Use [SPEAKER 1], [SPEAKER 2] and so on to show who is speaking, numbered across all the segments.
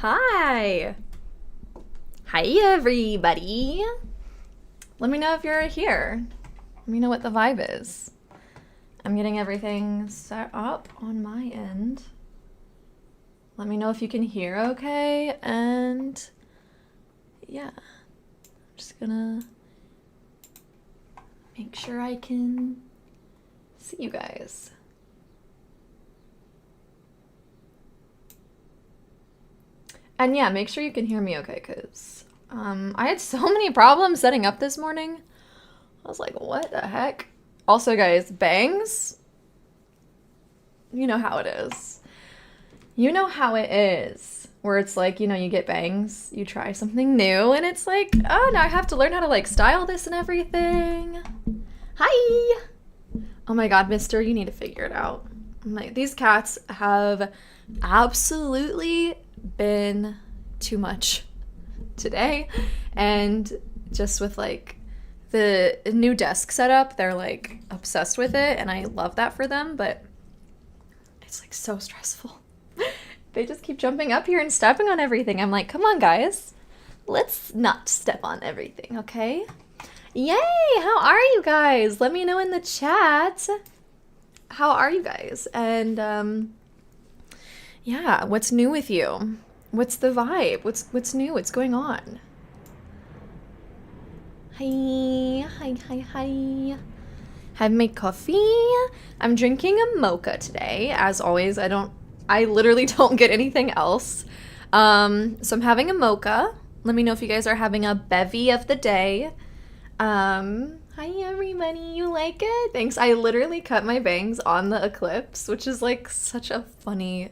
[SPEAKER 1] Hi. Hi, everybody. Let me know if you're here. Let me know what the vibe is. I'm getting everything set up on my end. Let me know if you can hear okay. And yeah, I'm just gonna make sure I can see you guys. And yeah, make sure you can hear me okay, because I had so many problems setting up this morning. I was like, what the heck? Also, guys, bangs, you know how it is. You know how it is. Where it's like, you know, you get bangs, you try something new, and it's like, oh, now I have to learn how to, like, style this and everything. Hi! Oh my god, mister, you need to figure it out. Like, these cats have absolutely been too much today, and just with like the new desk setup, they're like obsessed with it, and I love that for them, but it's like so stressful. They just keep jumping up here and stepping on everything. I'm like, come on guys, let's not step on everything, okay? Yay! How are you guys? Let me know in the chat. How are you guys? And yeah, what's new with you? What's the vibe? What's new? What's going on? Hi. Have made coffee. I'm drinking a mocha today. As always, I literally don't get anything else. So I'm having a mocha. Let me know if you guys are having a bevy of the day. Hi everybody, you like it? Thanks. I literally cut my bangs on the eclipse, which is like such a funny...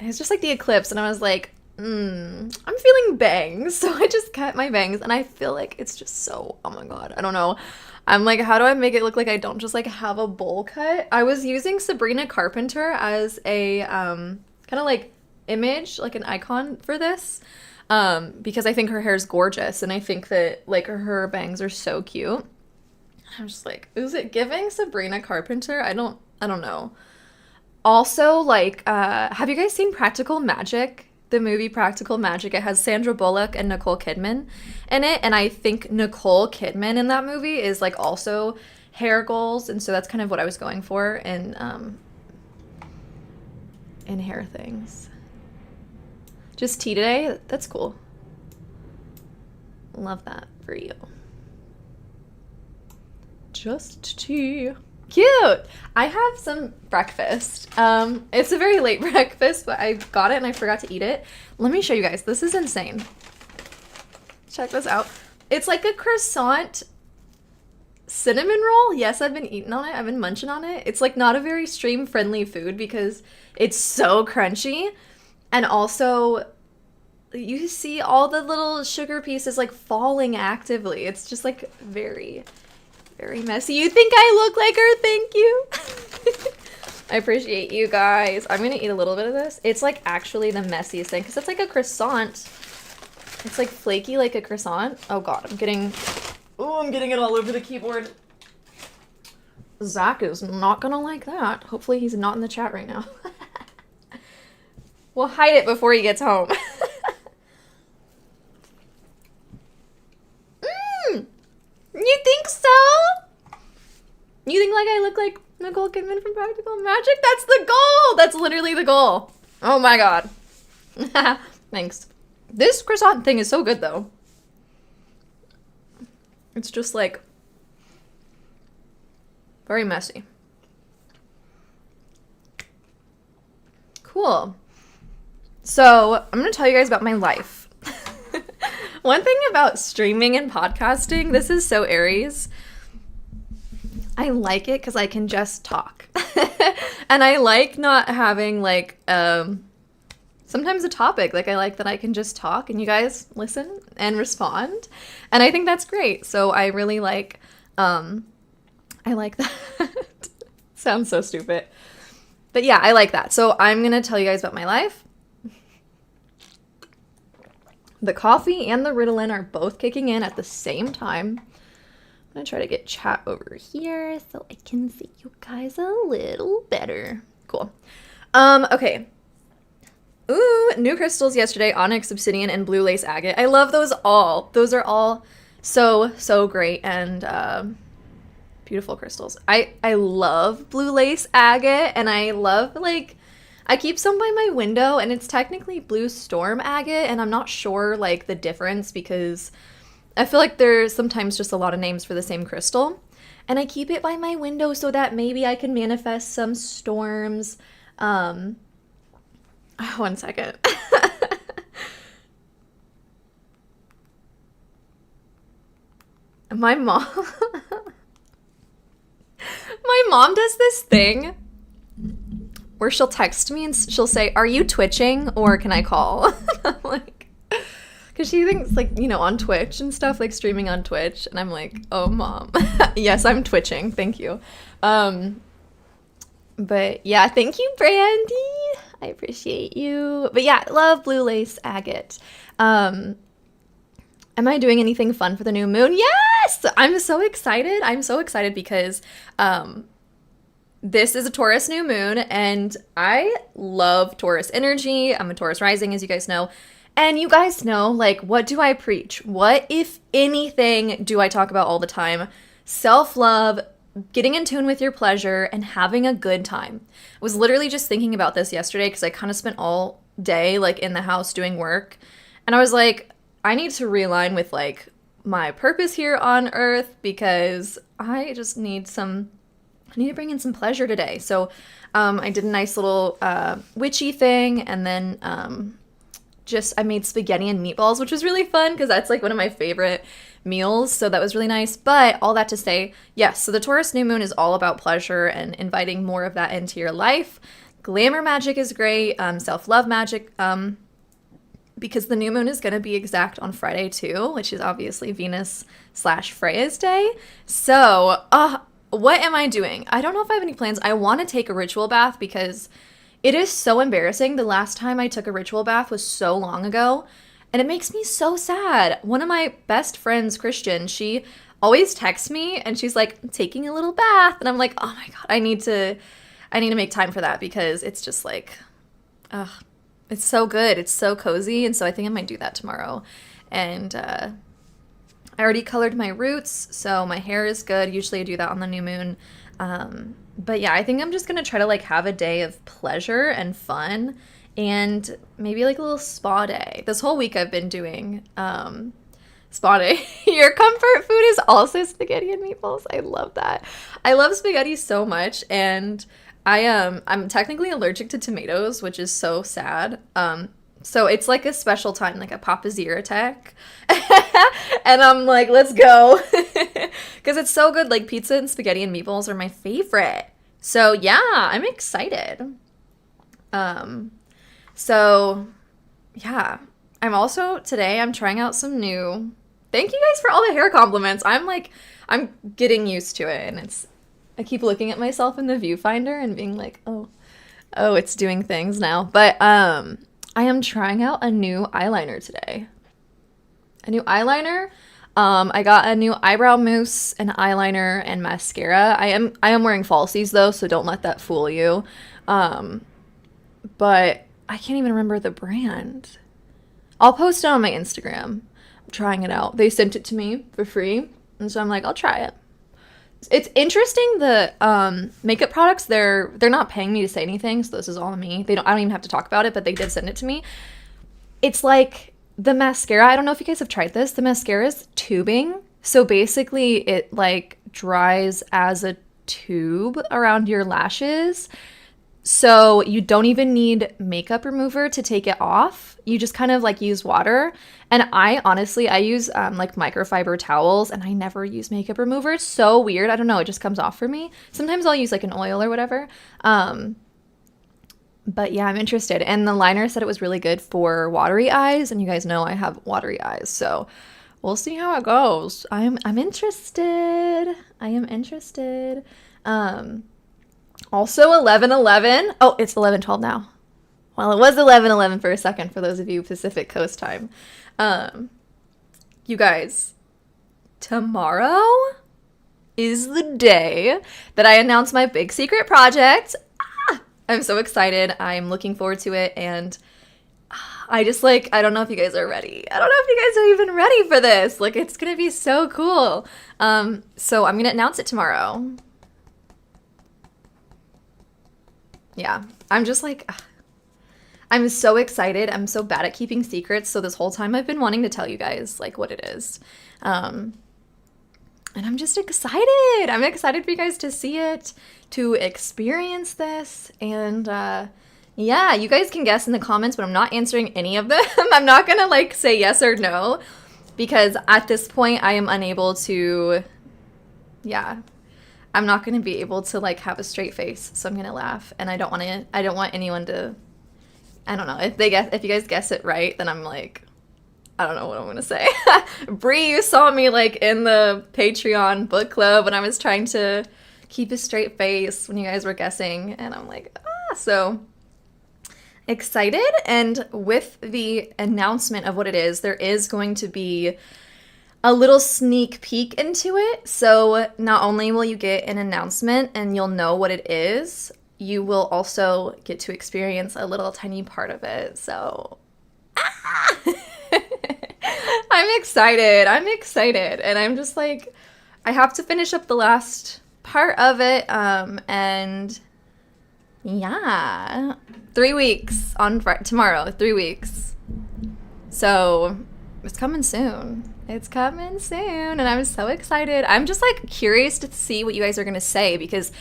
[SPEAKER 1] It's just like the eclipse, and I was like, I'm feeling bangs, so I just cut my bangs, and I feel like it's just so, oh my god, I don't know. I'm like, how do I make it look like I don't just like have a bowl cut? I was using Sabrina Carpenter as a kind of like image, like an icon for this, because I think her hair is gorgeous, and I think that like her bangs are so cute. I'm just like, is it giving Sabrina Carpenter? I don't know. Also, like, have you guys seen Practical Magic? The movie Practical Magic. It has Sandra Bullock and Nicole Kidman in it. And I think Nicole Kidman in that movie is, like, also hair goals. And so that's kind of what I was going for in hair things. Just tea today? That's cool. Love that for you. Just tea. Cute! I have some breakfast. It's a very late breakfast, but I got it and I forgot to eat it. Let me show you guys. This is insane. Check this out. It's like a croissant cinnamon roll. Yes, I've been eating on it. I've been munching on it. It's like not a very stream-friendly food because it's so crunchy. And also, you see all the little sugar pieces like falling actively. It's just like very messy. You think I look like her? Thank you. I appreciate you guys. I'm gonna eat a little bit of this. It's like actually the messiest thing because it's like a croissant. It's like flaky like a croissant. Oh god, I'm getting it all over the keyboard. Zach is not gonna like that. Hopefully he's not in the chat right now. We'll hide it before he gets home. You think so? You think like I look like Nicole Kidman from Practical Magic? That's the goal! That's literally the goal. Oh my god. Thanks. This croissant thing is so good though. It's just like very messy. Cool. So I'm gonna tell you guys about my life. One thing about streaming and podcasting, this is so Aries. I like it because I can just talk. And I like not having like sometimes a topic. Like I like that I can just talk and you guys listen and respond. And I think that's great. So I really like I like that. Sounds so stupid. But yeah, I like that. So I'm gonna tell you guys about my life. The coffee and the Ritalin are both kicking in at the same time. I'm gonna try to get chat over here so I can see you guys a little better. Cool. Okay. Ooh, new crystals yesterday, onyx, obsidian, and blue lace agate. I love those all. Those are all so great and beautiful crystals. I love blue lace agate, and I love, like, I keep some by my window, and it's technically blue storm agate, and I'm not sure, like, the difference because I feel like there's sometimes just a lot of names for the same crystal. And I keep it by my window so that maybe I can manifest some storms. One second. My mom does this thing where she'll text me and she'll say, "Are you twitching or can I call?" I'm like, because she thinks, like, you know, on Twitch and stuff, like streaming on Twitch, and I'm like, "Oh, Mom." Yes, I'm twitching, thank you. But yeah, thank you, Brandy, I appreciate you. But yeah, love blue lace agate. Am I doing anything fun for the new moon? Yes! I'm so excited because this is a Taurus new moon, and I love Taurus energy. I'm a Taurus rising, as you guys know. And you guys know, like, what do I preach? What, if anything, do I talk about all the time? Self-love, getting in tune with your pleasure, and having a good time. I was literally just thinking about this yesterday because I kind of spent all day, like, in the house doing work. And I was like, I need to realign with, like, my purpose here on Earth because I just need to bring in some pleasure today. So I did a nice little witchy thing, and then I made spaghetti and meatballs, which was really fun because that's, like, one of my favorite meals. So that was really nice. But all that to say, yes, so the Taurus new moon is all about pleasure and inviting more of that into your life. Glamour magic is great. Self-love magic, because the new moon is going to be exact on Friday too, which is obviously Venus/Freya's day. So, what am I doing? I don't know if I have any plans. I want to take a ritual bath because it is so embarrassing. The last time I took a ritual bath was so long ago, and it makes me so sad. One of my best friends, Christian, she always texts me and she's like, taking a little bath, and I'm like, oh my God, I need to make time for that because it's just like, it's so good. It's so cozy, and so I think I might do that tomorrow. And I already colored my roots, so my hair is good. Usually I do that on the new moon. But yeah, I think I'm just going to try to, like, have a day of pleasure and fun and maybe, like, a little spa day. This whole week I've been doing spa day. Your comfort food is also spaghetti and meatballs. I love that. I love spaghetti so much, and I'm technically allergic to tomatoes, which is so sad. So it's like a special time, like a Papa Zero attack. And I'm like, let's go. Because it's so good. Like, pizza and spaghetti and meatballs are my favorite. So yeah, I'm excited. So yeah, I'm trying out some new, thank you guys for all the hair compliments. I'm getting used to it, and I keep looking at myself in the viewfinder and being like, oh, it's doing things now. But I am trying out a new eyeliner today. A new eyeliner. I got a new eyebrow mousse, an eyeliner, and mascara. I am wearing falsies though, so don't let that fool you. But I can't even remember the brand. I'll post it on my Instagram. I'm trying it out. They sent it to me for free, and so I'm like, I'll try it. It's interesting, the makeup products, they're not paying me to say anything, so this is all me. I don't even have to talk about it, but they did send it to me. It's like the mascara, I don't know if you guys have tried this. The mascara is tubing, so basically it, like, dries as a tube around your lashes. So you don't even need makeup remover to take it off. You just kind of, like, use water. And I use like microfiber towels, and I never use makeup remover. It's so weird. I don't know. It just comes off for me. Sometimes I'll use, like, an oil or whatever. But yeah, I'm interested. And the liner said it was really good for watery eyes, and you guys know I have watery eyes, so we'll see how it goes. I'm interested. I am interested. Also 11:11. Oh, it's 11:12 now. Well, it was 11:11 for a second for those of you Pacific Coast time. You guys, tomorrow is the day that I announce my big secret project. I'm so excited. I'm looking forward to it, and I just like, I don't know if you guys are ready. I don't know if you guys are even ready for this. Like, it's gonna be so cool. So I'm gonna announce it tomorrow. Yeah, I'm just like, I'm so excited. I'm so bad at keeping secrets. So this whole time I've been wanting to tell you guys like what it is. And I'm just excited. I'm excited for you guys to see it, to experience this. And yeah, you guys can guess in the comments, but I'm not answering any of them. I'm not gonna like say yes or no because at this point I am unable to, yeah, I'm not gonna be able to like have a straight face. So I'm gonna laugh, and I don't want anyone to, I don't know, if you guys guess it right, then I'm like, I don't know what I'm gonna say. Bree, you saw me like in the Patreon book club when I was trying to keep a straight face when you guys were guessing, and I'm like, so excited. And with the announcement of what it is, there is going to be a little sneak peek into it. So not only will you get an announcement and you'll know what it is, you will also get to experience a little tiny part of it. So I'm excited. And I'm just like, I have to finish up the last part of it. And yeah, 3 weeks on tomorrow, 3 weeks. So it's coming soon. And I'm so excited. I'm just like curious to see what you guys are going to say because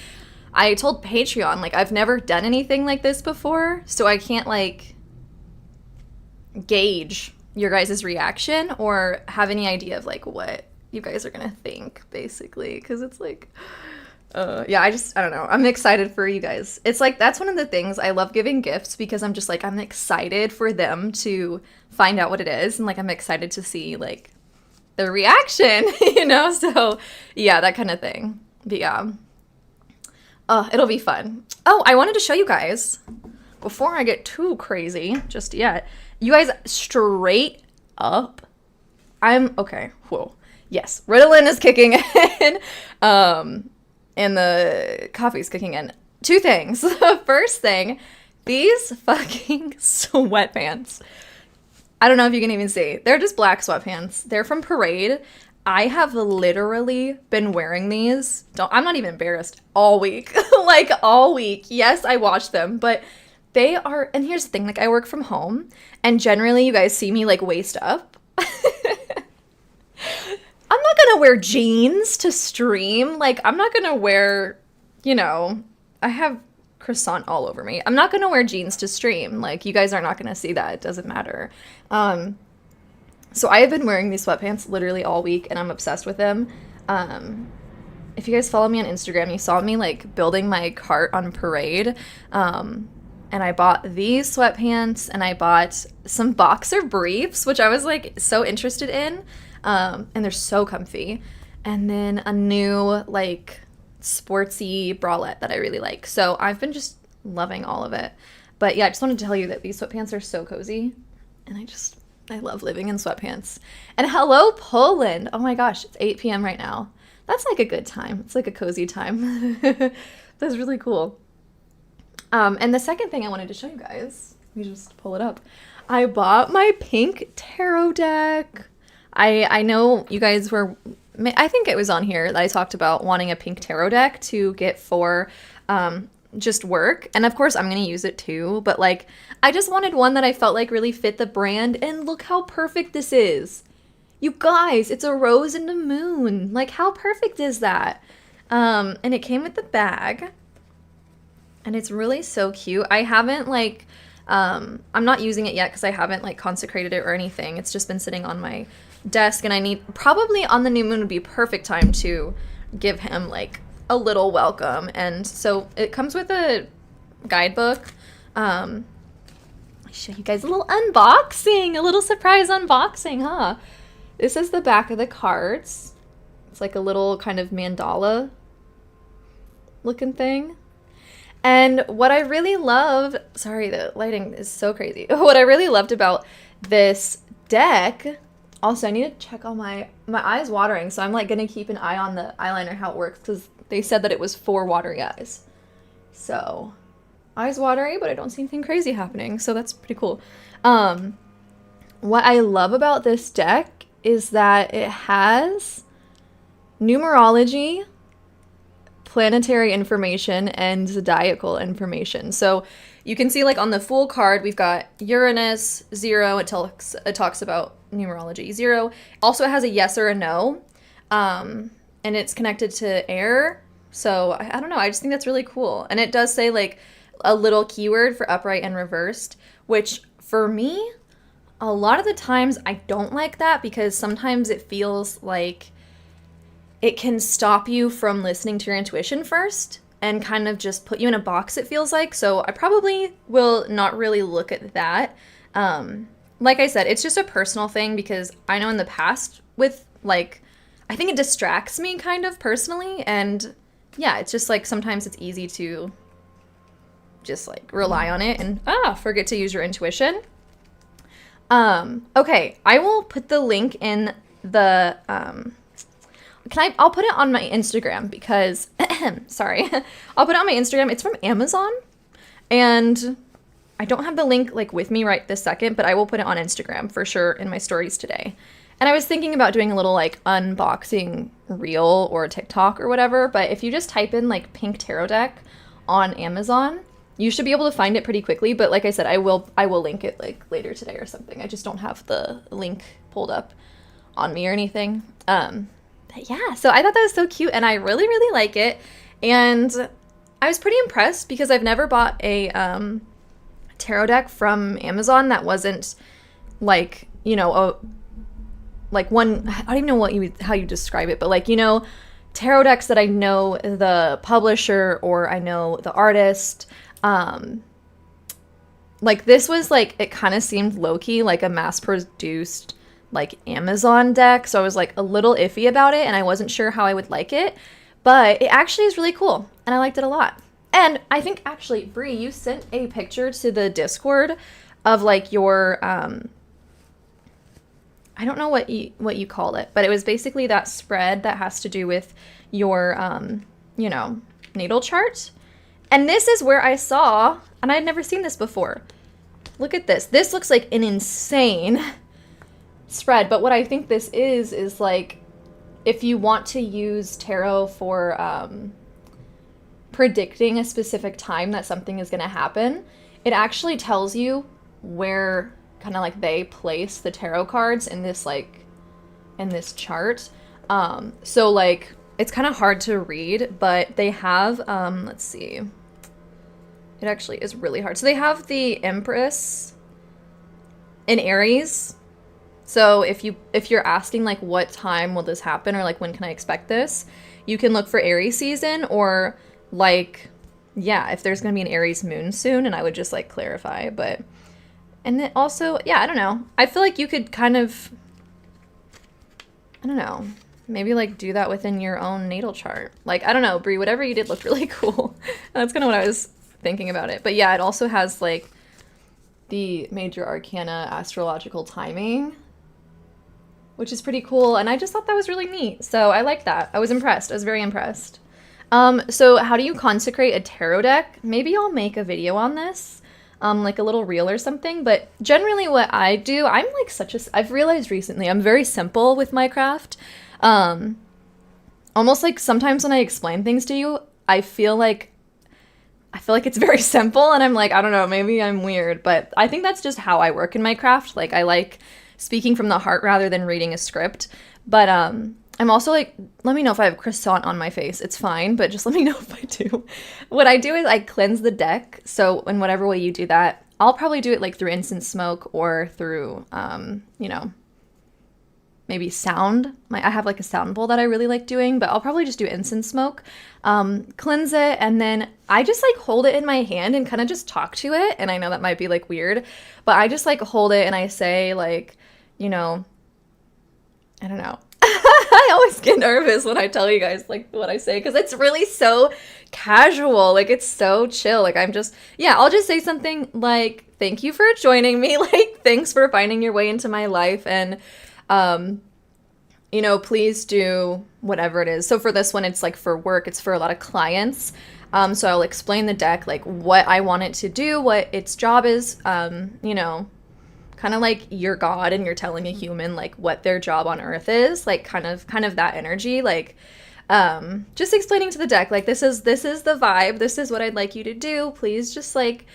[SPEAKER 1] I told Patreon, like, I've never done anything like this before, so I can't, like, gauge your guys' reaction or have any idea of, like, what you guys are gonna think, basically, because it's, like, yeah, I don't know. I'm excited for you guys. It's, like, that's one of the things. I love giving gifts because I'm just, like, I'm excited for them to find out what it is, and, like, I'm excited to see, like, the reaction, you know? So, yeah, that kind of thing. But, yeah. It'll be fun. Oh, I wanted to show you guys, before I get too crazy just yet, you guys, straight up, okay, whoa. Yes, Ritalin is kicking in, and the coffee's kicking in. 2 things. First thing, these fucking sweatpants. I don't know if you can even see. They're just black sweatpants. They're from Parade. I have literally been wearing these, I'm not even embarrassed, all week. Like, all week. Yes, I watch them, but they are, and here's the thing, like, I work from home, and generally you guys see me, like, waist up. I'm not gonna wear jeans to stream. Like, I'm not gonna wear, you know, I have croissant all over me. I'm not gonna wear jeans to stream. Like, you guys are not gonna see that. It doesn't matter. So I have been wearing these sweatpants literally all week, and I'm obsessed with them. If you guys follow me on Instagram, you saw me, like, building my cart on Parade. And I bought these sweatpants, and I bought some boxer briefs, which I was, like, so interested in. And they're so comfy. And then a new, like, sportsy bralette that I really like. So I've been just loving all of it. But yeah, I just wanted to tell you that these sweatpants are so cozy. And I love living in sweatpants. And hello, Poland. Oh my gosh, it's 8 p.m. right now. That's like a good time. It's like a cozy time. That's really cool. And the second thing I wanted to show you guys, let me just pull it up. I bought my pink tarot deck. I know you guys were, I think it was on here that I talked about wanting a pink tarot deck to get for just work. And of course I'm going to use it too, but like I just wanted one that I felt like really fit the brand, and look how perfect this is. You guys, it's a rose and a moon. Like, how perfect is that? And it came with the bag, and it's really so cute. I haven't like I'm not using it yet because I haven't like consecrated it or anything. It's just been sitting on my desk, and I need, probably on the new moon would be a perfect time to give him like a little welcome. And so it comes with a guidebook. I'll show you guys a little unboxing, a little surprise unboxing, huh? This is the back of the cards. It's like a little kind of mandala looking thing. And what I really love, sorry, the lighting is so crazy. What I really loved about this deck, also I need to check on my eye's watering, so I'm like gonna keep an eye on the eyeliner, how it works, because they said that it was for watery eyes. So eyes watery, but I don't see anything crazy happening, so that's pretty cool. What I love about this deck is that it has numerology, planetary information, and zodiacal information. So you can see, like, on the Fool card, we've got Uranus, 0. It talks about numerology. 0 also has a yes or a no, and it's connected to air. So I don't know. I just think that's really cool. And it does say, like, a little keyword for upright and reversed, which for me, a lot of the times I don't like that, because sometimes it feels like it can stop you from listening to your intuition first and kind of just put you in a box, it feels like. So I probably will not really look at that. Like I said, it's just a personal thing, because I know in the past with, like, I think it distracts me kind of personally. And yeah, it's just like sometimes it's easy to just like rely on it and forget to use your intuition. Okay, I will put the link in the I'll put it on my Instagram, because sorry. I'll put it on my Instagram. It's from Amazon, and I don't have the link like with me right this second, but I will put it on Instagram for sure in my stories today. And I was thinking about doing a little like unboxing reel or TikTok or whatever, but if you just type in like pink tarot deck on Amazon, you should be able to find it pretty quickly. But like I said, I will link it like later today or something. I just don't have the link pulled up on me or anything. But yeah, so I thought that was so cute, and I really, really like it. And I was pretty impressed, because I've never bought a tarot deck from Amazon that wasn't like, you know, like one, I don't even know how you describe it, but like, you know, tarot decks that I know the publisher or I know the artist. Like this was like, it kind of seemed low-key like a mass-produced like Amazon deck, so I was like a little iffy about it, and I wasn't sure how I would like it, but it actually is really cool, and I liked it a lot. And I think actually, Brie, you sent a picture to the Discord of like your I don't know what you call it, but it was basically that spread that has to do with your you know, natal chart. And this is where I saw, and I had never seen this before. Look at this. This looks like an insane spread, but what I think this is like, if you want to use tarot for predicting a specific time that something is going to happen, it actually tells you where kind of like they place the tarot cards in this like in this chart. So like it's kind of hard to read, but they have let's see, it actually is really hard. So they have the Empress in Aries. So if you're asking like what time will this happen, or like when can I expect this, you can look for Aries season, or like, yeah, if there's gonna be an Aries moon soon, and I would just like clarify. But and then also, yeah, I don't know, I feel like you could kind of, I don't know, maybe like do that within your own natal chart. Like, I don't know, Brie, whatever you did looked really cool. That's kind of what I was thinking about it. But yeah, it also has like the major arcana astrological timing, which is pretty cool, and I just thought that was really neat. So I like that. I was impressed. I was very impressed. So how do you consecrate a tarot deck? Maybe I'll make a video on this, like a little reel or something. But generally what I do, I'm like I've realized recently, I'm very simple with my craft. Almost like sometimes when I explain things to you, I feel like it's very simple, and I'm like, I don't know, maybe I'm weird, but I think that's just how I work in my craft. Like, I like speaking from the heart rather than reading a script. But I'm also like, let me know if I have croissant on my face. It's fine, but just let me know if I do. What I do is I cleanse the deck. So in whatever way you do that, I'll probably do it like through incense smoke, or through, you know, maybe sound. I have like a sound bowl that I really like doing, but I'll probably just do incense smoke, cleanse it, and then I just like hold it in my hand and kind of just talk to it. And I know that might be like weird, but I just like hold it and I say like, you know, I don't know. I always get nervous when I tell you guys like what I say, because it's really so casual. Like, it's so chill. Like, I'll just say something like, thank you for joining me. Like, thanks for finding your way into my life. And, you know, please do whatever it is. So for this one, it's like for work. It's for a lot of clients. So I'll explain the deck, like what I want it to do, what its job is, you know, kind of like you're God and you're telling a human like what their job on earth is, like kind of that energy, like just explaining to the deck like this is the vibe, this is what I'd like you to do, please just like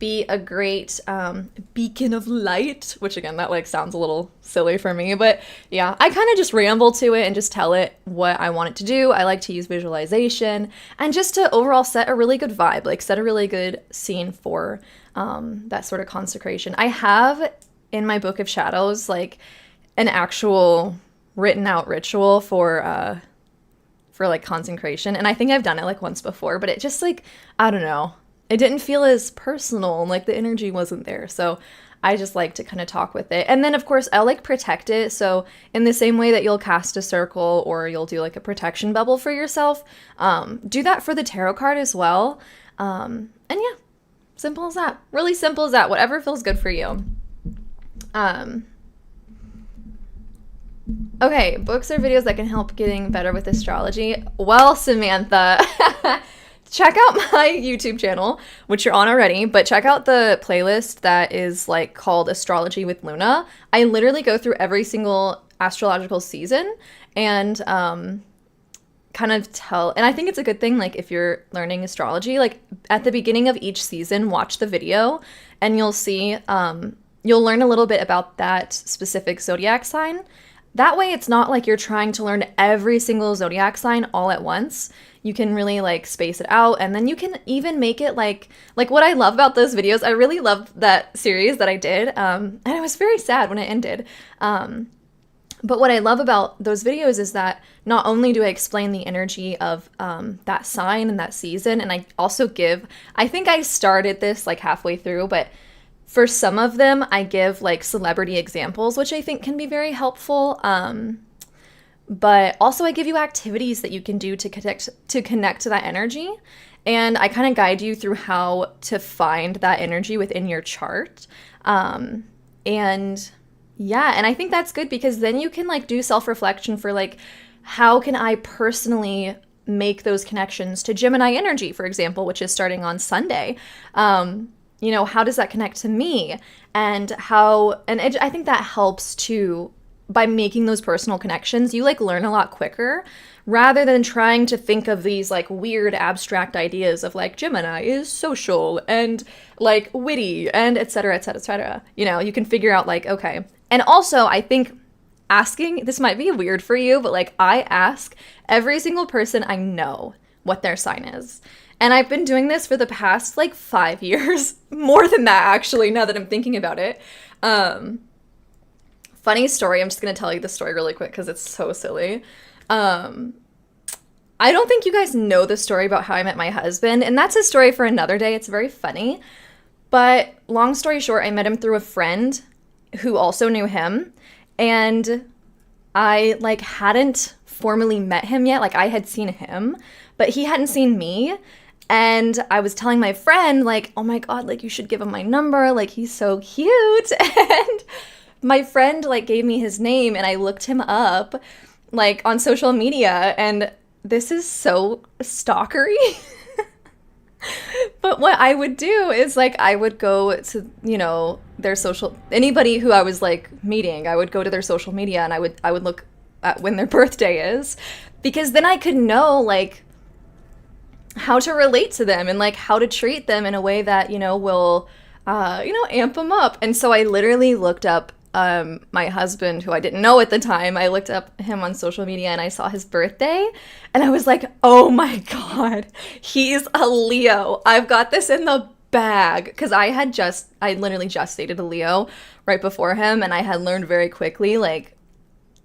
[SPEAKER 1] be a great beacon of light, which again that like sounds a little silly for me, but yeah, I kind of just ramble to it and just tell it what I want it to do. I like to use visualization and just to overall set a really good vibe, like set a really good scene for that sort of consecration. I have in my book of shadows like an actual written out ritual for like consecration, and I think I've done it like once before, but it just like, I don't know, it didn't feel as personal and like the energy wasn't there. So I just like to kind of talk with it. And then of course I'll like protect it. So in the same way that you'll cast a circle or you'll do like a protection bubble for yourself, do that for the tarot card as well. And yeah, simple as that. Really simple as that. Whatever feels good for you. Okay, books or videos that can help getting better with astrology. Well, Samantha, check out my YouTube channel, which you're on already, but check out the playlist that is like called Astrology with Luna. I literally go through every single astrological season and kind of tell, and I think it's a good thing, like if you're learning astrology, like at the beginning of each season, watch the video and you'll see, you'll learn a little bit about that specific zodiac sign. That way it's not like you're trying to learn every single zodiac sign all at once. You can really like space it out, and then you can even make it like what I love about those videos. I really loved that series that I did, and I was very sad when it ended. But what I love about those videos is that not only do I explain the energy of that sign and that season, and I also give, I think I started this like halfway through, but for some of them I give like celebrity examples, which I think can be very helpful. But also I give you activities that you can do to connect to that energy. And I kind of guide you through how to find that energy within your chart. And yeah, and I think that's good because then you can like do self-reflection for like, how can I personally make those connections to Gemini energy, for example, which is starting on Sunday. You know, how does that connect to me? And I think that helps too. By making those personal connections, you like learn a lot quicker rather than trying to think of these like weird abstract ideas of like Gemini is social and like witty and et cetera, et cetera, et cetera. You know, you can figure out like, okay. And also I think asking, this might be weird for you, but like I ask every single person I know what their sign is. And I've been doing this for the past like 5 years, more than that actually, now that I'm thinking about it. Funny story, I'm just going to tell you the story really quick because it's so silly. I don't think you guys know the story about how I met my husband, and that's a story for another day. It's very funny. But long story short, I met him through a friend who also knew him, and I like hadn't formally met him yet. Like I had seen him, but he hadn't seen me. And I was telling my friend like, oh my God, like you should give him my number. Like he's so cute. And my friend like gave me his name and I looked him up like on social media, and this is so stalkery. But what I would do is like I would go to, you know, their anybody who I was like meeting, I would go to their social media and I would look at when their birthday is, because then I could know like how to relate to them and like how to treat them in a way that, you know, will amp them up. And so I literally looked up my husband, who I didn't know at the time. I looked up him on social media and I saw his birthday and I was like, oh my God, he's a Leo. I've got this in the bag. Because I literally just dated a Leo right before him, and I had learned very quickly, like,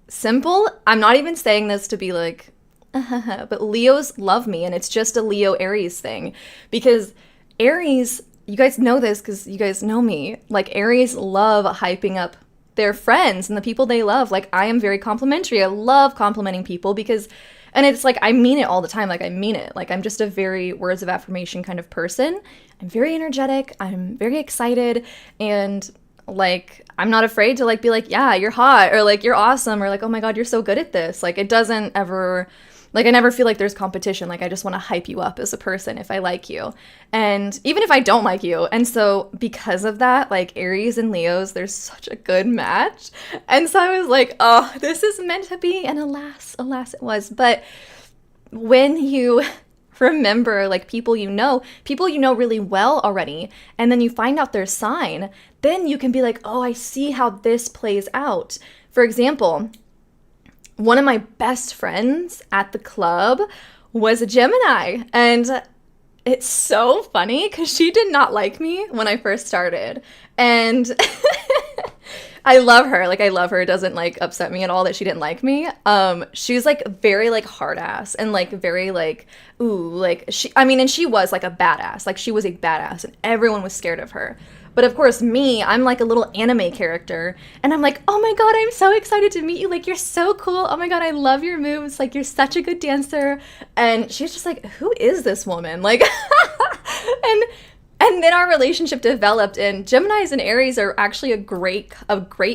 [SPEAKER 1] simple. I'm not even saying this to be like, but Leos love me, and it's just a Leo Aries thing. Because Aries, you guys know this because you guys know me, like Aries love hyping up their friends and the people they love. Like I am very complimentary. I love complimenting people and it's like, I mean it all the time. Like I mean it. Like I'm just a very words of affirmation kind of person. I'm very energetic. I'm very excited. And like, I'm not afraid to like be like, yeah, you're hot, or like, you're awesome, or like, oh my God, you're so good at this. Like it doesn't ever Like, I never feel like there's competition. Like, I just want to hype you up as a person if I like you. And even if I don't like you. And so because of that, like, Aries and Leos, there's such a good match. And so I was like, oh, this is meant to be. And alas it was. But when you remember, like, people you know really well already, and then you find out their sign, then you can be like, oh, I see how this plays out. For example, one of my best friends at the club was a Gemini, and it's so funny because she did not like me when I first started, and I love her. Like, I love her. It doesn't, like, upset me at all that she didn't like me. She's, like, very, like, hard ass and, like, very, like, ooh, like, and she was, like, a badass. Like, she was a badass, and everyone was scared of her. But, of course, me, I'm, like, a little anime character, and I'm like, oh, my God, I'm so excited to meet you. Like, you're so cool. Oh, my God, I love your moves. Like, you're such a good dancer. And she's just like, who is this woman? Like, and then our relationship developed, and Geminis and Aries are actually a great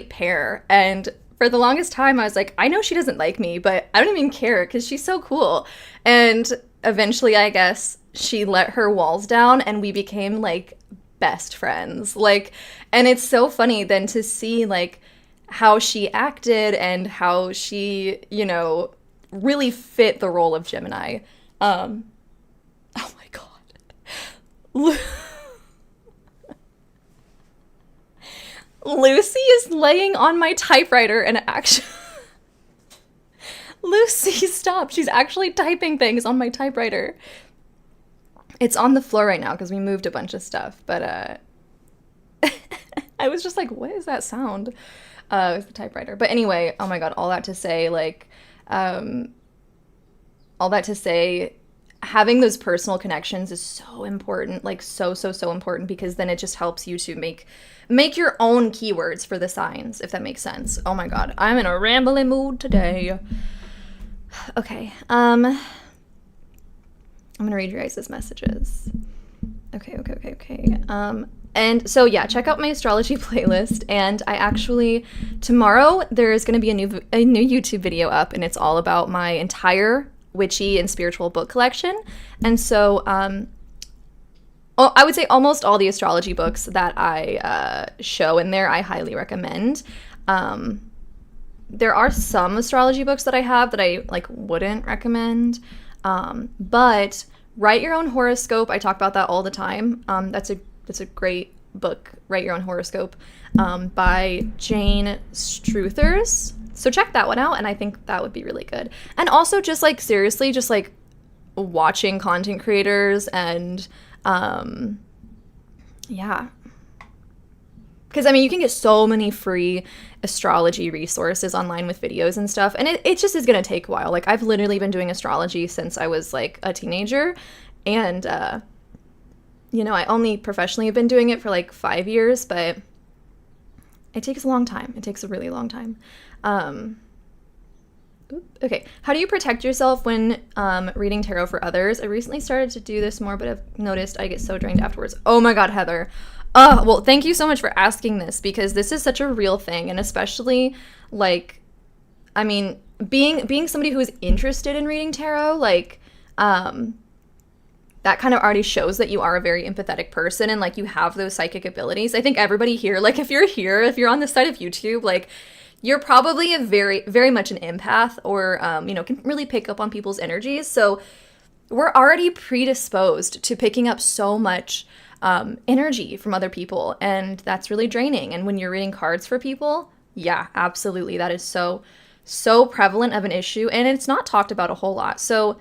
[SPEAKER 1] pair. And for the longest time, I was like, I know she doesn't like me, but I don't even care because she's so cool. And eventually, I guess, she let her walls down, and we became, like, best friends. Like, and it's so funny then to see, like, how she acted and how she, you know, really fit the role of Gemini. Oh my God. Lucy is laying on my typewriter and actually... Lucy, stop. She's actually typing things on my typewriter. It's on the floor right now because we moved a bunch of stuff, but I was just like, what is that sound? It was the typewriter. But anyway, oh my God, all that to say, like, having those personal connections is so important, like so important, because then it just helps you to make your own keywords for the signs, if that makes sense. Oh my God, I'm in a rambling mood today. Okay, I'm gonna read your guys' messages. Okay. And so yeah, check out my astrology playlist, and I actually, tomorrow there's gonna be a new YouTube video up, and it's all about my entire witchy and spiritual book collection. And so I would say almost all the astrology books that I show in there I highly recommend. There are some astrology books that I have that I like wouldn't recommend, but Write Your Own Horoscope, I talk about that all the time. That's a great book, Write Your Own Horoscope, by Jane Struthers. So check that one out, and I think that would be really good. And also just, like, seriously, just, like, watching content creators and, yeah. Because, I mean, you can get so many free astrology resources online with videos and stuff, and it just is going to take a while. Like, I've literally been doing astrology since I was, like, a teenager, and, you know, I only professionally have been doing it for, like, 5 years, but it takes a long time. It takes a really long time. Okay, how do you protect yourself when reading tarot for others? I recently started to do this more, but I've noticed I get so drained afterwards. Oh my God, Heather. Well, thank you so much for asking this, because this is such a real thing, and especially, like, I mean, being somebody who is interested in reading tarot, like, that kind of already shows that you are a very empathetic person, and, like, you have those psychic abilities. I think everybody here, like, if you're on this side of YouTube, like, you're probably a very, very much an empath, or, you know, can really pick up on people's energies. So we're already predisposed to picking up so much energy from other people, and that's really draining. And when you're reading cards for people, yeah, absolutely. That is so prevalent of an issue, and it's not talked about a whole lot. So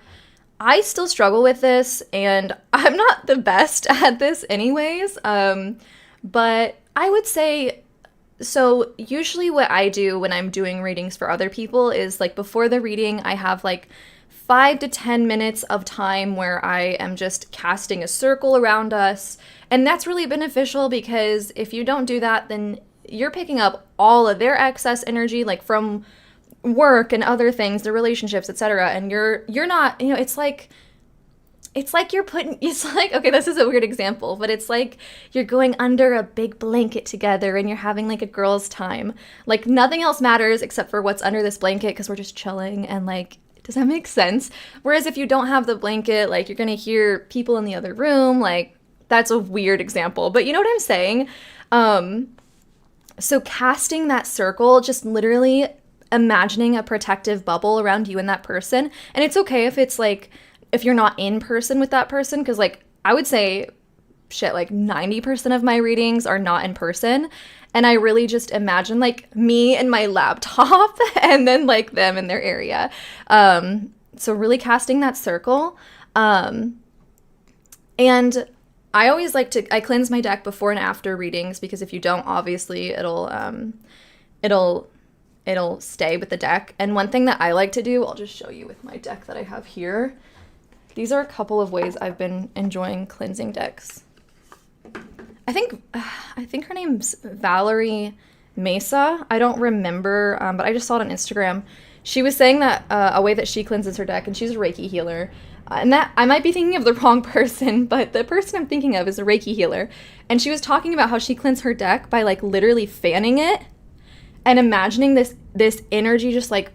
[SPEAKER 1] I still struggle with this, and I'm not the best at this anyways, but I would say, so usually what I do when I'm doing readings for other people is, like, before the reading, I have, like, 5 to 10 minutes of time where I am just casting a circle around us, and that's really beneficial, because if you don't do that, then you're picking up all of their excess energy, like, from work and other things, their relationships, etc., and you're not, you know, it's like okay, this is a weird example, but it's like you're going under a big blanket together and you're having, like, a girl's time. Like, nothing else matters except for what's under this blanket, because we're just chilling, and, like, Does that make sense? Whereas if you don't have the blanket, like you're gonna hear people in the other room, like that's a weird example, but you know what I'm saying? So casting that circle, just literally imagining a protective bubble around you and that person. And it's okay if it's like, if you're not in person with that person, because like I would say, shit, like 90% of my readings are not in person. And I really just imagine like me and my laptop and then like them in their area. So really casting that circle. And I always like to, I cleanse my deck before and after readings, because if you don't, obviously it'll stay with the deck. And one thing that I like to do, I'll just show you with my deck that I have here. These are a couple of ways I've been enjoying cleansing decks. I think her name's Valerie Mesa. I don't remember, but I just saw it on Instagram. She was saying that a way that she cleanses her deck, and she's a Reiki healer. And that I might be thinking of the wrong person, but the person I'm thinking of is a Reiki healer. And she was talking about how she cleansed her deck by like literally fanning it and imagining this energy just like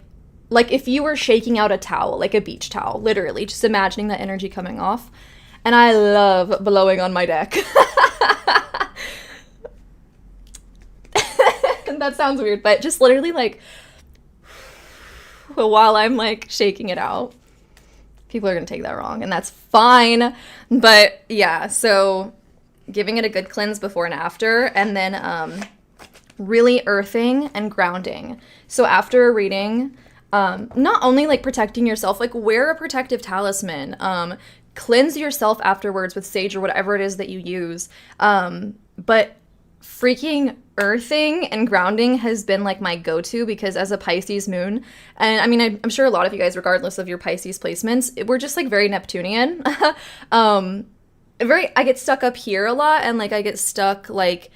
[SPEAKER 1] if you were shaking out a towel, like a beach towel, literally just imagining that energy coming off. And I love blowing on my deck. That sounds weird, but just literally like while I'm like shaking it out. People are going to take that wrong, and that's fine. But yeah, so giving it a good cleanse before and after, and then really earthing and grounding. So after a reading, not only like protecting yourself, like wear a protective talisman, cleanse yourself afterwards with sage or whatever it is that you use. But freaking earthing and grounding has been like my go-to, because as a Pisces moon, and I mean, I'm sure a lot of you guys, regardless of your Pisces placements, we're just like very Neptunian. I get stuck up here a lot, and like I get stuck like,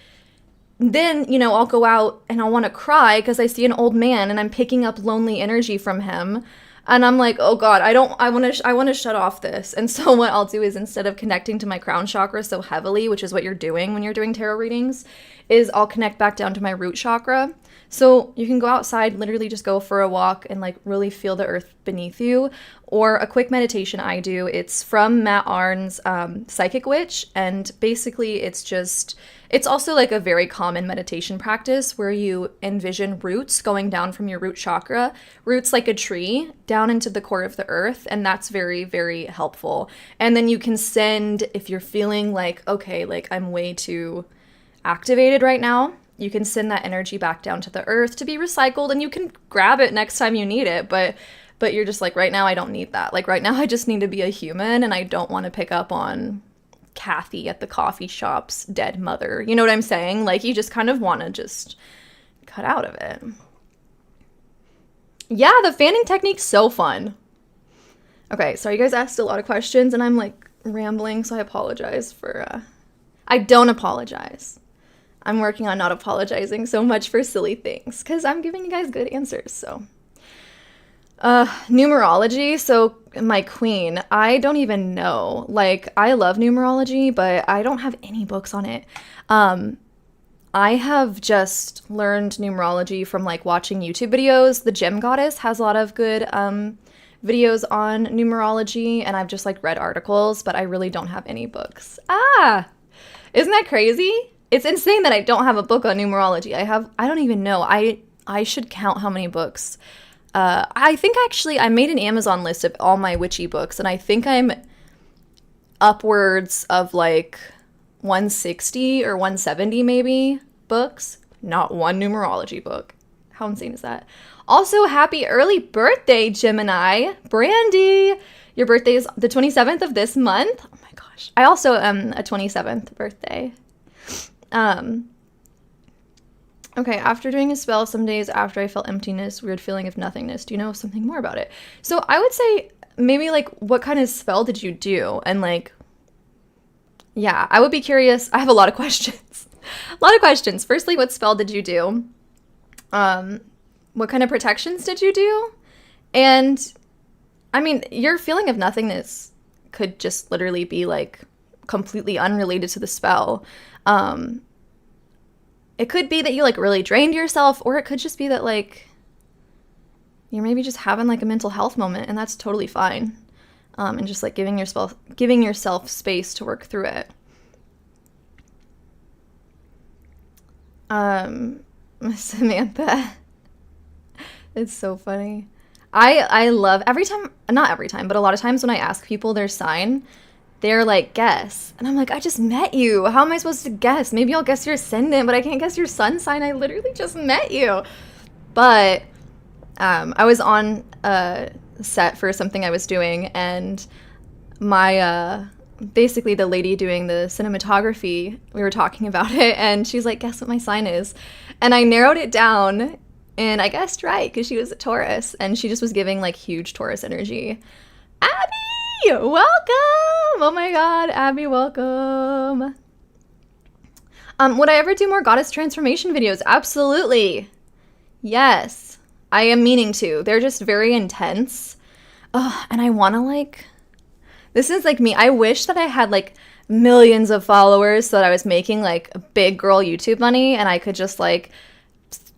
[SPEAKER 1] then, you know, I'll go out and I'll want to cry because I see an old man and I'm picking up lonely energy from him. And I'm like, oh God, I want to shut off this. And so what I'll do is, instead of connecting to my crown chakra so heavily, which is what you're doing when you're doing tarot readings, is I'll connect back down to my root chakra. So you can go outside, literally just go for a walk and like really feel the earth beneath you. Or a quick meditation I do, it's from Matt Arn's Psychic Witch. And basically it's also like a very common meditation practice where you envision roots going down from your root chakra, roots like a tree, down into the core of the earth. And that's very, very helpful. And then you can send, if you're feeling like, okay, like I'm way too activated right now, you can send that energy back down to the earth to be recycled, and you can grab it next time you need it. But you're just like, right now I don't need that. Like right now I just need to be a human, and I don't want to pick up on Kathy at the coffee shop's dead mother. You know what I'm saying? Like you just kind of want to just cut out of it. Yeah, the fanning technique's so fun. Okay, so you guys asked a lot of questions and I'm like rambling, so I apologize for I don't apologize. I'm working on not apologizing so much for silly things, because I'm giving you guys good answers. So numerology, so my queen, I don't even know. Like, I love numerology, but I don't have any books on it. I have just learned numerology from like watching YouTube videos. The Gem Goddess has a lot of good videos on numerology, and I've just like read articles, but I really don't have any books. Isn't that crazy? It's insane that I don't have a book on numerology. I don't even know. I should count how many books. I think actually I made an Amazon list of all my witchy books, and I think I'm upwards of like 160 or 170 maybe books. Not one numerology book. How insane is that? Also, happy early birthday, Gemini. Brandy, your birthday is the 27th of this month. Oh my gosh. I also am a 27th birthday. Okay, after doing a spell, some days after I felt emptiness, weird feeling of nothingness. Do you know something more about it? So I would say maybe like, what kind of spell did you do? And like, yeah, I would be curious. I have a lot of questions. A lot of questions. Firstly, what spell did you do? What kind of protections did you do? And I mean, your feeling of nothingness could just literally be like completely unrelated to the spell. It could be that you like really drained yourself, or it could just be that like you're maybe just having like a mental health moment, and that's totally fine. And just like giving yourself space to work through it. Samantha, it's so funny. I love not every time, but a lot of times when I ask people their sign, they're like, guess. And I'm like, I just met you. How am I supposed to guess? Maybe I'll guess your ascendant, but I can't guess your sun sign. I literally just met you. But I was on a set for something I was doing, and my basically the lady doing the cinematography, we were talking about it, and she's like, guess what my sign is? And I narrowed it down, and I guessed right because she was a Taurus, and she just was giving like huge Taurus energy. Abby, welcome! Oh my god, Abby, welcome. Would I ever do more goddess transformation videos? Absolutely. Yes, I am meaning to. They're just very intense. Oh, and I want to like... This is like me. I wish that I had like millions of followers so that I was making like big girl YouTube money and I could just like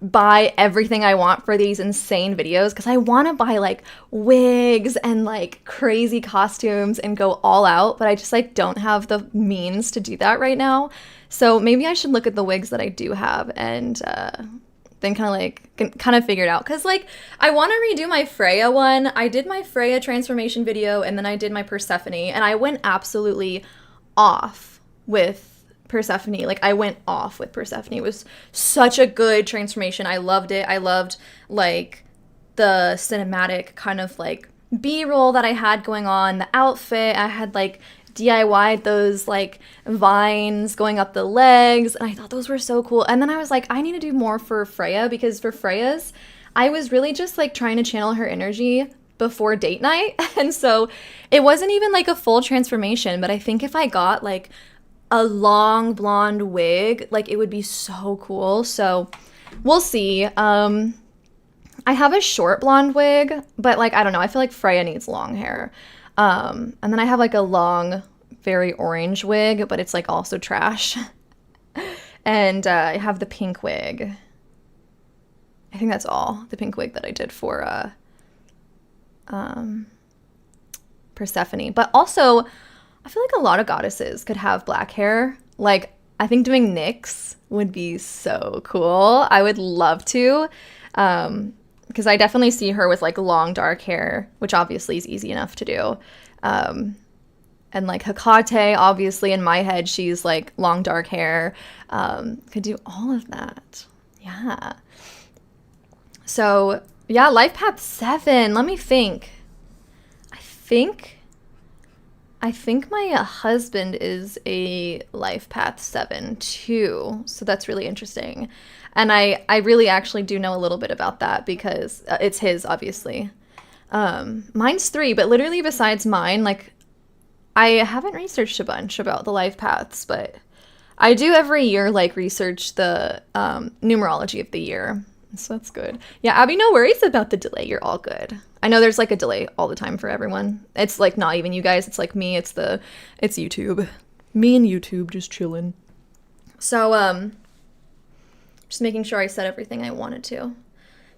[SPEAKER 1] buy everything I want for these insane videos, because I want to buy like wigs and like crazy costumes and go all out, but I just like don't have the means to do that right now. So maybe I should look at the wigs that I do have and then kind of figure it out, because like I want to redo my Freya one. I did my Freya transformation video and then I did my Persephone, and I went absolutely off with Persephone. Like I went off with Persephone. It was such a good transformation. I loved it. I loved like the cinematic kind of like B-roll that I had going on, the outfit. I had like DIY'd those like vines going up the legs, and I thought those were so cool. And then I was like, I need to do more for Freya, because for Freya's, I was really just like trying to channel her energy before date night. And so it wasn't even like a full transformation, but I think if I got like a long blonde wig, like it would be so cool. So we'll see. I have a short blonde wig, but like, I don't know. I feel like Freya needs long hair. And then I have like a long, very orange wig, but it's like also trash. And I have the pink wig. I think that's all. The pink wig that I did for Persephone. But also, I feel like a lot of goddesses could have black hair. Like, I think doing Nyx would be so cool. I would love to. Because I definitely see her with like long dark hair, which obviously is easy enough to do. And like Hecate, obviously in my head, she's like long dark hair. Could do all of that. Yeah. So yeah, life path 7. Let me think. I think my husband is a life path 7 too. So that's really interesting. And I really actually do know a little bit about that, because it's his, obviously. Mine's 3, but literally besides mine, like, I haven't researched a bunch about the life paths, but I do every year, like, research the numerology of the year. So that's good. Yeah, Abby, no worries about the delay. You're all good. I know there's, like, a delay all the time for everyone. It's, like, not even you guys. It's, like, me. It's YouTube. Me and YouTube just chilling. So, just making sure I said everything I wanted to.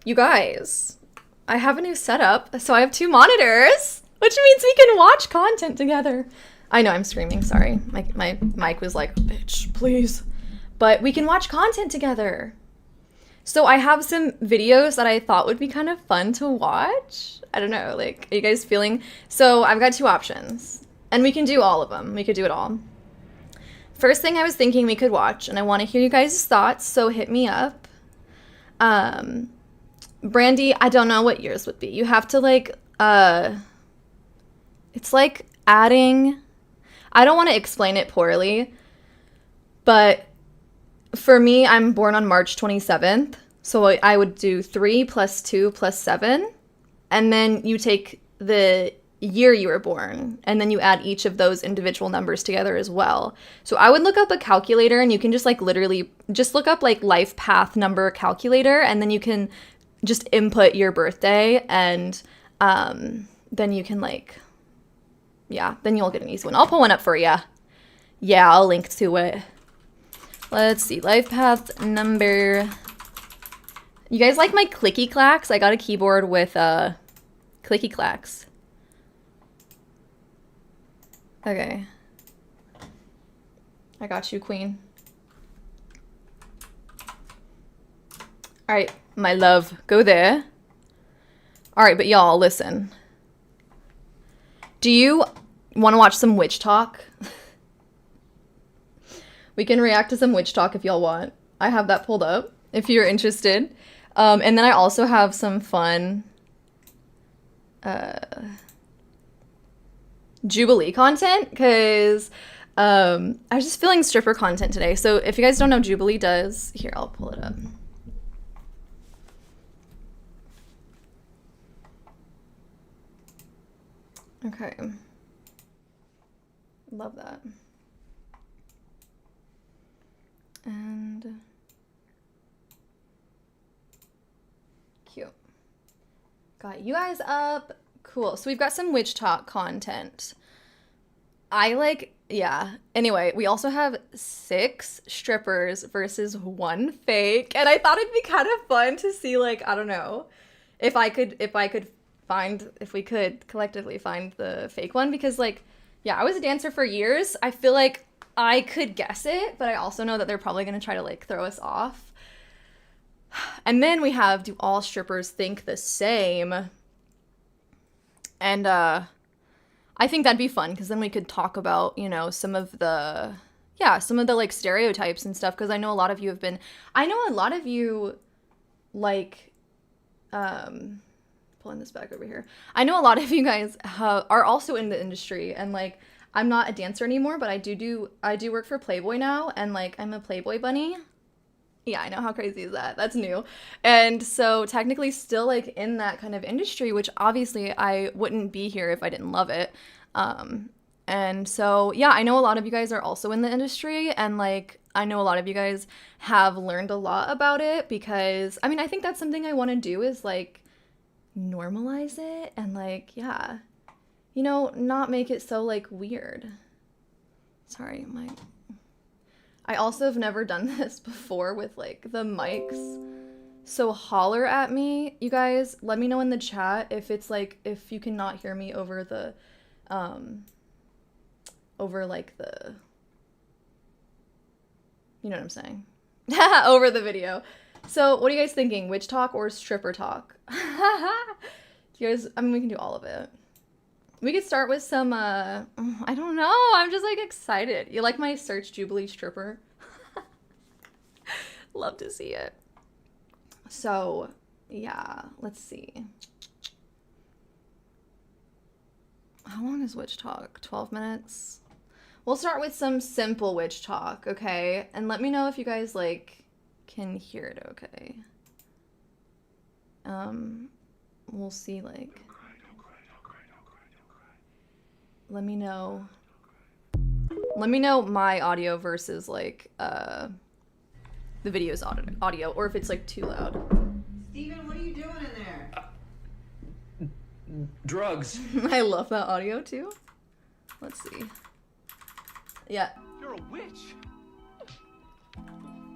[SPEAKER 1] You guys, I have a new setup, so I have 2 monitors, which means we can watch content together. I know I'm screaming, sorry. My mic was like, bitch, please. But we can watch content together. So I have some videos that I thought would be kind of fun to watch. I don't know, like, are you guys feeling? So I've got 2 options, and we can do all of them. We could do it all. First thing I was thinking we could watch, and I want to hear you guys' thoughts, so hit me up. Brandy, I don't know what yours would be. You have to, like, it's like adding, I don't want to explain it poorly, but for me, I'm born on March 27th, so I would do 3 + 2 + 7, and then you take the year you were born, and then you add each of those individual numbers together as well. So I would look up a calculator, and you can just like literally just look up like life path number calculator, and then you can just input your birthday, and then you can like, yeah, then you'll get an easy one. I'll pull one up for you. Yeah, I'll link to it. Let's see, life path number You guys like my clicky clacks? I got a keyboard with clicky clacks. Okay. I got you, queen. All right, my love, go there. All right, but y'all, listen. Do you want to watch some WitchTok? We can react to some WitchTok if y'all want. I have that pulled up if you're interested. And then I also have some fun Jubilee content because I was just feeling stripper content today. So if you guys don't know, Jubilee does... Here, I'll pull it up. Okay. Love that. And cute. Got you guys up. Cool. So we've got some WitchTok content. Yeah. Anyway, we also have 6 strippers versus 1 fake. And I thought it'd be kind of fun to see, like, I don't know, if we could collectively find the fake one, because, like, yeah, I was a dancer for years. I feel like I could guess it, but I also know that they're probably going to try to, like, throw us off. And then we have, do all strippers think the same? And I think that'd be fun, because then we could talk about, you know, some of the like stereotypes and stuff, because I know a lot of you like pulling this back over here. I know a lot of you guys are also in the industry, and, like, I'm not a dancer anymore, but I do work for Playboy now, and, like, I'm a Playboy bunny. Yeah, I know, how crazy is that? That's new. And so technically still, like, in that kind of industry, which obviously I wouldn't be here if I didn't love it. And so, yeah, I know a lot of you guys are also in the industry, and, like, I know a lot of you guys have learned a lot about it, because, I mean, I think that's something I want to do, is, like, normalize it and, like, yeah, you know, not make it so, like, weird. Sorry, I also have never done this before with, like, the mics, so holler at me, you guys. Let me know in the chat if it's, like, if you cannot hear me over the over, like, the, you know what I'm saying, over the video. So what are you guys thinking, WitchTok or stripper talk? You guys, I mean, we can do all of it. We could start with some, I don't know, I'm just, like, excited. You like my search Jubilee stripper? Love to see it. So, yeah, let's see. How long is WitchTok? 12 minutes? We'll start with some simple WitchTok, okay? And let me know if you guys, like, can hear it okay. We'll see, like... Let me know my audio versus, like, the video's audio, or if it's, like, too loud.
[SPEAKER 2] Steven, what are you doing in there?
[SPEAKER 3] Drugs.
[SPEAKER 1] I love that audio, too. Let's see. Yeah.
[SPEAKER 3] You're a witch.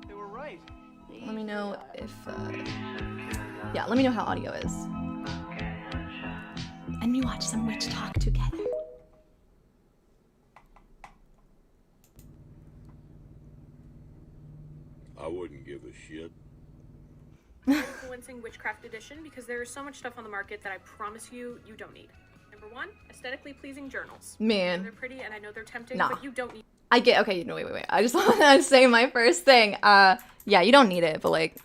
[SPEAKER 3] They were right.
[SPEAKER 1] Let me know if, yeah, let me know how audio is. And we watch some WitchTok together.
[SPEAKER 4] I wouldn't give a shit.
[SPEAKER 5] Influencing Witchcraft Edition, because there is so much stuff on the market that I promise you don't need. Number 1, aesthetically pleasing journals.
[SPEAKER 1] Man.
[SPEAKER 5] They're pretty and I know they're tempting,
[SPEAKER 1] Nah.
[SPEAKER 5] but you don't need.
[SPEAKER 1] I get, okay, no, wait. I just want to say my first thing. Yeah, you don't need it, but, like,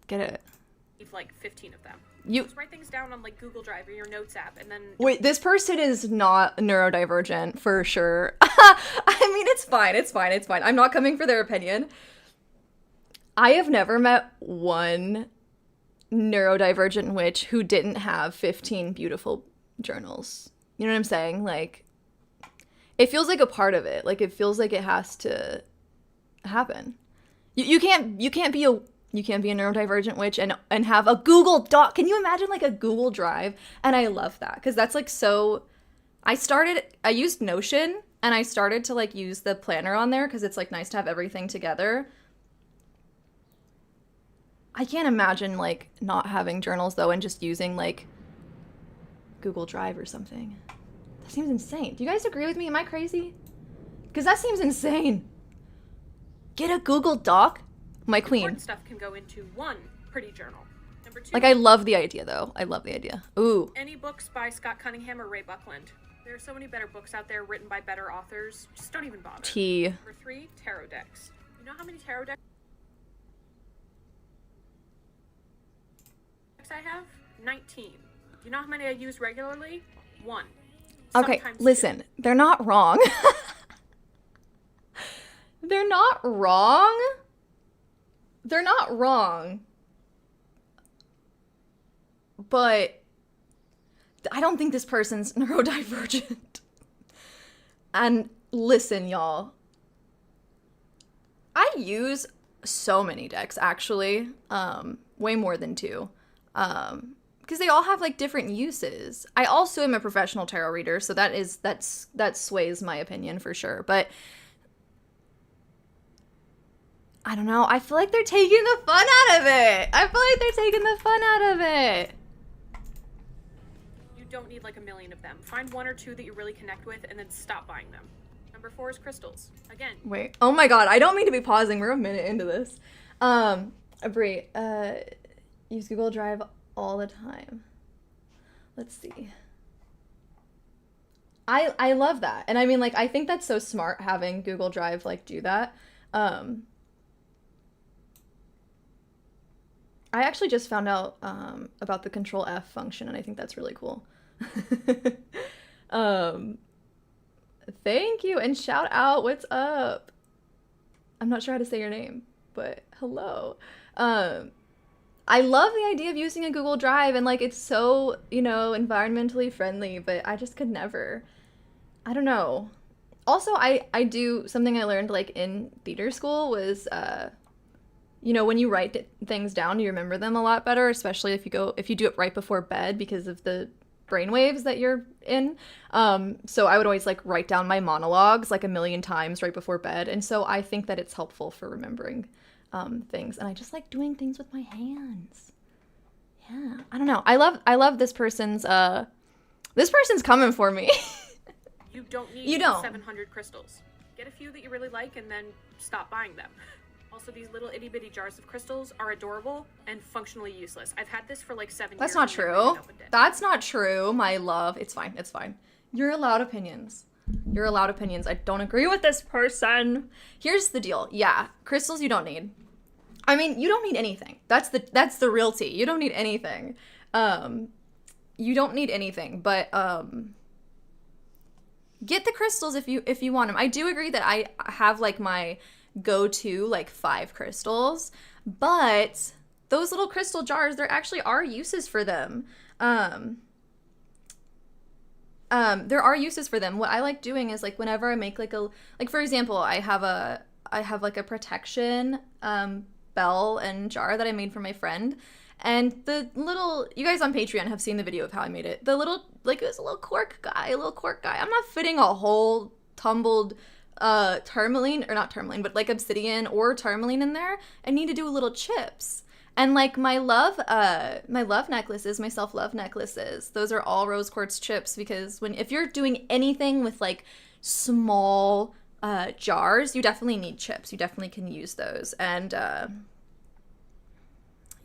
[SPEAKER 1] get it.
[SPEAKER 5] Like 15 of them.
[SPEAKER 1] You
[SPEAKER 5] just write things down on, like, Google Drive or your notes app, and then.
[SPEAKER 1] Wait, this person is not neurodivergent for sure. I mean, it's fine. I'm not coming for their opinion. I have never met one neurodivergent witch who didn't have 15 beautiful journals. You know what I'm saying? Like, it feels like a part of it. Like, it feels like it has to happen. You can't be a neurodivergent witch and have a Google Doc. Can you imagine, like, a Google Drive? And I love that, because that's, like, so... I used Notion, and I started to, like, use the planner on there, because it's, like, nice to have everything together. I can't imagine like not having journals though and just using like Google Drive or something. That seems insane. Do you guys agree with me? Am I crazy? Because that seems insane. Get a Google Doc? My queen.
[SPEAKER 5] Important stuff can go into one pretty journal. Number 2.
[SPEAKER 1] Like, I love the idea, though. I love the idea. Ooh.
[SPEAKER 5] Any books by Scott Cunningham or Ray Buckland. There are so many better books out there written by better authors. Just don't even bother.
[SPEAKER 1] Tea.
[SPEAKER 5] Number 3, tarot decks. You know how many tarot decks I have? 19. You know how many I use regularly? 1.
[SPEAKER 1] Okay,
[SPEAKER 5] Sometimes
[SPEAKER 1] listen.
[SPEAKER 5] 2.
[SPEAKER 1] They're not wrong. They're not wrong. They're not wrong. But I don't think this person's neurodivergent. And listen, y'all. I use so many decks, actually. Way more than 2. Because they all have like different uses. I also am a professional tarot reader, so that sways my opinion for sure. But I don't know. I feel like they're taking the fun out of it.
[SPEAKER 5] You don't need like a million of them. Find 1 or 2 that you really connect with and then stop buying them. Number 4 is crystals. Again.
[SPEAKER 1] Wait. Oh my god. I don't mean to be pausing. We're a minute into this. Brie, use Google Drive all the time. Let's see. I love that. And I mean, like, I think that's so smart having Google Drive, like, do that. I actually just found out about the Control F function, and I think that's really cool. Thank you, and shout out, what's up? I'm not sure how to say your name, but hello. I love the idea of using a Google Drive, and like it's so, environmentally friendly, but I just could never. I don't know. Also, I do something I learned like in theater school was when you write things down, you remember them a lot better, especially if you do it right before bed because of the brainwaves that you're in. So I would always like write down my monologues like a million times right before bed. And so I think that it's helpful for remembering things. And I just like doing things with my hands. Yeah. I don't know. I love this person's coming for me.
[SPEAKER 5] You don't need
[SPEAKER 1] You don't.
[SPEAKER 5] 700 crystals. Get a few that you really like and then stop buying them. Also, these little itty bitty jars of crystals are adorable and functionally useless. I've had this for like 7 years.
[SPEAKER 1] That's not
[SPEAKER 5] and never
[SPEAKER 1] true.
[SPEAKER 5] even opened it.
[SPEAKER 1] That's not true, my love. It's fine. It's fine. You're allowed opinions. I don't agree with this person. Here's the deal. Yeah, crystals you don't need. I mean, you don't need anything. That's the real tea. You don't need anything. You don't need anything, but get the crystals if you want them. I do agree that I have like my go-to like 5 crystals, but those little crystal jars, there actually are uses for them. There are uses for them. What I like doing is like whenever I make like for example, I have like a protection bell and jar that I made for my friend. And you guys on Patreon have seen the video of how I made it. It was a little cork guy. I'm not fitting a whole tumbled tourmaline, or not tourmaline, but like obsidian or tourmaline in there. I need to do little chips. And like my self-love necklaces, those are all rose quartz chips, because if you're doing anything with like small jars, you definitely need chips. You definitely can use those. And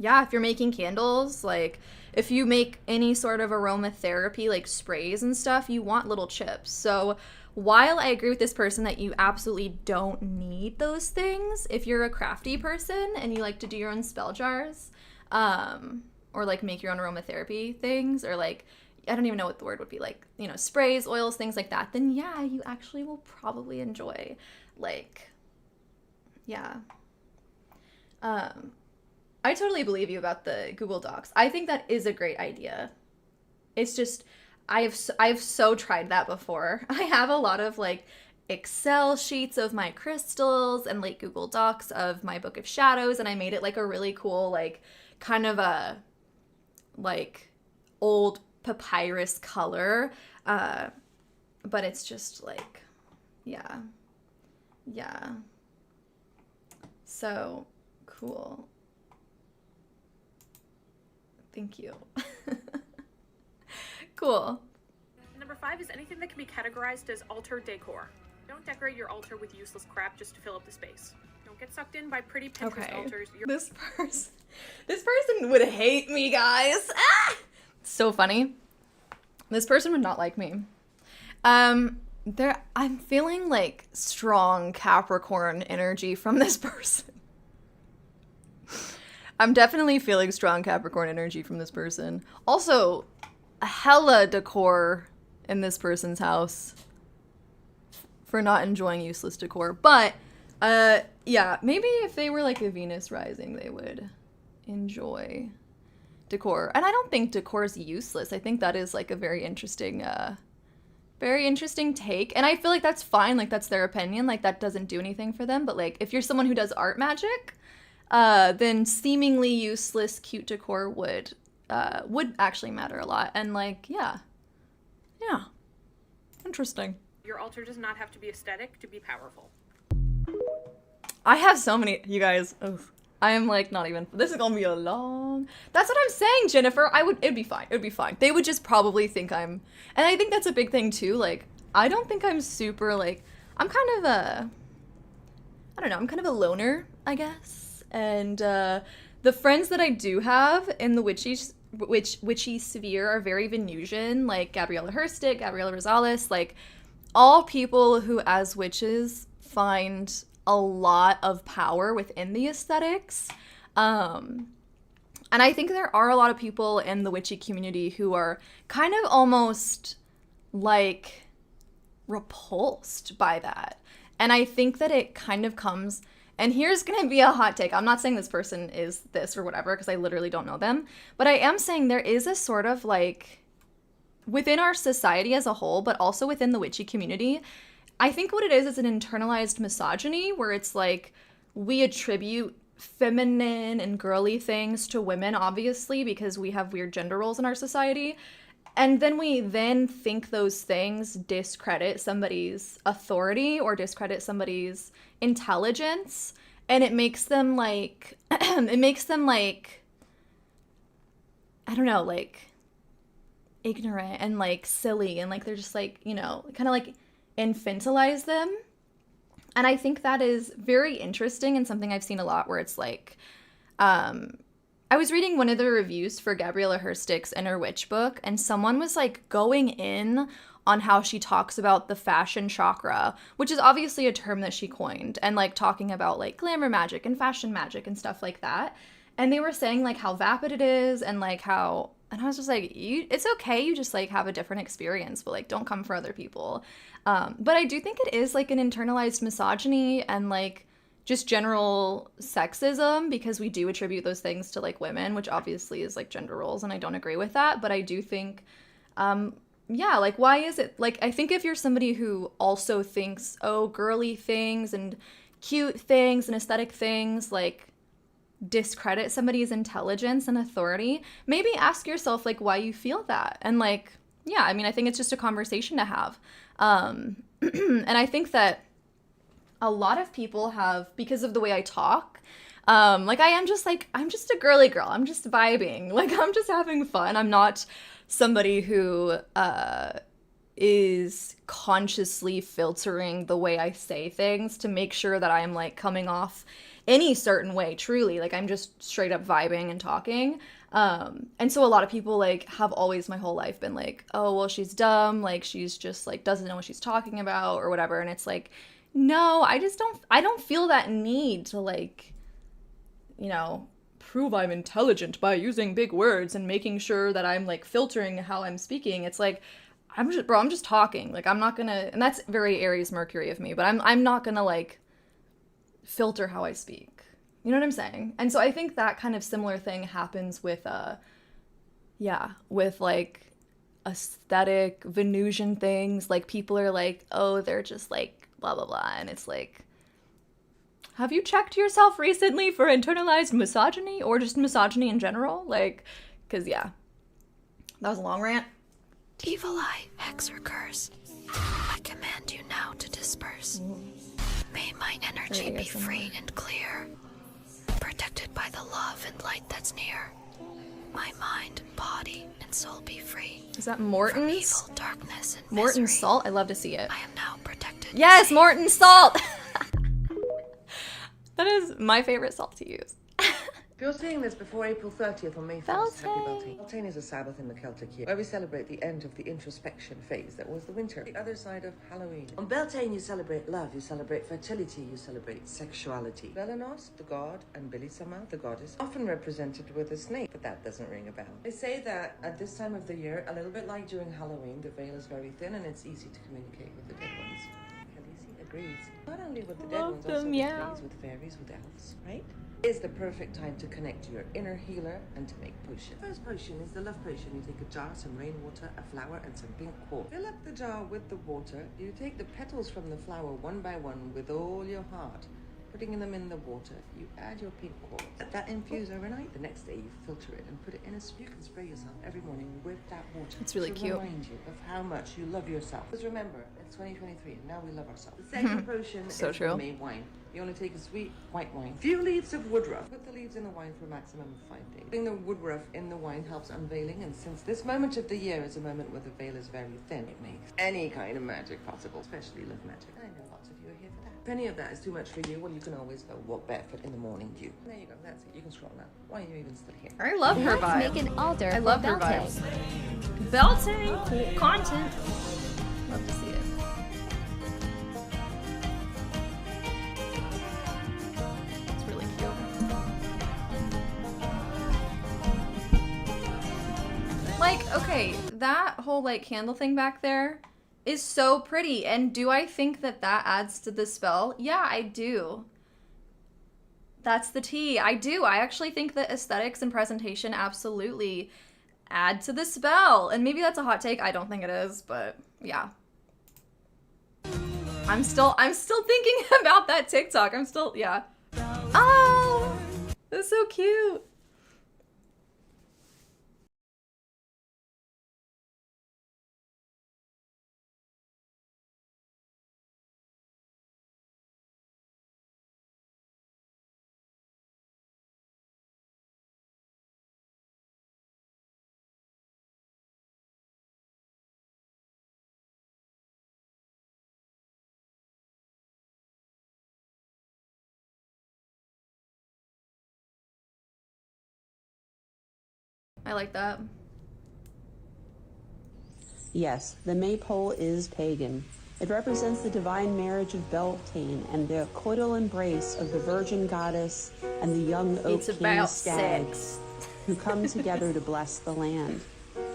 [SPEAKER 1] yeah, if you're making candles, like if you make any sort of aromatherapy, like sprays and stuff, you want little chips. So while I agree with this person that you absolutely don't need those things, if you're a crafty person and you like to do your own spell jars, or like make your own aromatherapy things, or like, I don't even know what the word would be, like, sprays, oils, things like that, then yeah, you actually will probably enjoy, like, yeah. I totally believe you about the Google Docs. I think that is a great idea. It's just, I've so tried that before. I have a lot of like Excel sheets of my crystals and like Google Docs of my Book of Shadows, and I made it like a really cool, like kind of a like old papyrus color. But it's just like, yeah. So cool. Thank you. Cool.
[SPEAKER 5] Number 5 is anything that can be categorized as altar decor. Don't decorate your altar with useless crap just to fill up the space. Don't get sucked in by pretty Pinterest altars.
[SPEAKER 1] This person would hate me, guys. Ah! So funny. This person would not like me. I'm feeling like strong Capricorn energy from this person. I'm definitely feeling strong Capricorn energy from this person. Also, a hella decor in this person's house for not enjoying useless decor. But, yeah, maybe if they were like a Venus rising, they would enjoy decor. And I don't think decor is useless. I think that is like a very interesting take. And I feel like that's fine. Like, that's their opinion. Like, that doesn't do anything for them. But, like, if you're someone who does art magic, then seemingly useless cute decor would actually matter a lot. And, like, yeah. Interesting.
[SPEAKER 5] Your altar does not have to be aesthetic to be powerful.
[SPEAKER 1] I have so many, you guys. Oof. I am like not even. This is gonna be a long. That's what I'm saying, Jennifer. It'd be fine. It'd be fine. They would just probably think I'm, and I think that's a big thing too. Like, I don't think I'm super like. I'm kind of a. I don't know. I'm kind of a loner, I guess. And the friends that I do have in the witchy sphere are very Venusian, like Gabriella Herstick, Gabriella Rosales, like all people who, as witches, find a lot of power within the aesthetics. And I think there are a lot of people in the witchy community who are kind of almost like repulsed by that. And I think that it kind of comes, and here's going to be a hot take. I'm not saying this person is this or whatever, because I literally don't know them. But I am saying there is a sort of like, within our society as a whole, but also within the witchy community, I think what it is an internalized misogyny where it's like we attribute feminine and girly things to women, obviously, because we have weird gender roles in our society. And then we think those things discredit somebody's authority or discredit somebody's intelligence. And it makes them like, I don't know, like ignorant and like silly. And like, they're just like, you know, kind of like infantilize them. And I think that is very interesting and something I've seen a lot where it's like, I was reading one of the reviews for Gabriella Herstick's Inner Witch book, and someone was like going in on how she talks about the fashion chakra, which is obviously a term that she coined, and like talking about like glamour magic and fashion magic and stuff like that. And they were saying like how vapid it is and like how, and I was just like, it's okay, you just like have a different experience, but like don't come for other people. But I do think it is like an internalized misogyny and like just general sexism, because we do attribute those things to like women, which obviously is like gender roles, and I don't agree with that. But I do think, yeah, like why is it, like I think if you're somebody who also thinks, oh, girly things and cute things and aesthetic things like discredit somebody's intelligence and authority, maybe ask yourself like why you feel that. And like, yeah, I mean, I think it's just a conversation to have. And I think that a lot of people have, because of the way I talk, like I'm just a girly girl. I'm just vibing. Like I'm just having fun. I'm not somebody who is consciously filtering the way I say things to make sure that I'm like coming off any certain way, truly. Like I'm just straight up vibing and talking. And so a lot of people like have always my whole life been like, oh, well, she's dumb. Like she's just like doesn't know what she's talking about or whatever. And it's like, no, I don't feel that need to like, you know, prove I'm intelligent by using big words and making sure that I'm like filtering how I'm speaking. It's like, I'm just talking. Like I'm not gonna, and that's very Aries Mercury of me, but I'm not gonna like filter how I speak. You know what I'm saying? And so I think that kind of similar thing happens with, with like aesthetic Venusian things. Like people are like, oh, they're just like blah, blah, blah. And it's like, have you checked yourself recently for internalized misogyny or just misogyny in general? Like, cause yeah, that was a long rant.
[SPEAKER 6] Evil eye, hex or curse, I command you now to disperse. May my energy be free and clear, protected by the love and light that's near. my mind, body, and soul be free.
[SPEAKER 1] Is that
[SPEAKER 6] From
[SPEAKER 1] Morton's?
[SPEAKER 6] evil, darkness, and
[SPEAKER 1] Morton's
[SPEAKER 6] misery.
[SPEAKER 1] salt? I love to see it.
[SPEAKER 6] I am now protected. and
[SPEAKER 1] Yes,
[SPEAKER 6] safe.
[SPEAKER 1] Morton's salt! That is my favorite salt to use.
[SPEAKER 2] If you're seeing this before April 30th on May 1st, happy Beltane. Beltane is a Sabbath in the Celtic year, where we celebrate the end of the introspection phase that was the winter, the other side of Halloween. On Beltane, you celebrate love, you celebrate fertility, you celebrate sexuality. Velenos, the god, and Belisama, the goddess, often represented with a snake, but that doesn't ring a bell. They say that at this time of the year, a little bit like during Halloween, the veil is very thin and it's easy to communicate with the dead ones. Khaleesi agrees. Not only with the dead
[SPEAKER 1] Love
[SPEAKER 2] ones,
[SPEAKER 1] them,
[SPEAKER 2] also with
[SPEAKER 1] yeah.
[SPEAKER 2] trees, with fairies, with elves, right? Is the perfect time to connect to your inner healer and to make potion. First potion is the love potion. You take a jar, some rainwater, a flower, and some pink quartz. Fill up the jar with the water. You take the petals from the flower one by one with all your heart, putting them in the water. You add your pink quartz. Let that infuse overnight. The next day you filter it and put it in a spray. You can spray yourself every morning with that water.
[SPEAKER 1] It's really
[SPEAKER 2] to
[SPEAKER 1] cute.
[SPEAKER 2] remind you of how much you love yourself. Because remember, it's 2023 and now we love ourselves. The second potion
[SPEAKER 1] So
[SPEAKER 2] is
[SPEAKER 1] true.
[SPEAKER 2] the May wine. You only take a sweet white wine. Few leaves of woodruff. Put the leaves in the wine for a maximum of 5 days. Putting the woodruff in the wine helps unveiling, and since this moment of the year is a moment where the veil is very thin, it makes any kind of magic possible, especially love magic. I know lots of you are here for that. If any of that is too much for you, well, you can always go walk barefoot in the morning dew. There you go. That's it. You can scroll now. Why are you even still here?
[SPEAKER 1] I love her
[SPEAKER 7] Let's
[SPEAKER 1] vibe.
[SPEAKER 7] make an altar
[SPEAKER 1] I
[SPEAKER 7] for
[SPEAKER 1] love her
[SPEAKER 7] Beltane.
[SPEAKER 1] vibes. Beltane, cool content. Love to see it. It's really cute. Like, okay, that whole like candle thing back there is so pretty. And do I think that that adds to the spell? Yeah, I do. That's the tea. I do. I actually think that aesthetics and presentation absolutely add to the spell. And maybe that's a hot take. I don't think it is, but yeah. I'm still thinking about that TikTok. I'm still, yeah. Oh, that's so cute. I like that.
[SPEAKER 8] Yes, the maypole is pagan. It represents the divine marriage of Beltane and the coital embrace of the virgin goddess and the young oak
[SPEAKER 1] It's
[SPEAKER 8] king
[SPEAKER 1] about
[SPEAKER 8] stag,
[SPEAKER 1] sex.
[SPEAKER 8] who come together to bless the land.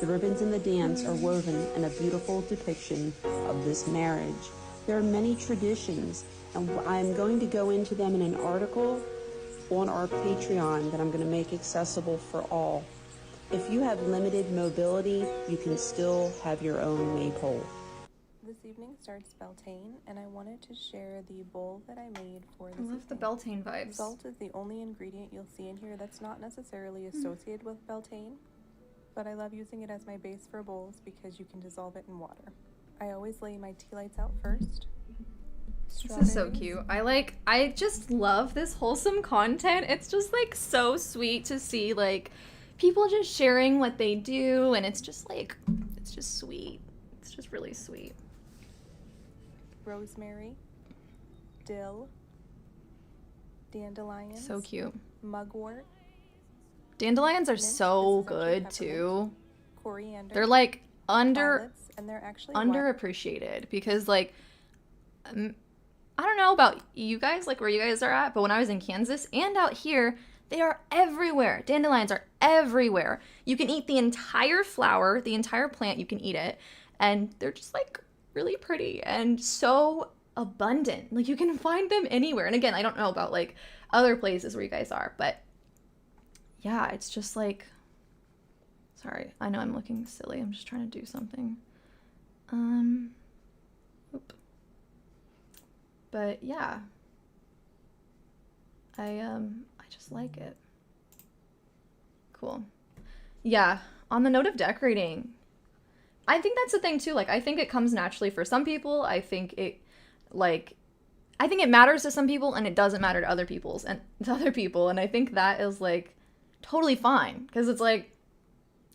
[SPEAKER 8] The ribbons in the dance are woven in a beautiful depiction of this marriage. There are many traditions, and I'm going to go into them in an article on our Patreon that I'm going to make accessible for all. If you have limited mobility, you can still have your own maypole.
[SPEAKER 9] This evening starts Beltane, and I wanted to share the bowl that I made for this
[SPEAKER 1] I love the
[SPEAKER 9] evening.
[SPEAKER 1] Beltane vibes.
[SPEAKER 9] Salt is the only ingredient you'll see in here that's not necessarily associated with Beltane, but I love using it as my base for bowls because you can dissolve it in water. I always lay my tea lights out first.
[SPEAKER 1] This is so cute. I just love this wholesome content. It's just like so sweet to see like people just sharing what they do, and it's just like, it's just sweet. It's just really sweet.
[SPEAKER 9] Rosemary, dill, dandelions,
[SPEAKER 1] So cute.
[SPEAKER 9] mugwort,
[SPEAKER 1] Dandelions are
[SPEAKER 9] mint,
[SPEAKER 1] so
[SPEAKER 9] this is actually
[SPEAKER 1] good
[SPEAKER 9] peppermint,
[SPEAKER 1] too.
[SPEAKER 9] coriander,
[SPEAKER 1] They're like
[SPEAKER 9] violets, and they're actually
[SPEAKER 1] underappreciated because like I don't know about you guys, like where you guys are at, but when I was in Kansas and out here, they are everywhere. Dandelions are everywhere. You can eat the entire flower, the entire plant, you can eat it, and they're just like really pretty and so abundant. Like you can find them anywhere. And again, I don't know about like other places where you guys are, but yeah, it's just like, sorry, I know I'm looking silly. I'm just trying to do something. Oop. But yeah, I just like it. Cool. Yeah, on the note of decorating, I think that's the thing too. Like, I think it comes naturally for some people. I think it matters to some people and it doesn't matter to other people. And I think that is like totally fine. Cause it's like,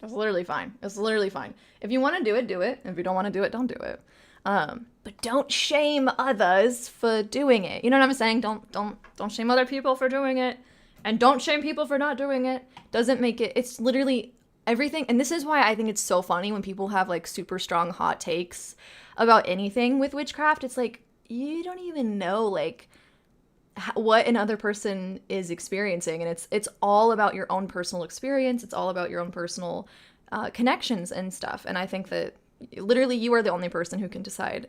[SPEAKER 1] It's literally fine. It's literally fine. If you want to do it, do it. If you don't want to do it, don't do it. But don't shame others for doing it. You know what I'm saying? Don't shame other people for doing it. And don't shame people for not doing it. Doesn't make it, it's literally everything. And this is why I think it's so funny when people have like super strong hot takes about anything with witchcraft. It's like, you don't even know like what another person is experiencing. And it's all about your own personal experience. It's all about your own personal connections and stuff. And I think that literally you are the only person who can decide,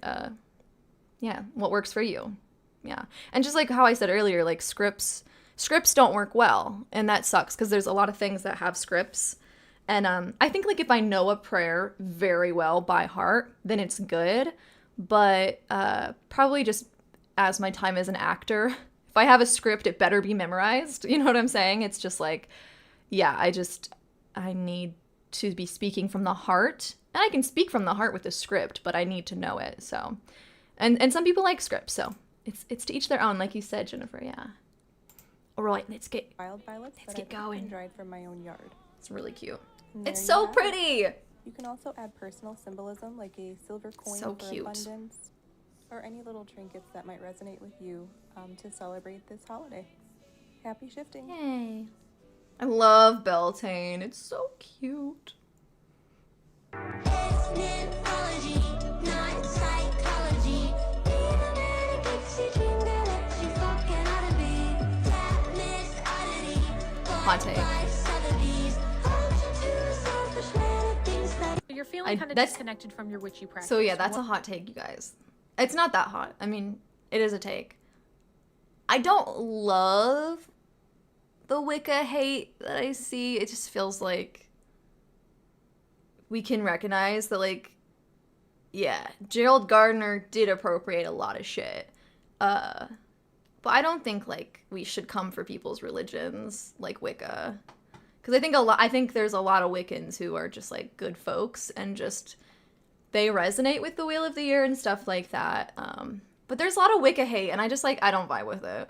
[SPEAKER 1] what works for you. Yeah. And just like how I said earlier, like scripts don't work well, and that sucks because there's a lot of things that have scripts. And I think like if I know a prayer very well by heart, then it's good. But probably just as my time as an actor, if I have a script, it better be memorized. You know what I'm saying? It's just like, yeah, I need to be speaking from the heart. And I can speak from the heart with a script, but I need to know it. So, and some people like scripts, so it's to each their own, like you said, Jennifer. Yeah. All right, let's get
[SPEAKER 9] Wild violets
[SPEAKER 1] let's
[SPEAKER 9] that
[SPEAKER 1] get
[SPEAKER 9] I've picked
[SPEAKER 1] going.
[SPEAKER 9] and dried from my own yard.
[SPEAKER 1] It's really cute.
[SPEAKER 9] And
[SPEAKER 1] It's
[SPEAKER 9] there
[SPEAKER 1] so
[SPEAKER 9] you have it.
[SPEAKER 1] pretty.
[SPEAKER 9] You can also add personal symbolism like a silver coin
[SPEAKER 1] So
[SPEAKER 9] for
[SPEAKER 1] cute.
[SPEAKER 9] abundance, or any little trinkets that might resonate with you to celebrate this holiday. Happy shifting.
[SPEAKER 1] Yay. I love Beltane. It's so cute. Hot take.
[SPEAKER 5] You're feeling kind of
[SPEAKER 1] that's-
[SPEAKER 5] disconnected from your witchy practice.
[SPEAKER 1] So yeah, that's a hot take, you guys. It's not that hot. I mean, it is a take. I don't love the Wicca hate that I see. It just feels like we can recognize that, like, yeah, Gerald Gardner did appropriate a lot of shit. But I don't think, like, we should come for people's religions like Wicca. Because I think there's a lot of Wiccans who are just, like, good folks and just, they resonate with the Wheel of the Year and stuff like that. But there's a lot of Wicca hate, and I just, like, I don't vibe with it.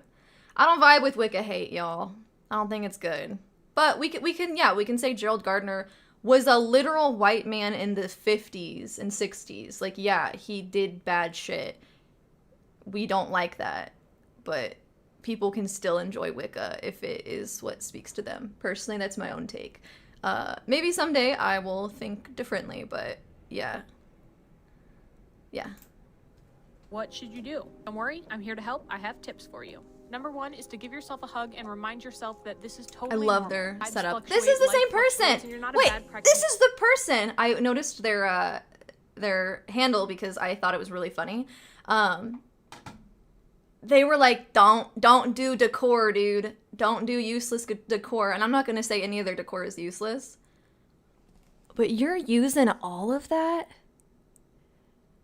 [SPEAKER 1] I don't vibe with Wicca hate, y'all. I don't think it's good. But we can say Gerald Gardner was a literal white man in the 50s and 60s. Like, yeah, he did bad shit. We don't like that. But people can still enjoy Wicca if it is what speaks to them. Personally, that's my own take. Maybe someday I will think differently, but yeah. Yeah.
[SPEAKER 5] What should you do? Don't worry, I'm here to help. I have tips for you. Number 1 is to give yourself a hug and remind yourself that this is totally
[SPEAKER 1] I love
[SPEAKER 5] normal.
[SPEAKER 1] their
[SPEAKER 5] Vibes
[SPEAKER 1] setup.
[SPEAKER 5] fluctuate,
[SPEAKER 1] This is the
[SPEAKER 5] life
[SPEAKER 1] same
[SPEAKER 5] fluctuates,
[SPEAKER 1] person.
[SPEAKER 5] and you're not a
[SPEAKER 1] Wait,
[SPEAKER 5] bad
[SPEAKER 1] this
[SPEAKER 5] practitioner.
[SPEAKER 1] is the person. I noticed their handle because I thought it was really funny. They were like, don't do decor, dude. Don't do useless decor. And I'm not going to say any of their decor is useless. But you're using all of that?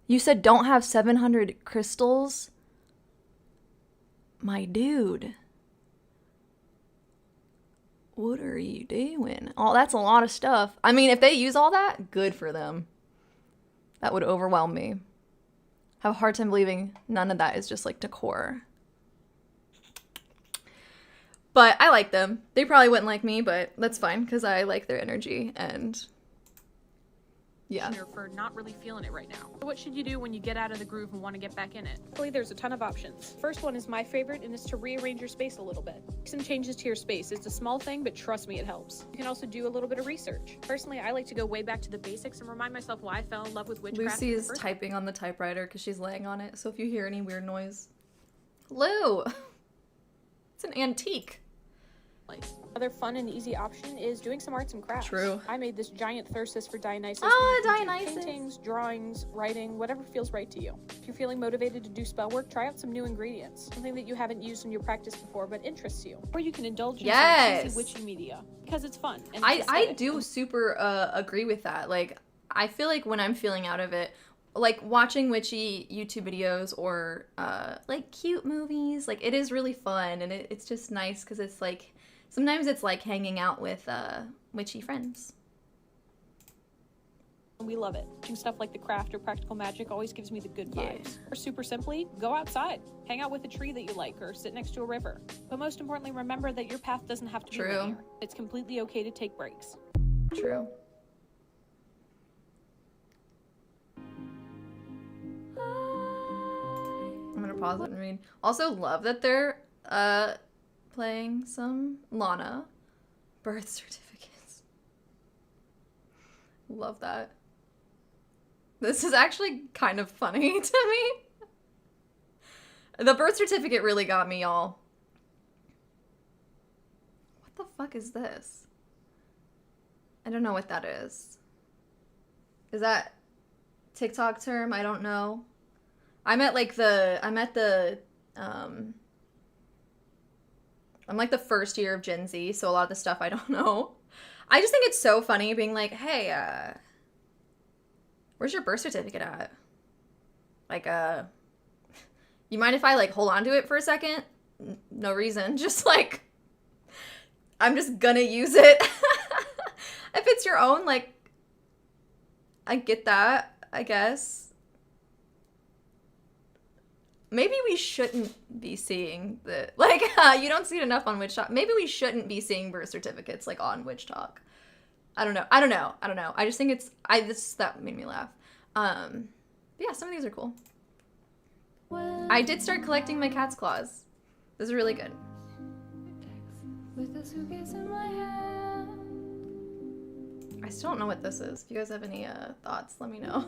[SPEAKER 1] You said don't have 700 crystals? My dude. What are you doing? Oh, that's a lot of stuff. I mean, if they use all that, good for them. That would overwhelm me. Have a hard time believing none of that is just like decor. But I like them. They probably wouldn't like me, but that's fine because I like their energy and yeah.
[SPEAKER 5] For not really feeling it right now. So what should you do when you get out of the groove and want to get back in it? Really, there's a ton of options. First one is my favorite, and it's to rearrange your space a little bit. Make some changes to your space. It's a small thing, but trust me, it helps. You can also do a little bit of research. Personally, I like to go way back to the basics and remind myself why I fell in love with witchcraft.
[SPEAKER 1] Lucy is typing on the typewriter because she's laying on it, so if you hear any weird noise. Lou! It's an antique.
[SPEAKER 5] Another fun and easy option is doing some arts and crafts.
[SPEAKER 1] True.
[SPEAKER 5] I made this giant Thyrsus for Dionysus.
[SPEAKER 1] Oh,
[SPEAKER 5] where you can do
[SPEAKER 1] Dionysus.
[SPEAKER 5] Paintings, drawings, writing, whatever feels right to you. If you're feeling motivated to do spell work, try out some new ingredients. Something that you haven't used in your practice before but interests you. Or you can indulge in some cheesy witchy media because it's fun. And it's
[SPEAKER 1] I
[SPEAKER 5] aesthetic.
[SPEAKER 1] do super agree with that. Like, I feel like when I'm feeling out of it, like watching witchy YouTube videos or like cute movies, like it is really fun and it's just nice because it's like sometimes it's like hanging out with witchy friends.
[SPEAKER 5] We love it. Doing stuff like the craft or practical magic always gives me the good vibes. Or super simply, go outside. Hang out with a tree that you like or sit next to a river. But most importantly, remember that your path doesn't have to be linear. It's completely okay to take breaks.
[SPEAKER 1] True. gonna pause it and read. Also love that they're playing some Lana birth certificates. Love that. This is actually kind of funny to me. The birth certificate really got me, y'all. What the fuck is this? I don't know what that is. Is that TikTok term? I don't know. I'm like the first year of Gen Z, so a lot of the stuff I don't know. I just think it's so funny being like, hey, where's your birth certificate at? Like, you mind if I like hold on to it for a second? No reason. Just like, I'm just gonna use it. If it's your own, like, I get that, I guess. Maybe we shouldn't be seeing the, like, you don't see it enough on WitchTok. Maybe we shouldn't be seeing birth certificates, like, on WitchTok. I don't know. I just think that made me laugh. But yeah, some of these are cool. I did start collecting my cat's claws. This is really good. With a suitcase in my hand. I still don't know what this is. If you guys have any thoughts, let me know.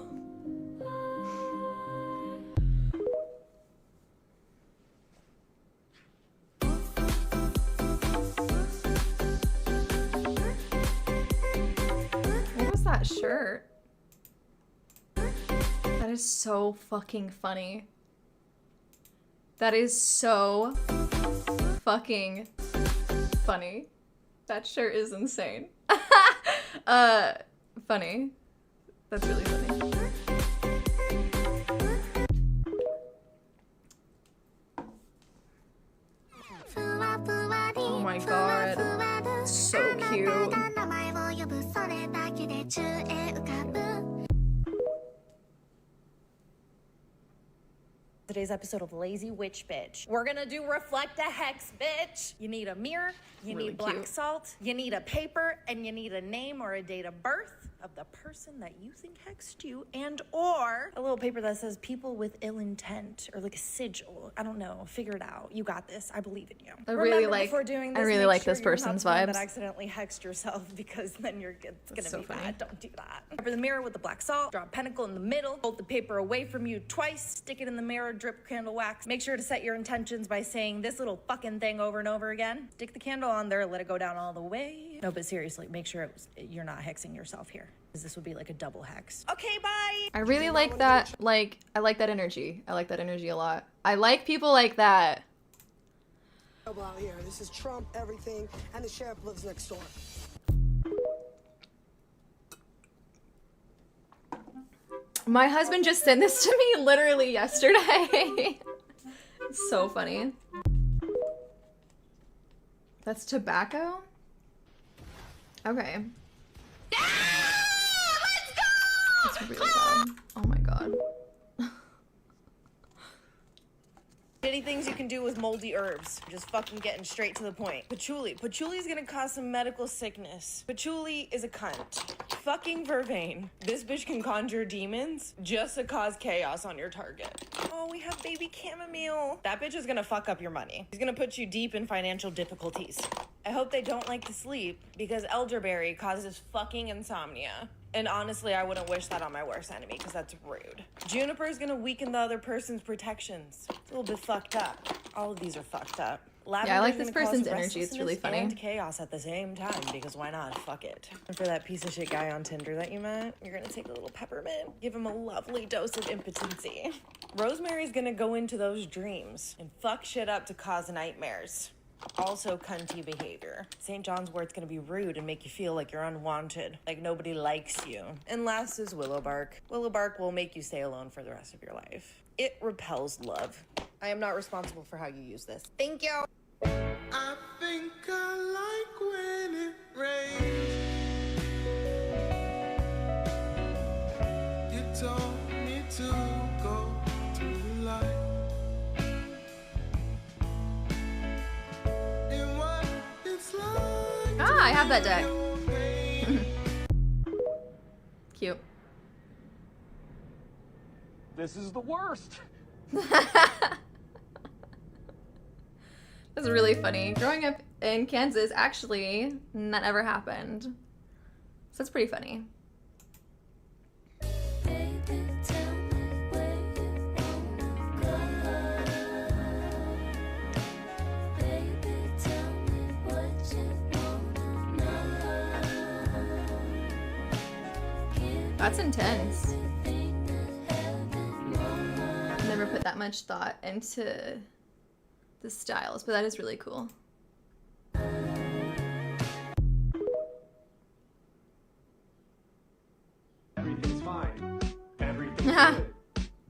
[SPEAKER 1] What was that shirt? That is so fucking funny. That is so fucking funny. That shirt is insane. Funny. That's really funny. Oh my god. So cute.
[SPEAKER 7] Today's episode of Lazy Witch Bitch. We're gonna do Reflect a Hex, bitch. You need a mirror, you
[SPEAKER 1] Really
[SPEAKER 7] need black
[SPEAKER 1] cute.
[SPEAKER 7] salt, you need a paper, and you need a name or a date of birth of the person that you think hexed you, and or a little paper that says people with ill intent, or like a sigil. I don't know, figure it out. You got this, I believe in you.
[SPEAKER 1] I really like this person's vibes.
[SPEAKER 7] That accidentally hexed yourself, because then it's gonna
[SPEAKER 1] so
[SPEAKER 7] be
[SPEAKER 1] funny.
[SPEAKER 7] bad. Don't do that. Cover the mirror with the black salt, draw a pentacle in the middle, hold the paper away from you twice, stick it in the mirror, drip candle wax. Make sure to set your intentions by saying this little fucking thing over and over again. Stick the candle on there, let it go down all the way. No, but seriously, make sure you're not hexing yourself here, because this would be like a double hex. Okay, bye!
[SPEAKER 1] I really like that, I like that energy. I like that energy a lot. I like people like that.
[SPEAKER 10] Out here. This is Trump, everything, and the sheriff lives next door.
[SPEAKER 1] My husband just sent this to me literally yesterday. It's so funny. That's tobacco? Okay.
[SPEAKER 7] Let's go!
[SPEAKER 1] That's really bad. Oh my god.
[SPEAKER 7] Shitty things you can do with moldy herbs. Just fucking getting straight to the point. Patchouli. Patchouli is gonna cause some medical sickness. Patchouli is a cunt. Fucking vervain. This bitch can conjure demons just to cause chaos on your target. Oh, we have baby chamomile. That bitch is gonna fuck up your money. He's gonna put you deep in financial difficulties. I hope they don't like to sleep, because elderberry causes fucking insomnia. And honestly, I wouldn't wish that on my worst enemy, because that's rude. Juniper is gonna weaken the other person's protections. It's a little bit fucked up. All of these are fucked up.
[SPEAKER 1] Yeah, I like this person's energy. It's really funny.
[SPEAKER 7] And chaos at the same time, because why not? Fuck it. And for that piece of shit guy on Tinder that you met, you're gonna take a little peppermint, give him a lovely dose of impotency. Rosemary's gonna go into those dreams and fuck shit up to cause nightmares. Also cunty behavior. St. John's wort's gonna be rude and make you feel like you're unwanted, like nobody likes you. And last is willow bark. Willow bark will make you stay alone for the rest of your life. It repels love. I am not responsible for how you use this. Thank you.
[SPEAKER 11] I think I like when it rains. You told me to go to the light. And what it's like.
[SPEAKER 1] Ah, I have that deck. Cute.
[SPEAKER 3] This is the worst.
[SPEAKER 1] That's really funny. Growing up in Kansas, actually, that never happened. So that's pretty funny. That's intense. Never put that much thought into the styles, but that is really cool.
[SPEAKER 12] Everything's fine. Everything's good.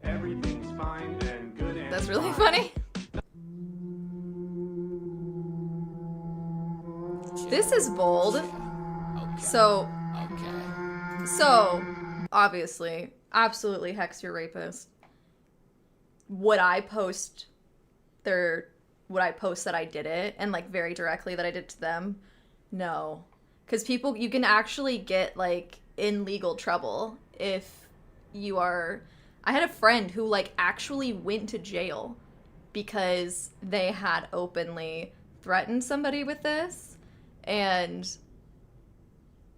[SPEAKER 12] Everything's fine and good and
[SPEAKER 1] That's really
[SPEAKER 12] fine.
[SPEAKER 1] funny. This is bold. So obviously, absolutely Hex, you're rapist. Would I post that I did it and like very directly that I did to them? No. Because people, you can actually get like in legal trouble if you are. I had a friend who like actually went to jail because they had openly threatened somebody with this. And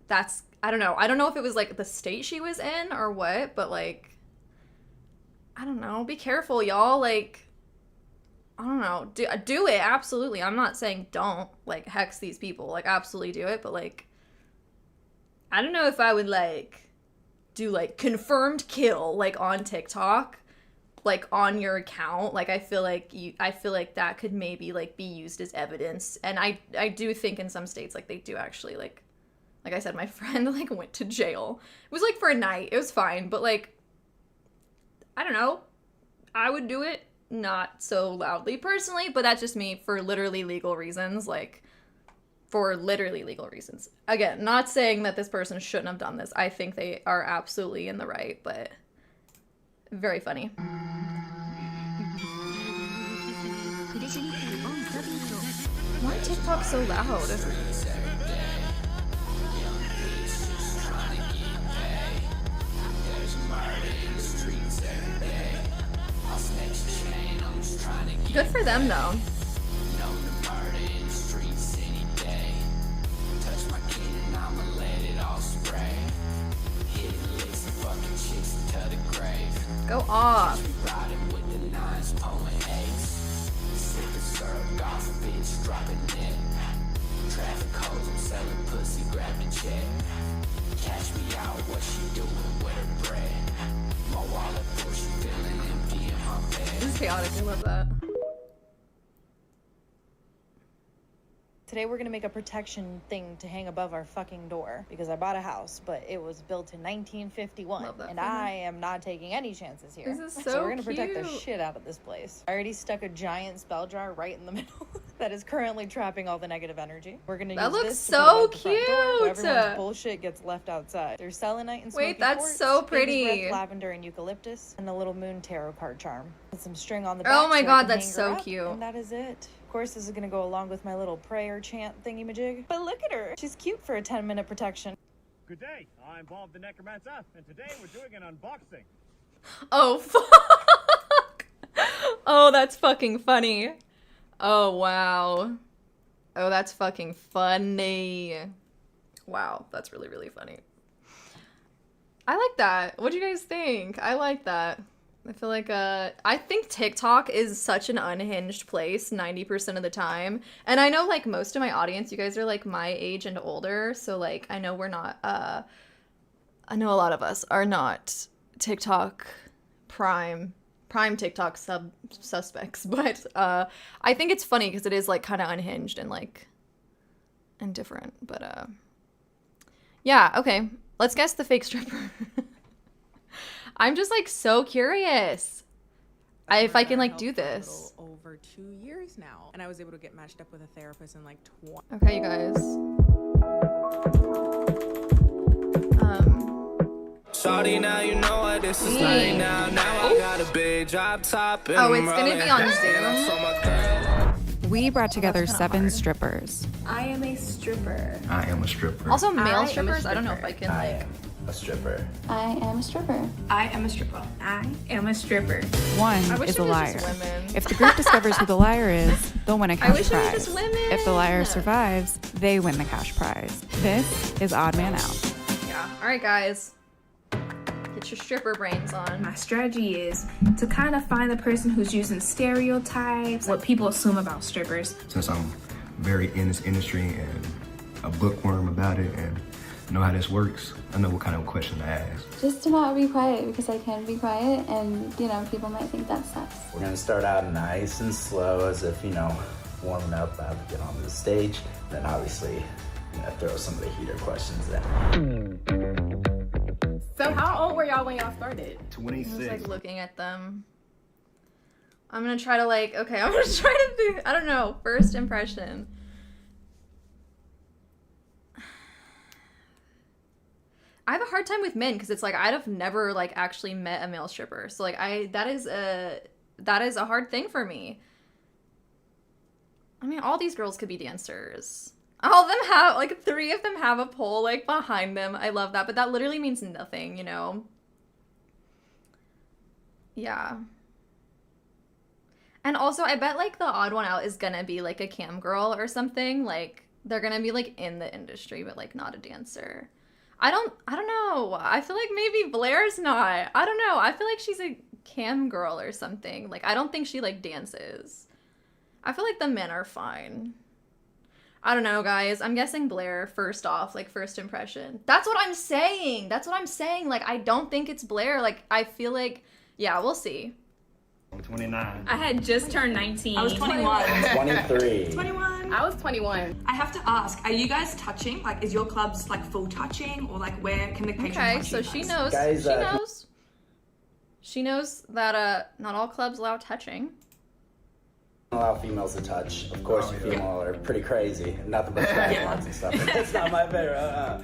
[SPEAKER 1] that's, I don't know. I don't know if it was like the state she was in or what, but like, I don't know. Be careful, y'all. Like, I don't know. Do it. Absolutely. I'm not saying don't like hex these people. Like, absolutely do it. But like, I don't know if I would like do like confirmed kill like on TikTok, like on your account. Like, I feel like that could maybe like be used as evidence. And I do think in some states like they do actually like I said, my friend like went to jail. It was like for a night. It was fine, but like, I don't know. I would do it not so loudly personally, but that's just me for literally legal reasons. Like, for literally legal reasons. Again, not saying that this person shouldn't have done this. I think they are absolutely in the right, but very funny. Why TikTok so loud? Good for them, though. Go off.
[SPEAKER 13] Catch me out, what she doing with her bread? My wallet full, she feeling empty in my bed.
[SPEAKER 1] This is chaotic, I love that.
[SPEAKER 7] Today we're gonna make a protection thing to hang above our fucking door because I bought a house, but it was built in 1951, and I am not taking any chances here.
[SPEAKER 1] This is so
[SPEAKER 7] we're gonna protect the
[SPEAKER 1] cute.
[SPEAKER 7] shit out of this place. I already stuck a giant spell jar right in the middle that is currently trapping all the negative energy. We're gonna use
[SPEAKER 1] That looks
[SPEAKER 7] this to
[SPEAKER 1] so
[SPEAKER 7] put it out the front door, so
[SPEAKER 1] cute.
[SPEAKER 7] everyone's bullshit gets left outside. There's selenite and smoky
[SPEAKER 1] Wait, that's
[SPEAKER 7] quartz,
[SPEAKER 1] so
[SPEAKER 7] baby's
[SPEAKER 1] pretty.
[SPEAKER 7] breath, lavender and eucalyptus, and a little moon tarot card charm. With some string on the back.
[SPEAKER 1] Oh my
[SPEAKER 7] so I
[SPEAKER 1] god,
[SPEAKER 7] can
[SPEAKER 1] that's
[SPEAKER 7] hang her
[SPEAKER 1] so
[SPEAKER 7] up,
[SPEAKER 1] cute.
[SPEAKER 7] And that is it. Of course, this is gonna go along with my little prayer chant thingy-majig. But look at her. She's cute for a 10-minute protection.
[SPEAKER 14] Good day. I'm Bob the Necromancer, and today we're doing an unboxing.
[SPEAKER 1] Oh, fuck. Oh, that's fucking funny. Oh, wow. Oh, that's fucking funny. Wow, that's really, really funny. I like that. What do you guys think? I like that. I feel like, I think TikTok is such an unhinged place 90% of the time. And I know, like, most of my audience, you guys are, like, my age and older. So, like, I know we're not, I know a lot of us are not TikTok prime TikTok suspects. But, I think it's funny because it is, like, kind of unhinged and, like, and different. But, yeah, okay. Let's guess the fake stripper. I'm just like so curious if I can like do this.
[SPEAKER 15] Over 2 years now, and I was able to get matched up with a therapist in like 20.
[SPEAKER 1] Okay, you guys.
[SPEAKER 13] Shawty, now you know what this is like. Now I got a big drop top.
[SPEAKER 1] Oh, it's gonna be on Zoom.
[SPEAKER 16] We brought together 7 strippers.
[SPEAKER 17] I am a stripper.
[SPEAKER 18] I am a stripper.
[SPEAKER 1] Also, male strippers. I don't know if I can like.
[SPEAKER 16] a stripper?
[SPEAKER 17] I am a stripper.
[SPEAKER 18] I am a stripper. I am a stripper.
[SPEAKER 19] One is a liar. If the group discovers who the liar is, they'll win a cash prize. If the liar survives, they win the cash prize. This is Odd Man Out.
[SPEAKER 1] Yeah. All right, guys. Get your stripper brains on.
[SPEAKER 18] My strategy is to kind of find the person who's using stereotypes, what people assume about strippers.
[SPEAKER 20] Since I'm very in this industry and a bookworm about it and know how this works, I know what kind of question to ask.
[SPEAKER 17] Just to not be quiet, because I can be quiet, and you know, people might think that's sex.
[SPEAKER 16] We're gonna start out nice and slow, as if, you know, warming up, about to get onto the stage. Then obviously, I'm gonna throw some of the heater questions in.
[SPEAKER 21] So how old were y'all when y'all started?
[SPEAKER 20] 26.
[SPEAKER 1] I was like looking at them. I'm gonna try to like, okay, I'm gonna try to do, I don't know, first impression. I have a hard time with men because it's like I've never like actually met a male stripper. So like that is a hard thing for me. I mean, all these girls could be dancers. All of them have, like, 3 of them have a pole, like, behind them. I love that, but that literally means nothing, you know? Yeah. And also, I bet, like, the odd one out is gonna be, like, a cam girl or something. Like, they're gonna be, like, in the industry, but, like, not a dancer. I don't know. I feel like maybe Blair's not. I don't know. I feel like she's a cam girl or something. Like, I don't think she, like, dances. I feel like the men are fine. I don't know, guys. I'm guessing Blair, first off, like, first impression. That's what I'm saying. That's what I'm saying. Like, I don't think it's Blair. Like, I feel like, yeah, we'll see.
[SPEAKER 20] I'm 29.
[SPEAKER 18] I had just turned 19.
[SPEAKER 21] I was 21.
[SPEAKER 16] 23.
[SPEAKER 21] 21. I was 21.
[SPEAKER 22] I have to ask, are you guys touching? Like, is your clubs like full touching, or like where can the patron
[SPEAKER 1] Okay,
[SPEAKER 22] touch
[SPEAKER 1] so
[SPEAKER 22] you
[SPEAKER 1] she
[SPEAKER 22] guys?
[SPEAKER 1] knows.
[SPEAKER 16] Guys,
[SPEAKER 1] she knows. She knows that not all clubs allow touching.
[SPEAKER 16] Allow females to touch. Of course, you female are pretty crazy. Nothing but scratch marks and stuff. That's not my favorite.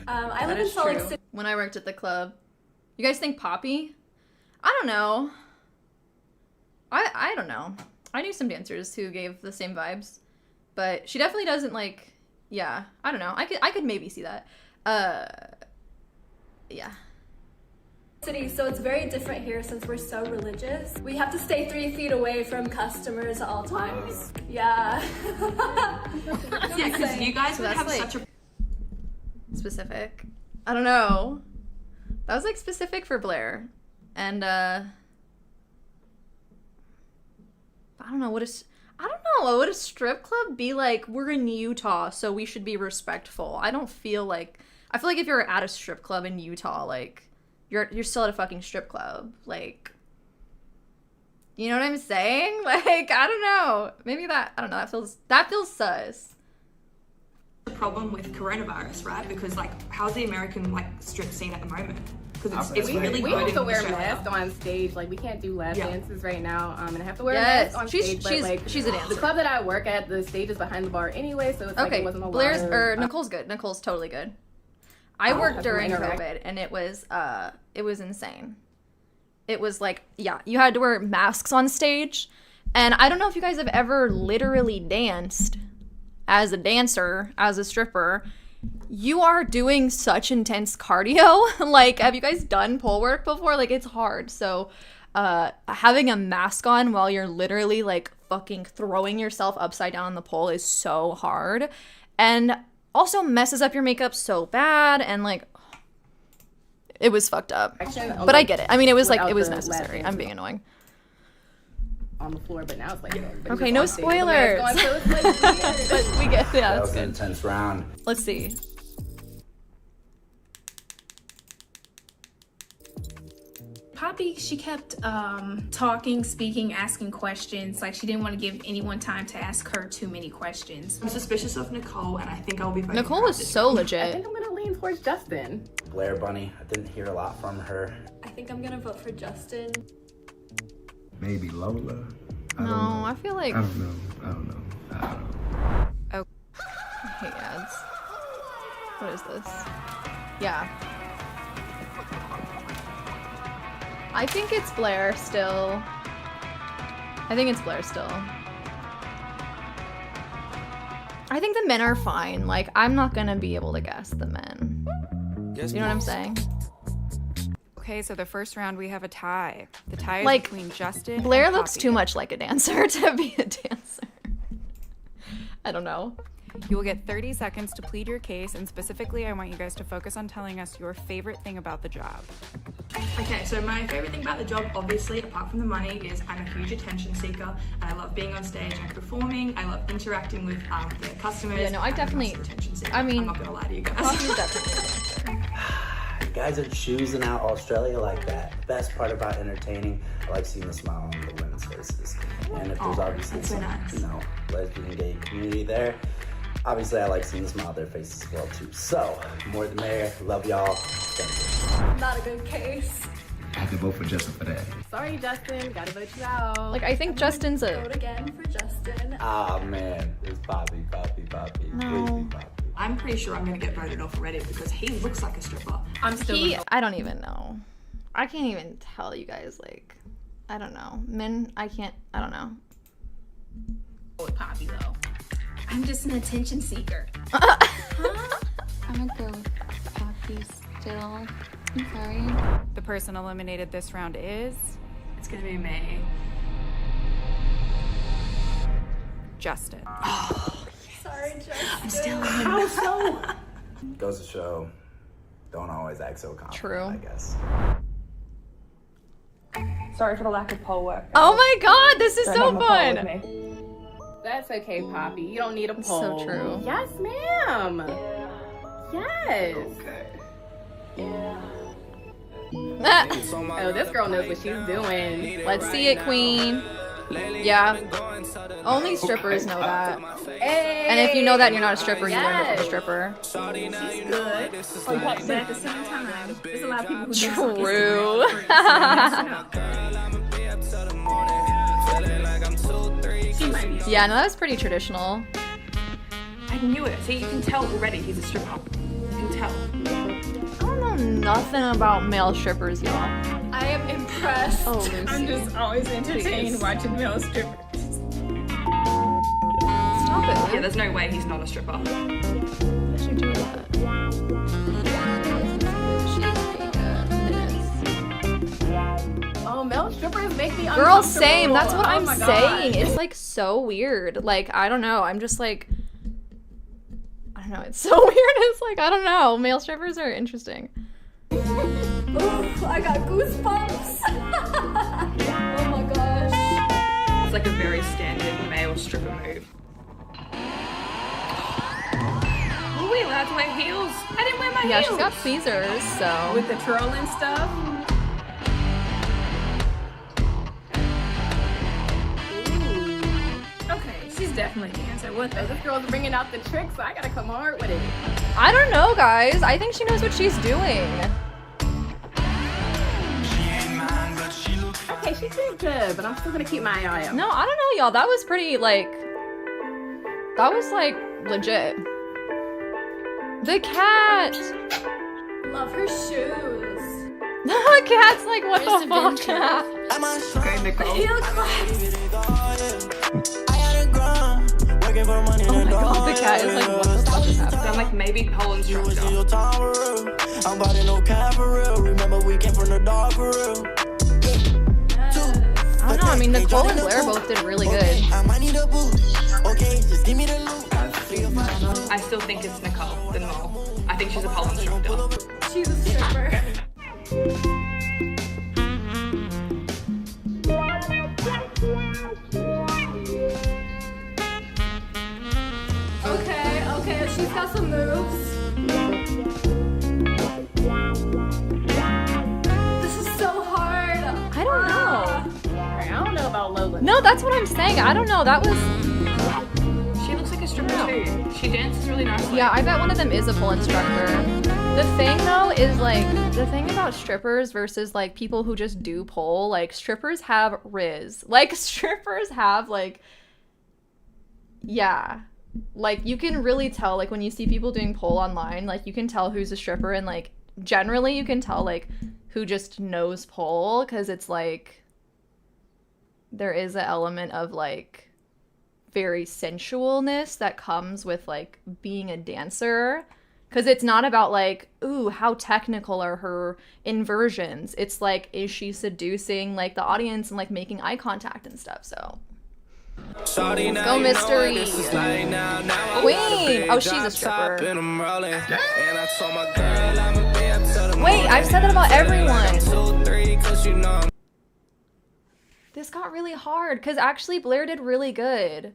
[SPEAKER 17] I live in Salt Lake City.
[SPEAKER 1] When I worked at the club. You guys think Poppy? I don't know. I don't know. I knew some dancers who gave the same vibes. But she definitely doesn't, like, yeah. I don't know. I could maybe see that. Yeah.
[SPEAKER 17] City, so it's very different here since we're so religious. We have to stay 3 feet away from customers at all times. Yeah.
[SPEAKER 22] Yeah, because you guys would have
[SPEAKER 1] like,
[SPEAKER 22] such a
[SPEAKER 1] specific. I don't know. That was like specific for Blair. And I don't know, would a strip club be like, we're in Utah, so we should be respectful? I feel like if you're at a strip club in Utah, like, you're still at a fucking strip club. Like, you know what I'm saying? Like, I don't know. Maybe that feels sus.
[SPEAKER 22] the problem with coronavirus, right? Because like, how's the American like strip scene at the moment? Because it's really
[SPEAKER 21] we
[SPEAKER 22] good
[SPEAKER 21] have to
[SPEAKER 22] in
[SPEAKER 21] wear
[SPEAKER 22] Australia.
[SPEAKER 21] masks on stage. Like, we can't do lap dances right now. And I have to wear
[SPEAKER 1] Yes,
[SPEAKER 21] a mask on
[SPEAKER 1] she's-
[SPEAKER 21] stage.
[SPEAKER 1] she's-
[SPEAKER 21] but, like,
[SPEAKER 1] she's a dancer.
[SPEAKER 21] The club that I work at, the stage is behind the bar anyway, so it's like
[SPEAKER 1] Okay,
[SPEAKER 21] it wasn't a
[SPEAKER 1] Blair's
[SPEAKER 21] lot
[SPEAKER 1] or
[SPEAKER 21] of,
[SPEAKER 1] Nicole's good. Nicole's totally good. I worked
[SPEAKER 21] have to
[SPEAKER 1] during
[SPEAKER 21] interact.
[SPEAKER 1] COVID, and it was insane. It was like, yeah, you had to wear masks on stage, and I don't know if you guys have ever literally danced as a dancer, as a stripper. You are doing such intense cardio. Like, have you guys done pole work before? Like, it's hard. So, having a mask on while you're literally like fucking throwing yourself upside down on the pole is so hard, and also messes up your makeup so bad, and like, it was fucked up. But I get it. I mean, it was like, it was necessary. I'm being annoying.
[SPEAKER 21] on the floor, but now it's like
[SPEAKER 1] Okay, no spoilers. But we get, yeah,
[SPEAKER 16] That
[SPEAKER 1] that's
[SPEAKER 16] was an
[SPEAKER 1] good.
[SPEAKER 16] intense round.
[SPEAKER 1] Let's see.
[SPEAKER 18] Poppy, she kept talking, speaking, asking questions. Like, she didn't want to give anyone time to ask her too many questions.
[SPEAKER 22] I'm suspicious of Nicole, and I think I'll be voting
[SPEAKER 1] Nicole
[SPEAKER 22] for her
[SPEAKER 1] was
[SPEAKER 22] this
[SPEAKER 1] so
[SPEAKER 22] week.
[SPEAKER 1] legit.
[SPEAKER 21] I think I'm gonna lean towards Justin.
[SPEAKER 16] Blair Bunny, I didn't hear a lot from her.
[SPEAKER 17] I think I'm gonna vote for Justin.
[SPEAKER 20] Maybe Lola.
[SPEAKER 1] No, I feel like.
[SPEAKER 20] I don't know.
[SPEAKER 1] Oh, I hate ads. What is this? Yeah. I think it's Blair still. I think the men are fine. Like, I'm not gonna be able to guess the men. You know what I'm saying?
[SPEAKER 19] Okay, so the first round we have a tie. The tie is
[SPEAKER 1] Like,
[SPEAKER 19] between Justin
[SPEAKER 1] Blair
[SPEAKER 19] and
[SPEAKER 1] looks
[SPEAKER 19] Poppy.
[SPEAKER 1] too much like a dancer to be a dancer. I don't know.
[SPEAKER 19] You will get 30 seconds to plead your case, and specifically, I want you guys to focus on telling us your favorite thing about the job.
[SPEAKER 22] Okay, so my favorite thing about the job, obviously, apart from the money, is I'm a huge attention seeker. And I love being on stage and performing. I love interacting with the customers.
[SPEAKER 1] Yeah, no, I definitely. I mean,
[SPEAKER 22] I'm not gonna lie to you guys.
[SPEAKER 1] Poppy's definitely a dancer.
[SPEAKER 16] You guys are choosing out Australia like that. Best part about entertaining, I like seeing the smile on the women's faces. And if there's obviously
[SPEAKER 22] that's so
[SPEAKER 16] some,
[SPEAKER 22] nice.
[SPEAKER 16] you know, lesbian gay community there, obviously I like seeing the smile on their faces as well too. So, more the merrier. Love y'all. Thank you.
[SPEAKER 17] Not a good case.
[SPEAKER 20] I have to vote for Justin for that.
[SPEAKER 21] Sorry, Justin. Gotta vote you out.
[SPEAKER 1] Like, I think Justin's a.
[SPEAKER 17] Vote again for Justin.
[SPEAKER 16] Ah man, it's Poppy.
[SPEAKER 1] No.
[SPEAKER 16] Please be Poppy.
[SPEAKER 22] I'm pretty sure I'm gonna get voted off already because he looks like a stripper.
[SPEAKER 1] I'm still. I don't even know. I can't even tell you guys. Like, I don't know. Men, I don't know.
[SPEAKER 18] With Poppy though. I'm just an attention seeker.
[SPEAKER 4] I'm gonna go with Poppy still. I'm sorry.
[SPEAKER 19] The person eliminated this round is...
[SPEAKER 22] It's gonna be me.
[SPEAKER 19] Justin.
[SPEAKER 17] Sorry, Justin.
[SPEAKER 22] I'm still in.
[SPEAKER 17] How so?
[SPEAKER 16] Goes to show, don't always act so confident,
[SPEAKER 1] True.
[SPEAKER 16] I guess.
[SPEAKER 6] Sorry for the lack of poll work.
[SPEAKER 1] Oh my god, this is
[SPEAKER 6] Don't
[SPEAKER 1] so
[SPEAKER 6] have a poll with
[SPEAKER 1] fun!
[SPEAKER 6] me.
[SPEAKER 21] That's okay, Poppy. You don't need a
[SPEAKER 1] It's
[SPEAKER 21] poll.
[SPEAKER 1] so true.
[SPEAKER 21] Yes, ma'am. Yes. Oh, this girl knows what she's doing.
[SPEAKER 1] Let's see it, queen. Yeah. Only strippers know that.
[SPEAKER 21] Hey.
[SPEAKER 1] And if you know that, you're not a stripper, you learned it from a stripper.
[SPEAKER 21] She's good. But at the same time, there's a lot of people who
[SPEAKER 1] True.
[SPEAKER 21] She might be.
[SPEAKER 1] Yeah, no, that was pretty traditional.
[SPEAKER 22] I knew it. See, you can tell already he's a stripper. You can tell.
[SPEAKER 1] I don't know nothing about male strippers, y'all.
[SPEAKER 17] I am impressed.
[SPEAKER 1] Oh, Lucy.
[SPEAKER 18] I'm just always entertained watching male strippers.
[SPEAKER 1] Stop it.
[SPEAKER 22] Yeah, there's no way he's not a stripper.
[SPEAKER 1] How should you do that?
[SPEAKER 21] Oh, male strippers make me uncomfortable.
[SPEAKER 1] Girl, same. That's what
[SPEAKER 21] Oh
[SPEAKER 1] I'm
[SPEAKER 21] my
[SPEAKER 1] saying.
[SPEAKER 21] God.
[SPEAKER 1] It's like so weird. Like, I don't know. I'm just like, I don't know. It's so weird. It's like, I don't know. Male strippers are interesting.
[SPEAKER 17] Ooh, I got goosebumps. Oh my gosh.
[SPEAKER 22] It's like a very standard male stripper move. Are we allowed to wear heels? I didn't wear my
[SPEAKER 1] Yeah,
[SPEAKER 22] heels.
[SPEAKER 1] she's got tweezers, so.
[SPEAKER 21] With the twirl and stuff. Okay, she's definitely a dancer. What the? This girl's bringing out the tricks, so I gotta come hard with it.
[SPEAKER 1] I don't know, guys. I think she knows what she's doing.
[SPEAKER 21] Okay, she did good, but I'm still gonna keep my eye out.
[SPEAKER 1] No, I don't know, y'all. That was pretty, like, that was, like, legit. The cat!
[SPEAKER 17] Love her shoes.
[SPEAKER 1] The cat's like, what the fuck?
[SPEAKER 22] Okay, Nicole.
[SPEAKER 17] Heel claps.
[SPEAKER 1] Oh my god, the cat is like, what the fuck is happening?
[SPEAKER 22] Sound like maybe pole instructor.
[SPEAKER 11] I'm about to no cap for real. Remember we came from the dark for real.
[SPEAKER 1] I don't know, I mean, Nicole and Blair both did really good.
[SPEAKER 11] I might need a boost. Okay, just give me the loot.
[SPEAKER 22] I still think it's Nicole, the mole. I think she's a pole instructor.
[SPEAKER 17] She's a stripper. Okay, she's got some moves. This is so hard.
[SPEAKER 1] I don't know.
[SPEAKER 21] Alright, I don't know about Lola.
[SPEAKER 1] No, that's what I'm saying. I don't know. That was.
[SPEAKER 22] She looks like a stripper too. She dances really nicely.
[SPEAKER 1] Yeah, I bet one of them is a pole instructor. The thing though is like, the thing about strippers versus like people who just do pole, like strippers have riz. Like strippers have like, yeah. Like you can really tell like when you see people doing pole online, like you can tell who's a stripper and like generally you can tell like who just knows pole because it's like there is an element of like very sensualness that comes with like being a dancer Because it's not about like, ooh, how technical are her inversions. It's like, is she seducing like the audience and like making eye contact and stuff? So let's go, Mystery. Queen. Oh, she's a stripper. Wait, I've said that about everyone. This got really hard because actually Blair did really good.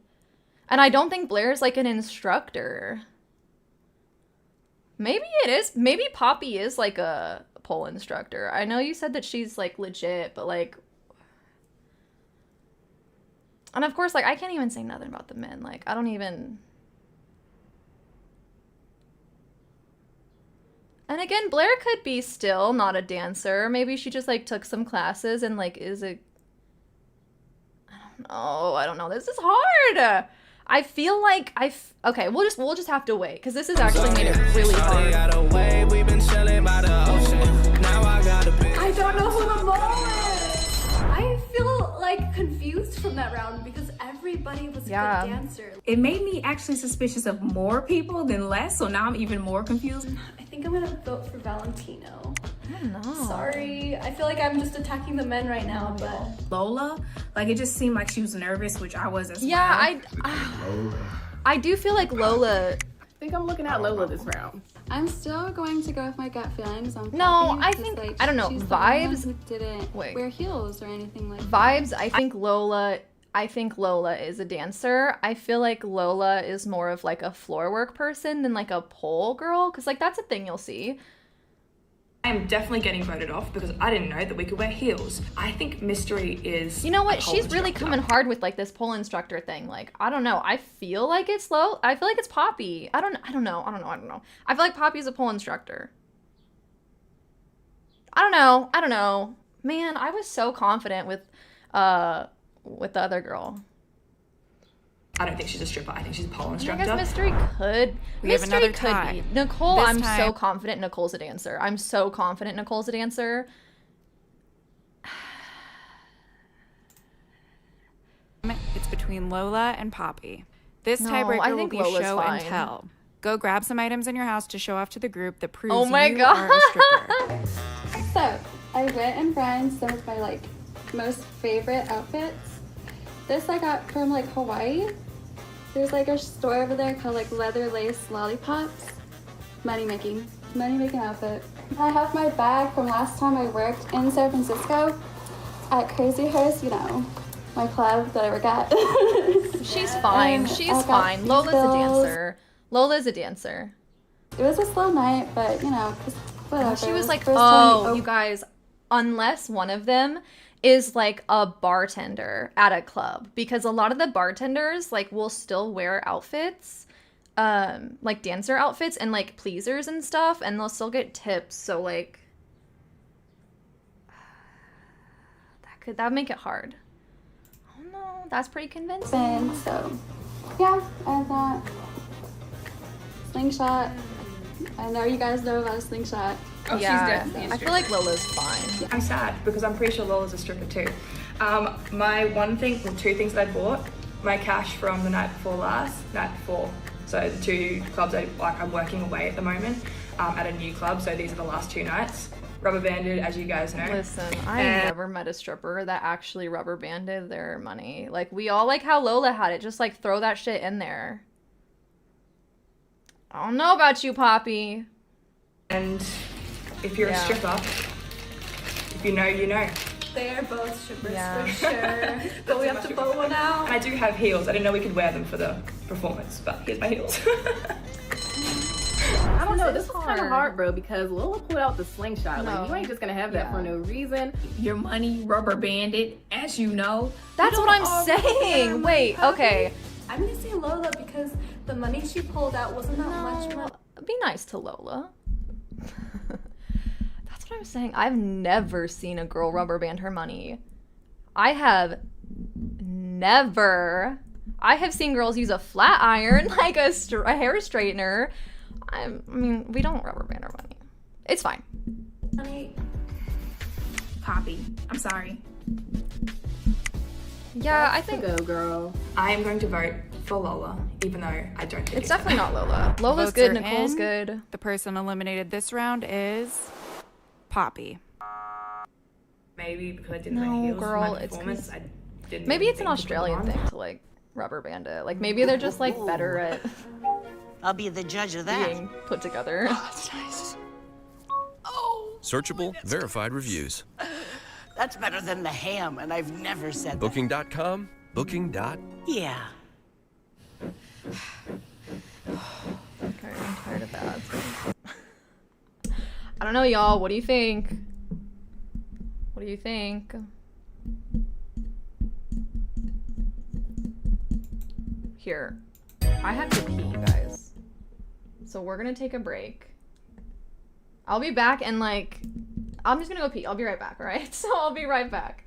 [SPEAKER 1] And I don't think Blair's like an instructor. Maybe it is. Maybe Poppy is like a pole instructor. I know you said that she's like legit, but like... And of course, like, I can't even say nothing about the men. Like, I don't even... And again, Blair could be still not a dancer. Maybe she just like took some classes and like is a... I don't know. This is hard. I feel like okay, we'll just have to wait because this has actually made it really hard.
[SPEAKER 17] I don't know who the mole is. I feel like confused from that round because everybody was a good dancer.
[SPEAKER 18] It made me actually suspicious of more people than less, so now I'm even more confused.
[SPEAKER 17] I think I'm gonna vote for Valentino.
[SPEAKER 1] I don't know.
[SPEAKER 17] Sorry, I feel like I'm just attacking the men right now, but
[SPEAKER 18] Lola, like it just seemed like she was nervous, which I was as well.
[SPEAKER 1] I do feel like Lola.
[SPEAKER 21] I think I'm looking at Lola this round.
[SPEAKER 4] I'm still going to go with my gut feelings on
[SPEAKER 1] No,
[SPEAKER 4] Poppy,
[SPEAKER 1] I
[SPEAKER 4] 'cause,
[SPEAKER 1] think
[SPEAKER 4] like,
[SPEAKER 1] I don't know
[SPEAKER 4] she's the one
[SPEAKER 1] vibes.
[SPEAKER 4] who didn't wear heels or anything like
[SPEAKER 1] Vibes.
[SPEAKER 4] that.
[SPEAKER 1] I think Lola is a dancer. I feel like Lola is more of like a floor work person than like a pole girl, because like that's a thing you'll see.
[SPEAKER 22] I'm definitely getting voted off because I didn't know that we could wear heels. I think Mystery is...
[SPEAKER 1] You know what?
[SPEAKER 22] a pole
[SPEAKER 1] She's really
[SPEAKER 22] instructor.
[SPEAKER 1] coming hard with like this pole instructor thing. Like, I don't know. I feel like it's I feel like it's Poppy. I don't know. I feel like Poppy's a pole instructor. I don't know. Man, I was so confident with the other girl.
[SPEAKER 22] I don't think she's a stripper. I think she's a pole
[SPEAKER 1] I
[SPEAKER 22] instructor.
[SPEAKER 1] guess Mystery could.
[SPEAKER 19] We have another
[SPEAKER 1] Mystery
[SPEAKER 19] tie.
[SPEAKER 1] could be. Nicole,
[SPEAKER 19] This
[SPEAKER 1] I'm so
[SPEAKER 19] time-
[SPEAKER 1] confident Nicole's a dancer. I'm so confident Nicole's a dancer.
[SPEAKER 19] It's between Lola and Poppy. This
[SPEAKER 1] No,
[SPEAKER 19] tiebreaker
[SPEAKER 1] I
[SPEAKER 19] will
[SPEAKER 1] think
[SPEAKER 19] be
[SPEAKER 1] Lola's
[SPEAKER 19] show
[SPEAKER 1] fine.
[SPEAKER 19] and tell. Go grab some items in your house to show off to the group that proves
[SPEAKER 1] Oh my
[SPEAKER 19] you
[SPEAKER 1] God.
[SPEAKER 19] are a stripper.
[SPEAKER 4] So, I went and found some of my like most favorite outfits. This I got from like Hawaii. There's like a store over there called like Leather Lace Lollipops. Money making outfit. I have my bag from last time I worked in San Francisco at Crazy Horse, you know, my club that I work at.
[SPEAKER 1] She's fine.
[SPEAKER 4] And
[SPEAKER 1] She's
[SPEAKER 4] I got
[SPEAKER 1] fine.
[SPEAKER 4] these
[SPEAKER 1] Lola's a
[SPEAKER 4] bills.
[SPEAKER 1] dancer. Lola's a dancer.
[SPEAKER 4] It was a slow night, but you know, 'cause whatever.
[SPEAKER 1] She was like,
[SPEAKER 4] First time
[SPEAKER 1] oh, you guys, unless one of them is like a bartender at a club, because a lot of the bartenders like will still wear outfits, like dancer outfits and like pleasers and stuff, and they'll still get tips. So like, that'd make it hard. Oh no, that's pretty convincing.
[SPEAKER 4] So, yeah, I thought slingshot. I know you guys know about a slingshot.
[SPEAKER 21] Oh, she's definitely a
[SPEAKER 1] I feel like Lola's fine.
[SPEAKER 22] I'm sad because I'm pretty sure Lola's a stripper too. My two things that I bought, my cash from the night before. So the two clubs I'm working away at the moment at a new club. So these are the last 2 nights. Rubber banded, as you guys know.
[SPEAKER 1] Listen, I've never met a stripper that actually rubber banded their money. Like, we all like how Lola had it. Just like throw that shit in there. I don't know about you, Poppy.
[SPEAKER 22] And if you're a stripper, if you know, you know.
[SPEAKER 17] They are both strippers for sure. But we have to vote one out.
[SPEAKER 22] And I do have heels. I didn't know we could wear them for the performance, but here's my heels.
[SPEAKER 21] I don't know, this is kind of hard, bro, because Lola pulled out the slingshot.
[SPEAKER 18] No.
[SPEAKER 21] Like, you ain't just gonna have that for no reason.
[SPEAKER 18] Your money rubber banded, as you know.
[SPEAKER 1] That's what I'm saying. Wait, okay.
[SPEAKER 17] I'm gonna say Lola because the money she pulled out wasn't that much money.
[SPEAKER 1] Be nice to Lola. That's what I'm saying. I've never seen a girl rubber band her money. I have seen girls use a flat iron, like a hair straightener. I mean, we don't rubber band our money. It's fine.
[SPEAKER 18] Poppy, I'm sorry.
[SPEAKER 1] Yeah, I think
[SPEAKER 21] go, girl.
[SPEAKER 22] I am going to vote for Lola, even though I don't think
[SPEAKER 1] it's definitely not Lola. Lola's
[SPEAKER 19] Votes
[SPEAKER 1] good,
[SPEAKER 19] are
[SPEAKER 1] Nicole's
[SPEAKER 19] in.
[SPEAKER 1] good.
[SPEAKER 19] The person eliminated this round is Poppy.
[SPEAKER 22] maybe because I didn't
[SPEAKER 1] No,
[SPEAKER 22] wear heels
[SPEAKER 1] girl,
[SPEAKER 22] for my
[SPEAKER 1] it's
[SPEAKER 22] performance,
[SPEAKER 1] 'cause-
[SPEAKER 22] I didn't
[SPEAKER 1] Maybe
[SPEAKER 22] even
[SPEAKER 1] it's an
[SPEAKER 22] think to put them
[SPEAKER 1] Australian
[SPEAKER 22] on.
[SPEAKER 1] thing to like rubber band it. Like maybe they're just like better at
[SPEAKER 2] I'll be the judge of that.
[SPEAKER 1] being put together.
[SPEAKER 2] That's nice.
[SPEAKER 8] Searchable, verified reviews.
[SPEAKER 2] That's better than the ham, and I've never said that.
[SPEAKER 8] Booking.com, booking.
[SPEAKER 2] Yeah.
[SPEAKER 1] Okay, I'm tired of that. I don't know, y'all. What do you think? What do you think? Here. I have to pee, guys. So we're gonna take a break. I'll be back and like, I'm just gonna go pee. I'll be right back, alright? So I'll be right back.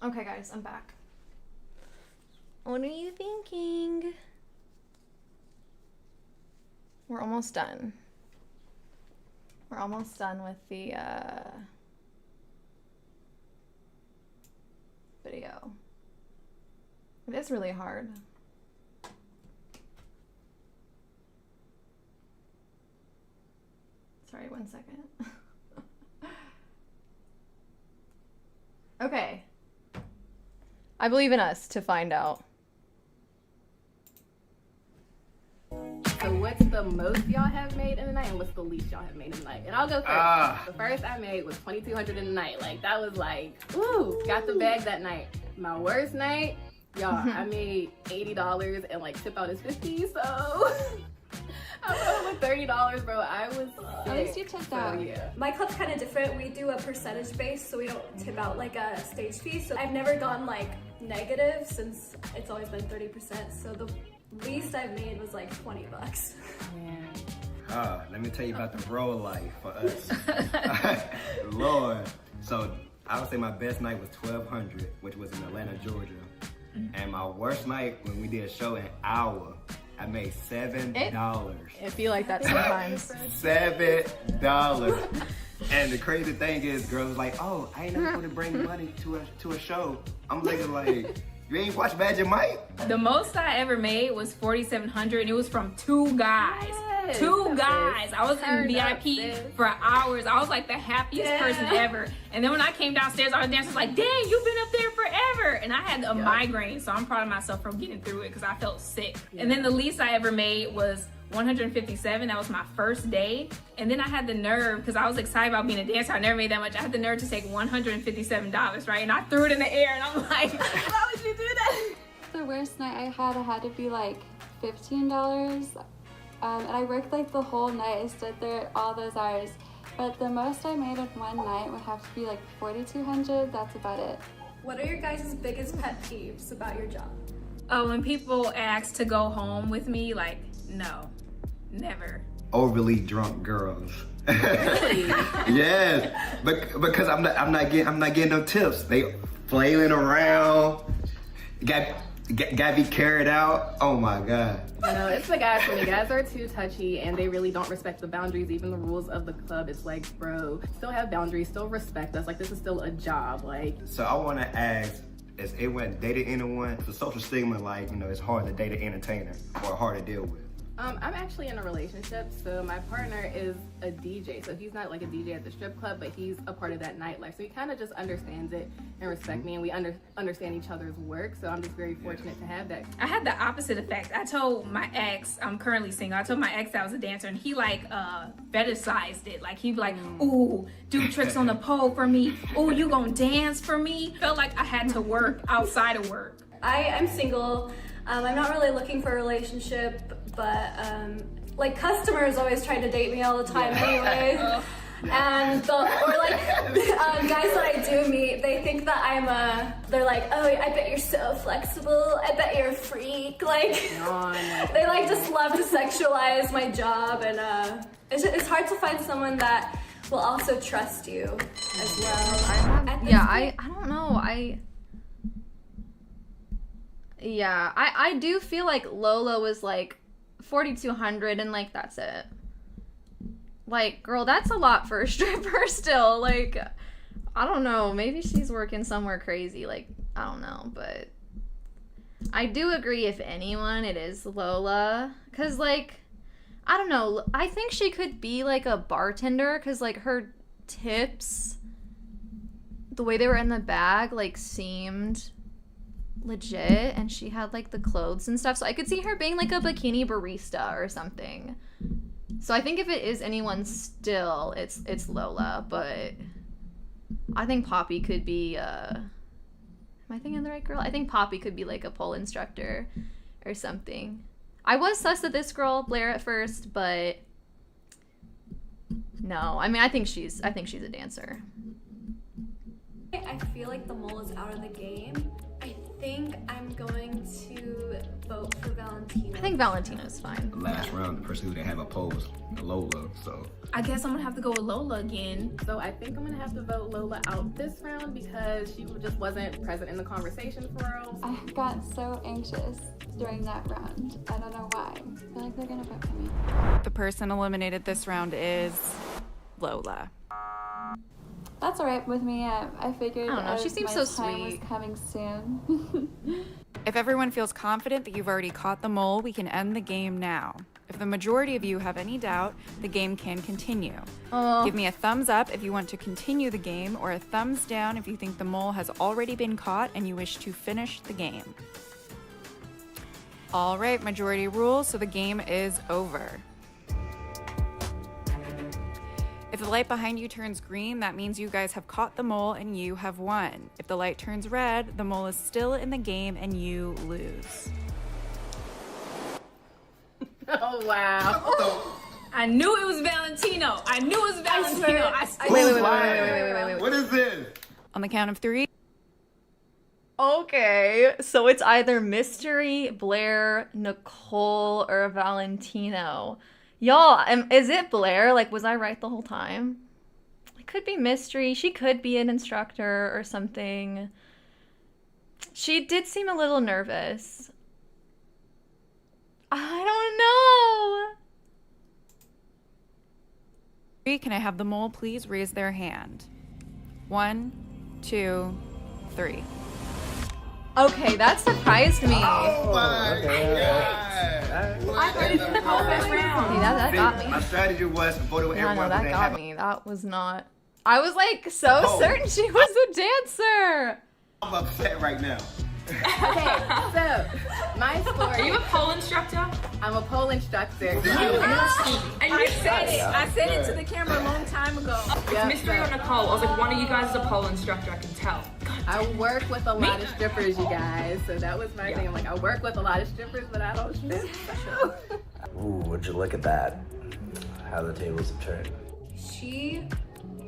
[SPEAKER 1] Okay, guys, I'm back. What are you thinking? We're almost done. We're almost done with the video. It is really hard. Sorry, 1 second. Okay. I believe in us to find out.
[SPEAKER 21] So what's the most y'all have made in a night and what's the least y'all have made in a night? And I'll go first. The first I made was $2,200 in a night. Like that was like, ooh, got the bag that night. My worst night, y'all, I made $80 and like tip out is $50, so I wrote with $30, bro. I was
[SPEAKER 4] At least you tipped out.
[SPEAKER 21] Yeah.
[SPEAKER 17] My club's kind of different. We do a percentage base, so we don't tip out like a stage fee. So I've never gone like negative since it's always been 30%. So the least I've made was like $20.
[SPEAKER 20] Let me tell you about the bro life for us. Lord. So I would say my best night was 1,200, which was in Atlanta, Georgia. And my worst night when we did a show in Iowa, I made $7.
[SPEAKER 1] It be like that sometimes.
[SPEAKER 20] $7. And the crazy thing is, girls was like, oh, I ain't never going to bring money to a show. I'm thinking like, you ain't watch Magic Mike?
[SPEAKER 18] The most I ever made was $4,700 and it was from 2 guys.
[SPEAKER 21] Yes,
[SPEAKER 18] 2 guys. I was in
[SPEAKER 21] Turn up,
[SPEAKER 18] VIP
[SPEAKER 21] sis.
[SPEAKER 18] for hours. I was like the happiest person ever. And then when I came downstairs, all the dancers was like, dang, you've been up there forever. And I had a migraine, so I'm proud of myself for getting through it because I felt sick. And then the least I ever made was $157. That was my first day. And then I had the nerve, because I was excited about being a dancer. I never made that much. I had the nerve to take $157, right? And I threw it in the air and I'm like, why would you do that?
[SPEAKER 4] The worst night I had to be like $15. And I worked like the whole night. I stood there all those hours. But the most I made in one night would have to be like $4,200. That's about it.
[SPEAKER 17] What are your guys' biggest pet peeves about your job?
[SPEAKER 18] Oh, when people ask to go home with me, like, no, never.
[SPEAKER 20] Overly drunk girls. Yes, but because I'm not getting no tips. They flailing around. Got be carried out. Oh my God.
[SPEAKER 21] You know, it's the guys for me. Guys are too touchy and they really don't respect the boundaries, even the rules of the club. It's like, bro, still have boundaries, still respect us. Like, this is still a job. Like,
[SPEAKER 20] so I want to ask, is anyone dated anyone? The social stigma, like, you know, it's hard to date an entertainer or hard to deal with.
[SPEAKER 21] I'm actually in a relationship, so my partner is a DJ. So he's not like a DJ at the strip club, but he's a part of that nightlife. So he kind of just understands it and respect me, and we understand each other's work. So I'm just very fortunate to have that.
[SPEAKER 18] I had the opposite effect. I told my ex, I'm currently single, I told my ex I was a dancer, and he like fetishized it. Like he'd be like, ooh, do tricks on the pole for me. Ooh, you gonna dance for me? Felt like I had to work outside of work.
[SPEAKER 17] I'm single. I'm not really looking for a relationship, but like customers always try to date me all the time anyway. And guys that I do meet, they think that they're like, oh, I bet you're so flexible. I bet you're a freak. Like, they like just love to sexualize my job, and it's hard to find someone that will also trust you as well.
[SPEAKER 1] I don't know. I do feel like Lola was like 4,200 and like that's it. Like, girl, that's a lot for a stripper still. Like, I don't know, maybe she's working somewhere crazy. Like, I don't know, but I do agree, if anyone, it is Lola. Cause like, I don't know, I think she could be like a bartender, cause like her tips, the way they were in the bag, like seemed legit, and she had like the clothes and stuff, so I could see her being like a bikini barista or something. So I think if it is anyone still, it's Lola, but I think Poppy could be am I thinking of the right girl? I think Poppy could be like a pole instructor or something. I was sus of this girl, Blair, at first, but no. I mean, I think she's a dancer.
[SPEAKER 17] I feel like the mole is out of the game. I think I'm going to vote for Valentina.
[SPEAKER 1] I think Valentina's fine.
[SPEAKER 20] Last round, the person who didn't have a pose, Lola, so.
[SPEAKER 18] I guess I'm gonna have to go with Lola again.
[SPEAKER 21] So I think I'm gonna have to vote Lola out this round because she just wasn't present in the conversation for us.
[SPEAKER 4] I got so anxious during that round. I don't know why. I feel like they're gonna vote for me.
[SPEAKER 19] The person eliminated this round is Lola.
[SPEAKER 4] That's alright with me. I figured
[SPEAKER 1] I don't know, she seems so
[SPEAKER 4] time
[SPEAKER 1] sweet.
[SPEAKER 4] was coming soon.
[SPEAKER 19] If everyone feels confident that you've already caught the mole, we can end the game now. If the majority of you have any doubt, the game can continue. Give me a thumbs up if you want to continue the game, or a thumbs down if you think the mole has already been caught and you wish to finish the game. All right, majority rules, so the game is over. If the light behind you turns green, that means you guys have caught the mole and you have won. If the light turns red, the mole is still in the game and you lose.
[SPEAKER 21] Oh, wow.
[SPEAKER 18] I knew it was Valentino.
[SPEAKER 1] Wait.
[SPEAKER 20] What is this?
[SPEAKER 19] On the count of 3.
[SPEAKER 1] Okay, so it's either Mystery, Blair, Nicole, or Valentino. Y'all, is it Blair? Like, was I right the whole time? It could be Mystery. She could be an instructor or something. She did seem a little nervous. I don't know.
[SPEAKER 19] Can I have the mole please raise their hand? 1, 2, 3.
[SPEAKER 1] Okay, that surprised me.
[SPEAKER 20] Oh my God.
[SPEAKER 18] I thought it was the whole first round.
[SPEAKER 1] That got me.
[SPEAKER 20] My strategy was to vote with everyone.
[SPEAKER 1] No, that got me. That was not. I was like so certain she was a dancer.
[SPEAKER 20] I'm upset right now.
[SPEAKER 21] Okay, so my story.
[SPEAKER 18] Are you a pole instructor?
[SPEAKER 21] I'm a pole instructor.
[SPEAKER 18] And you said it. I said it to the camera a long time ago.
[SPEAKER 6] It's Mystery or Nicole. I was like, one of you guys is a pole instructor. I can tell.
[SPEAKER 21] I work with a lot of strippers, you guys. So that was my thing. I'm like, I work with a lot of strippers, but I don't strip.
[SPEAKER 16] Ooh, would you look at that? How the tables have turned.
[SPEAKER 17] She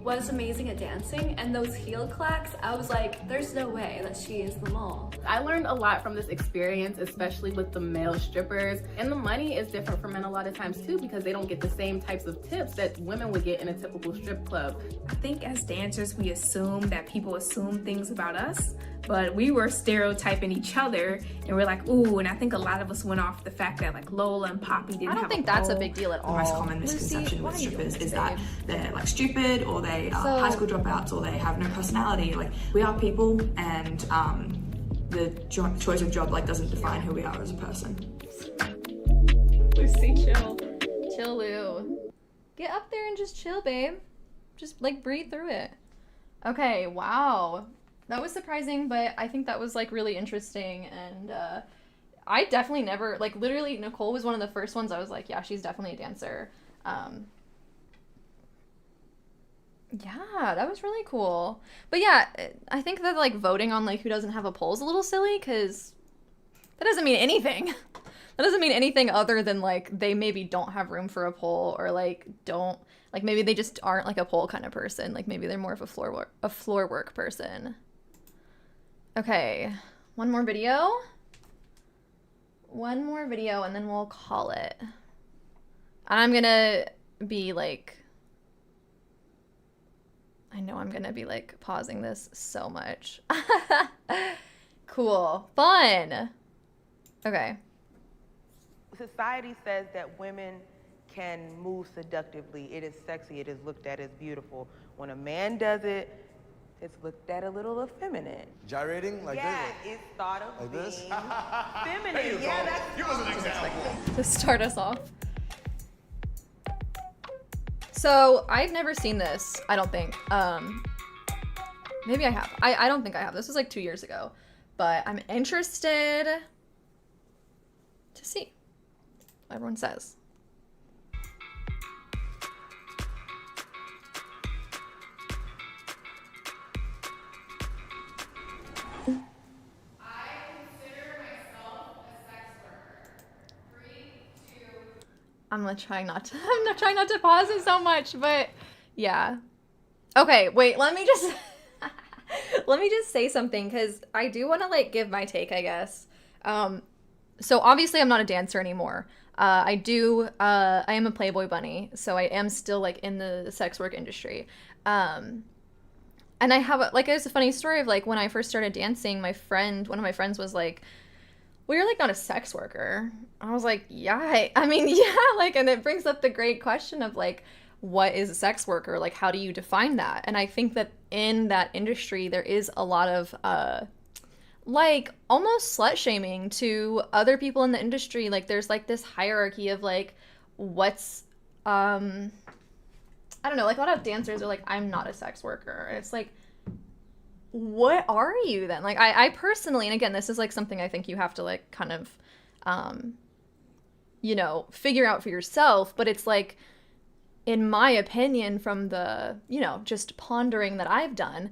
[SPEAKER 17] was amazing at dancing, and those heel clacks, I was like, there's no way that she is the mole.
[SPEAKER 21] I learned a lot from this experience, especially with the male strippers. And the money is different for men a lot of times too, because they don't get the same types of tips that women would get in a typical strip club.
[SPEAKER 18] I think as dancers, we assume that people assume things about us, but we were stereotyping each other, and we're like, ooh, and I think a lot of us went off the fact that like Lola and Poppy didn't have
[SPEAKER 1] I don't think that's a
[SPEAKER 18] pole.
[SPEAKER 1] big deal at all.
[SPEAKER 5] The most common misconception with strippers is that they're like stupid, or they are high school dropouts, or they have no personality. Like, we are people, and the choice of job like doesn't define who we are as a person.
[SPEAKER 1] Lucy, chill. Chill, Lou. Get up there and just chill, babe. Just like breathe through it. Okay, wow. That was surprising, but I think that was like really interesting, and I definitely never, like literally Nicole was one of the first ones I was like, yeah, she's definitely a dancer. Yeah, that was really cool. But yeah, I think that like voting on like who doesn't have a poll is a little silly, because that doesn't mean anything. That doesn't mean anything other than like they maybe don't have room for a poll, or like don't, like maybe they just aren't like a poll kind of person. Like maybe they're more of a floor work person. Okay, one more video. One more video and then we'll call it. And I'm gonna be like, I know I'm gonna be like pausing this so much. Cool, fun. Okay.
[SPEAKER 9] Society says that women can move seductively. It is sexy, it is looked at as beautiful. When a man does it, it's looked at a little effeminate.
[SPEAKER 11] Gyrating like
[SPEAKER 9] yeah, it's thought of
[SPEAKER 11] like
[SPEAKER 9] being
[SPEAKER 11] this?
[SPEAKER 9] feminine. Yeah, that's
[SPEAKER 11] Give us an example.
[SPEAKER 1] To start us off. So I've never seen this, I don't think. Maybe I have. I don't think I have. This was like 2 years ago. But I'm interested to see what everyone says. I'm trying not to pause it so much, but yeah. Okay, wait, let me just let me just say something, because I do want to like give my take, I guess. So obviously I'm not a dancer anymore. I am a Playboy bunny, so I am still like in the sex work industry. And I have like, it's a funny story of like when I first started dancing, one of my friends was like, well, you're like not a sex worker. I was like, yeah, I mean, yeah, like, and it brings up the great question of like, what is a sex worker? Like, how do you define that? And I think that in that industry, there is a lot of, like, almost slut shaming to other people in the industry. Like, there's like this hierarchy of like, what's, I don't know, like a lot of dancers are like, I'm not a sex worker. And it's like, what are you then? Like, I personally, and again, this is like something I think you have to like kind of, you know, figure out for yourself, but it's like, in my opinion, from the, you know, just pondering that I've done,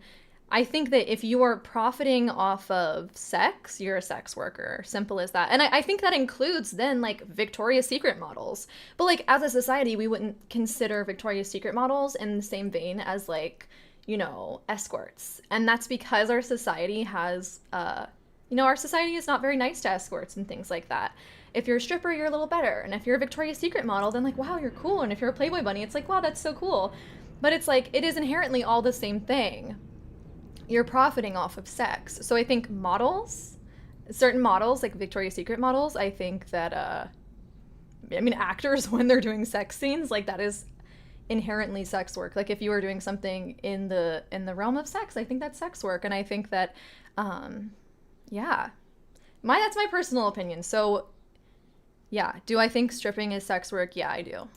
[SPEAKER 1] I think that if you are profiting off of sex, you're a sex worker. Simple as that. And I think that includes then like Victoria's Secret models. But like as a society, we wouldn't consider Victoria's Secret models in the same vein as like, you know, escorts. And that's because our society has, you know, our society is not very nice to escorts and things like that. If you're a stripper, you're a little better. And if you're a Victoria's Secret model, then like, wow, you're cool. And if you're a Playboy bunny, it's like, wow, that's so cool. But it's like, it is inherently all the same thing. You're profiting off of sex. So I think models, certain models, like Victoria's Secret models, I think that, I mean, actors, when they're doing sex scenes, like that is inherently sex work. Like if you are doing something in the realm of sex, I think that's sex work. And I think that, yeah, that's my personal opinion. So yeah, do I think stripping is sex work? Yeah, I do.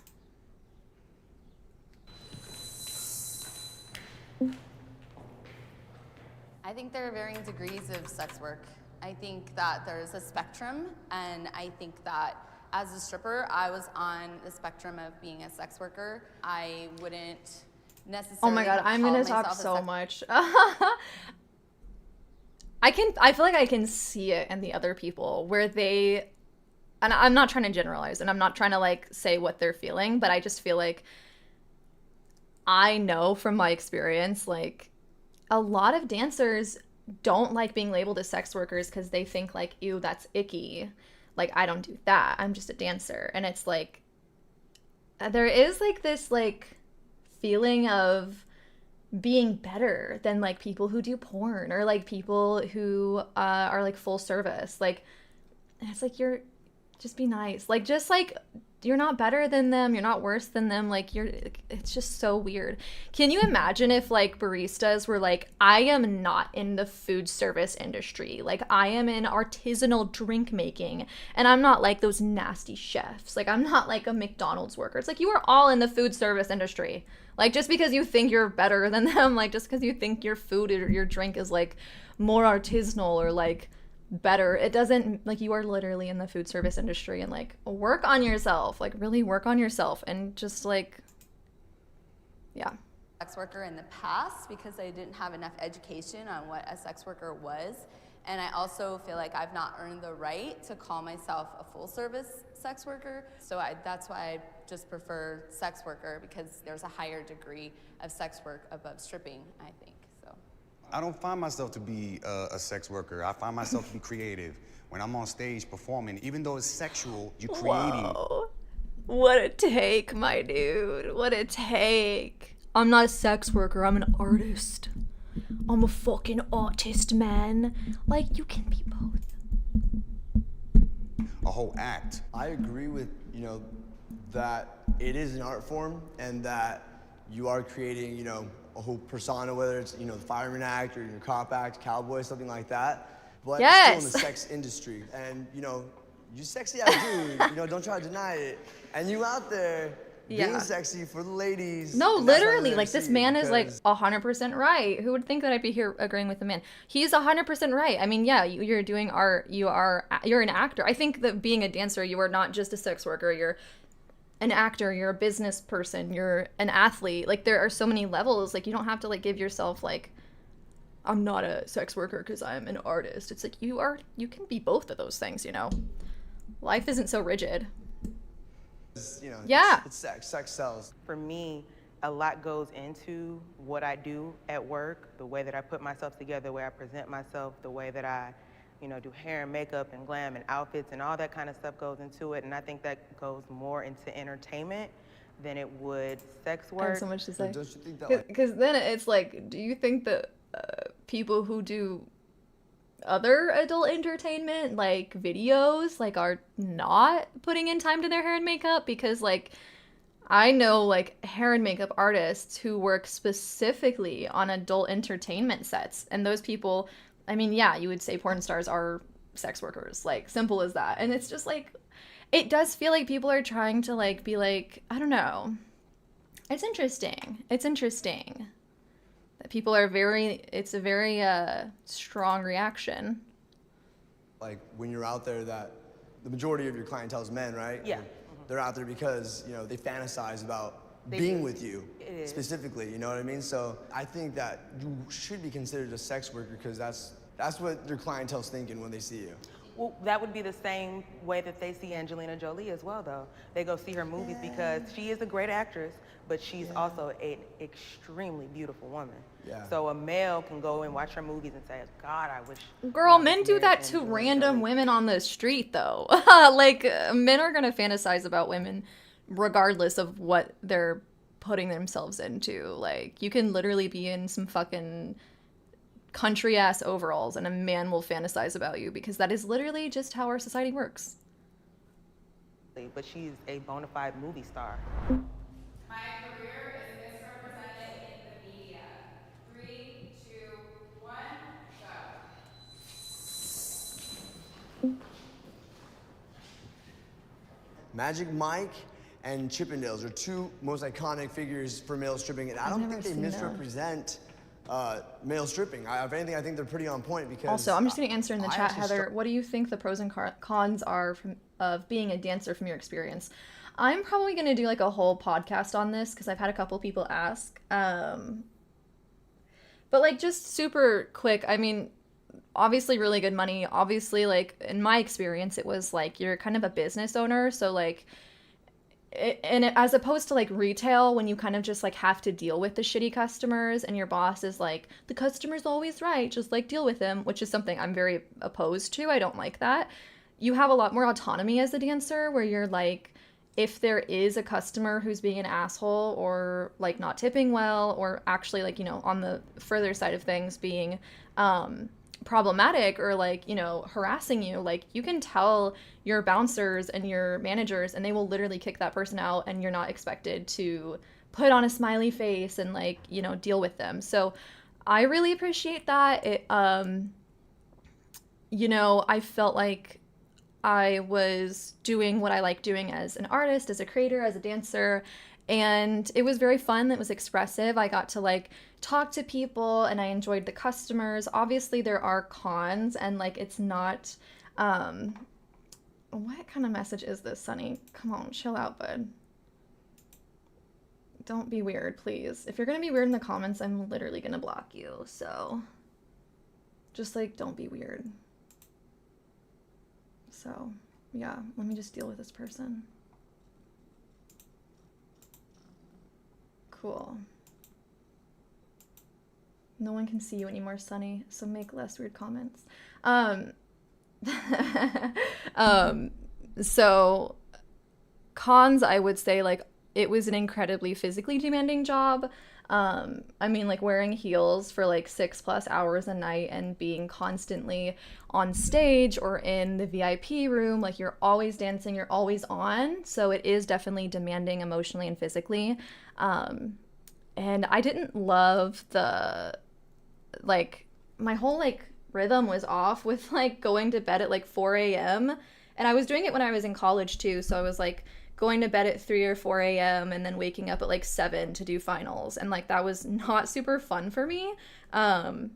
[SPEAKER 23] I think there are varying degrees of sex work. I think that there's a spectrum, and I think that as a stripper, I was on the spectrum of being a sex worker. I wouldn't necessarily.
[SPEAKER 1] Oh my god, I'm gonna talk so much. I feel like I can see it in the other people where they, and I'm not trying to generalize, and I'm not trying to like say what they're feeling, but I just feel like I know from my experience, like, a lot of dancers don't like being labeled as sex workers because they think, like, ew, that's icky. Like, I don't do that. I'm just a dancer. And it's like, there is, like, this, like, feeling of being better than, like, people who do porn or, like, people who are, like, full service. Like, it's like, just be nice. Like, just, like, you're not better than them. You're not worse than them. Like, it's just so weird. Can you imagine if, like, baristas were like, I am not in the food service industry. Like, I am in artisanal drink making, and I'm not like those nasty chefs. Like, I'm not like a McDonald's worker. It's like, you are all in the food service industry. Like, just because you think you're better than them, like, just because you think your food or your drink is, like, more artisanal or, like, better, it doesn't, like, you are literally in the food service industry, and, like, work on yourself, like, really work on yourself, and just, like, yeah.
[SPEAKER 23] Sex worker in the past because I didn't have enough education on what a sex worker was, and I also feel like I've not earned the right to call myself a full service sex worker, so that's why I just prefer sex worker, because there's a higher degree of sex work above stripping, I think.
[SPEAKER 3] I don't find myself to be a sex worker. I find myself to be creative. When I'm on stage performing, even though it's sexual, you're creating.
[SPEAKER 1] Whoa. What a take, my dude. What a take. I'm not a sex worker. I'm an artist. I'm a fucking artist, man. Like, you can be both.
[SPEAKER 3] A whole act.
[SPEAKER 10] I agree with, that it is an art form and that you are creating, a whole persona, whether it's, the fireman act or your cop act, cowboy, something like that. But still in the sex industry. And, you sexy ass dude, don't try to deny it. And you out there being sexy for the ladies.
[SPEAKER 1] No, literally, like, this man is, like, 100% right. Who would think that I'd be here agreeing with the man? He's 100% right. I mean, yeah, you're doing art. You're an actor. I think that being a dancer, you are not just a sex worker. You're an actor, you're a business person, you're an athlete. Like, there are so many levels. Like, you don't have to, like, give yourself, like, I'm not a sex worker because I'm an artist. It's like, you can be both of those things, Life isn't so rigid. Yeah.
[SPEAKER 10] It's sex. Sex sells.
[SPEAKER 9] For me, a lot goes into what I do at work, the way that I put myself together, the way I present myself, the way that I do hair and makeup and glam and outfits, and all that kind of stuff goes into it. And I think that goes more into entertainment than it would sex work.
[SPEAKER 1] I have so much to say.
[SPEAKER 10] Don't you think that,
[SPEAKER 1] because then it's like, do you think that people who do other adult entertainment, like videos, like, are not putting in time to their hair and makeup? Because, like, I know, like, hair and makeup artists who work specifically on adult entertainment sets, and those people, I mean, yeah, you would say porn stars are sex workers, like, simple as that. And it's just, like, it does feel like people are trying to, like, be like, I don't know. It's interesting. It's interesting that people are it's a very strong reaction.
[SPEAKER 10] Like, when you're out there, that the majority of your clientele is men, right?
[SPEAKER 9] Yeah.
[SPEAKER 10] They're out there because, they fantasize about being with you specifically, you know what I mean? So I think that you should be considered a sex worker because that's what your clientele's thinking when they see you.
[SPEAKER 9] Well, that would be the same way that they see Angelina Jolie as well, though. They go see her movies because she is a great actress, but she's also an extremely beautiful woman.
[SPEAKER 10] Yeah.
[SPEAKER 9] So a male can go and watch her movies and say, God, I wish.
[SPEAKER 1] Girl, men do that to random women on the street, though. Like, men are gonna fantasize about women regardless of what they're putting themselves into. Like, you can literally be in some fucking country ass overalls and a man will fantasize about you, because that is literally just how our society works.
[SPEAKER 9] But she's a bona fide movie star.
[SPEAKER 19] My career is misrepresented in the media. 3, 2, 1, go.
[SPEAKER 10] Magic Mike and Chippendales are two most iconic figures for male stripping, and I don't think they misrepresent male stripping. If anything, I think they're pretty on point because...
[SPEAKER 1] Also, I'm just going to answer in the chat, Heather, what do you think the pros and cons are of being a dancer from your experience? I'm probably going to do, like, a whole podcast on this because I've had a couple people ask. But, like, just super quick, I mean, obviously really good money. Obviously, like, in my experience, it was, like, you're kind of a business owner, so, like, as opposed to like retail, when you kind of just like have to deal with the shitty customers and your boss is like, the customer's always right, just like deal with him, which is something I'm very opposed to. I don't like that. You have a lot more autonomy as a dancer, where you're like, if there is a customer who's being an asshole or like not tipping well, or actually like, you know, on the further side of things being problematic or like, you know, harassing you, like you can tell your bouncers and your managers and they will literally kick that person out, and you're not expected to put on a smiley face and like, you know, deal with them. So I really appreciate that. It, you know, I felt like I was doing what I like doing as an artist, as a creator, as a dancer, and it was very fun. It was expressive. I got to like talk to people and I enjoyed the customers. Obviously there are cons, and like it's not what kind of message is this, Sunny? Come on, chill out, bud. Don't be weird, please. If you're gonna be weird in the comments, I'm literally gonna block you. So just like, don't be weird. So yeah, let me just deal with this person. Cool. No one can see you anymore, Sunny, so make less weird comments. So cons, I would say, like, it was an incredibly physically demanding job. I mean, like, wearing heels for like 6+ hours a night and being constantly on stage or in the VIP room, like you're always dancing, you're always on. So it is definitely demanding emotionally and physically. And I didn't love the, like, my whole like rhythm was off with like going to bed at like 4 a.m. And I was doing it when I was in college too. So I was like going to bed at 3 or 4 a.m. and then waking up at like 7 to do finals. And like, that was not super fun for me. And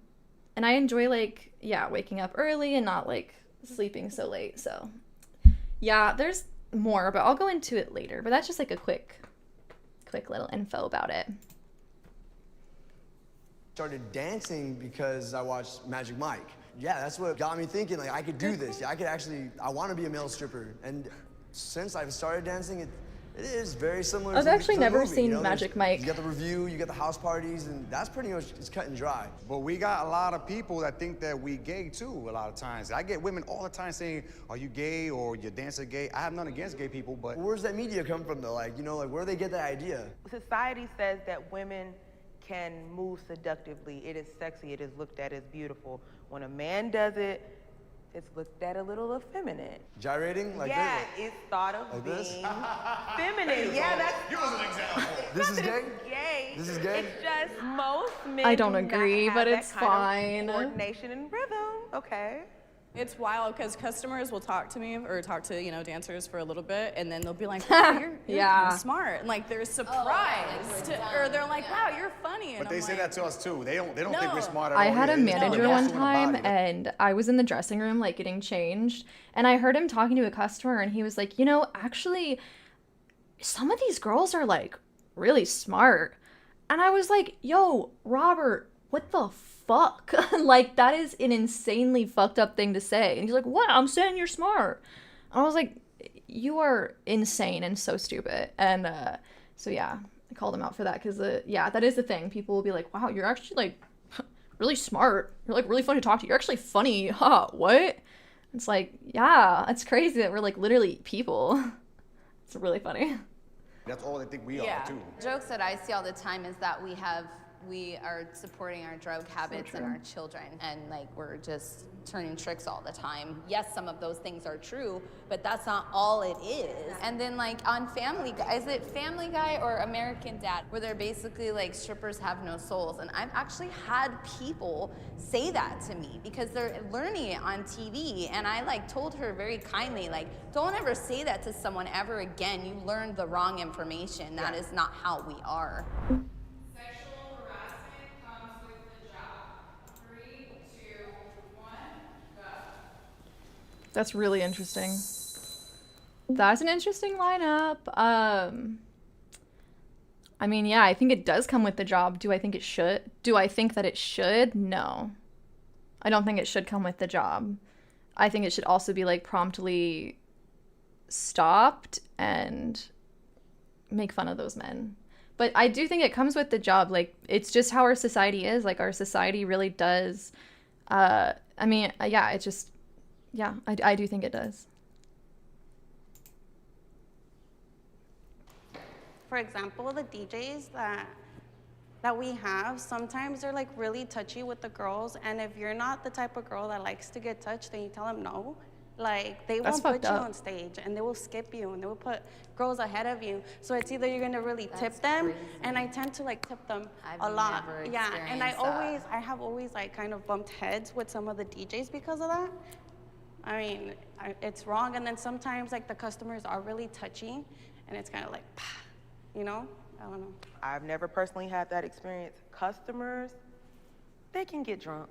[SPEAKER 1] I enjoy like, yeah, waking up early and not like sleeping so late. So yeah, there's more, but I'll go into it later. But that's just like a quick little info about it.
[SPEAKER 10] Started dancing because I watched Magic Mike. Yeah, that's what got me thinking, like, I could do this. Yeah, I want to be a male stripper. And since I've started dancing, it is very similar
[SPEAKER 1] I've
[SPEAKER 10] to
[SPEAKER 1] actually
[SPEAKER 10] the
[SPEAKER 1] never
[SPEAKER 10] movie,
[SPEAKER 1] seen
[SPEAKER 10] you know?
[SPEAKER 1] Magic Mike.
[SPEAKER 10] You got the review, you got the house parties, and that's pretty much, it's cut and dry.
[SPEAKER 3] But we got a lot of people that think that we gay too a lot of times. I get women all the time saying, are you gay or your dancer gay? I have nothing against gay people, but...
[SPEAKER 10] Where's that media come from though? Like, you know, like where do they get that idea?
[SPEAKER 9] Society says that women can move seductively. It is sexy, it is looked at as beautiful. When a man does it, it's looked at a little effeminate.
[SPEAKER 10] Gyrating? Like
[SPEAKER 9] yeah,
[SPEAKER 10] this?
[SPEAKER 9] it's thought of
[SPEAKER 10] like
[SPEAKER 9] being
[SPEAKER 10] this?
[SPEAKER 9] feminine. Yeah, that's...
[SPEAKER 3] Give us an example.
[SPEAKER 10] This is gay?
[SPEAKER 9] Gay.
[SPEAKER 10] This is gay?
[SPEAKER 9] It's just most men
[SPEAKER 1] I don't
[SPEAKER 9] do not
[SPEAKER 1] agree,
[SPEAKER 9] have
[SPEAKER 1] but
[SPEAKER 9] that
[SPEAKER 1] it's
[SPEAKER 9] kind of
[SPEAKER 1] fine.
[SPEAKER 9] coordination and rhythm. Okay.
[SPEAKER 7] It's wild because customers will talk to me or talk to, you know, dancers for a little bit, and then they'll be like, wow, you're
[SPEAKER 1] Yeah.
[SPEAKER 7] kind of smart. And like they're surprised. Or they're like, wow, you're funny. And
[SPEAKER 3] But they
[SPEAKER 7] I'm
[SPEAKER 3] say
[SPEAKER 7] like,
[SPEAKER 3] that to us too. They don't think we're smart at all.
[SPEAKER 1] I had a
[SPEAKER 3] either. They just
[SPEAKER 1] manager
[SPEAKER 3] put
[SPEAKER 1] one
[SPEAKER 3] gas on the
[SPEAKER 1] time,
[SPEAKER 3] body.
[SPEAKER 1] and I was in the dressing room like getting changed, and I heard him talking to a customer, and he was like, you know, actually some of these girls are like really smart. And I was like, yo, Robert, what the fuck? Like, that is an insanely fucked up thing to say. And he's like, what? I'm saying you're smart. And I was like, you are insane and so stupid. And so yeah, I called him out for that because yeah, that is the thing. People will be like, wow, you're actually like really smart. You're like really fun to talk to. You're actually funny. Huh? What? It's like, yeah, it's crazy that we're like literally people. It's really funny.
[SPEAKER 3] That's all they think we are too.
[SPEAKER 23] Jokes that I see all the time is that we are supporting our drug habits and our children, and like we're just turning tricks all the time. Yes, some of those things are true, but that's not all it is. And then like on Family Guy, is it Family Guy or American Dad, where they're basically like strippers have no souls? And I've actually had people say that to me because they're learning it on TV, and I like told her very kindly, like, don't ever say that to someone ever again. You learned the wrong information. That is not how we are.
[SPEAKER 1] That's really interesting. That's an interesting lineup. I mean, yeah, I think it does come with the job. Do I think it should? Do I think that it should? No. I don't think it should come with the job. I think it should also be like promptly stopped and make fun of those men. But I do think it comes with the job. Like, it's just how our society is. Like, our society really does. I mean, yeah, it just, yeah, I do think it does.
[SPEAKER 12] For example, the DJs that we have, sometimes they're like really touchy with the girls. And if you're not the type of girl that likes to get touched, then you tell them no. Like, they won't put you on stage, and they will skip you, and they will put girls ahead of you. So it's either you're gonna really tip them, and I tend to like tip them a lot. Yeah, and I have always like kind of bumped heads with some of the DJs because of that. I mean, it's wrong. And then sometimes like the customers are really touchy, and it's kind of like, you know, I don't know.
[SPEAKER 9] I've never personally had that experience. Customers, they can get drunk.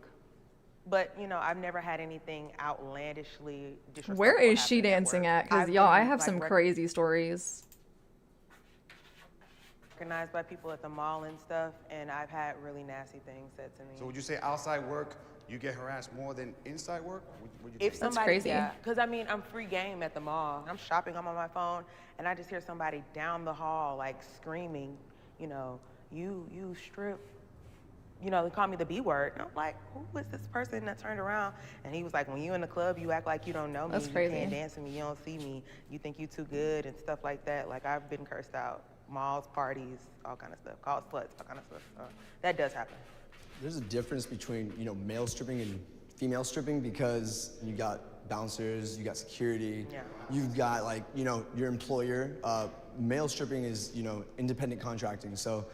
[SPEAKER 9] But, you know, I've never had anything outlandishly disrespectful.
[SPEAKER 1] Where is she dancing at? Because, y'all, I have some crazy stories.
[SPEAKER 9] Recognized by people at the mall and stuff, and I've had really nasty things said to me.
[SPEAKER 3] So would you say outside work, you get harassed more than inside work? Would you
[SPEAKER 9] If
[SPEAKER 3] think?
[SPEAKER 9] somebody, yeah, because I mean, I'm free game at the mall. I'm shopping, I'm on my phone, and I just hear somebody down the hall, like, screaming, you know, you strip. You know, they call me the B word. And I'm like, who is this person that turned around? And he was like, when you in the club, you act like you don't know me.
[SPEAKER 1] That's crazy.
[SPEAKER 9] You can't dance with me, you don't see me. You think you too good and stuff like that. Like, I've been cursed out. Malls, parties, all kind of stuff. Called sluts, all kind of stuff. That does happen.
[SPEAKER 10] There's a difference between, you know, male stripping and female stripping because you got bouncers, you got security, you've got, like, you know, your employer. Male stripping is, you know, independent contracting. So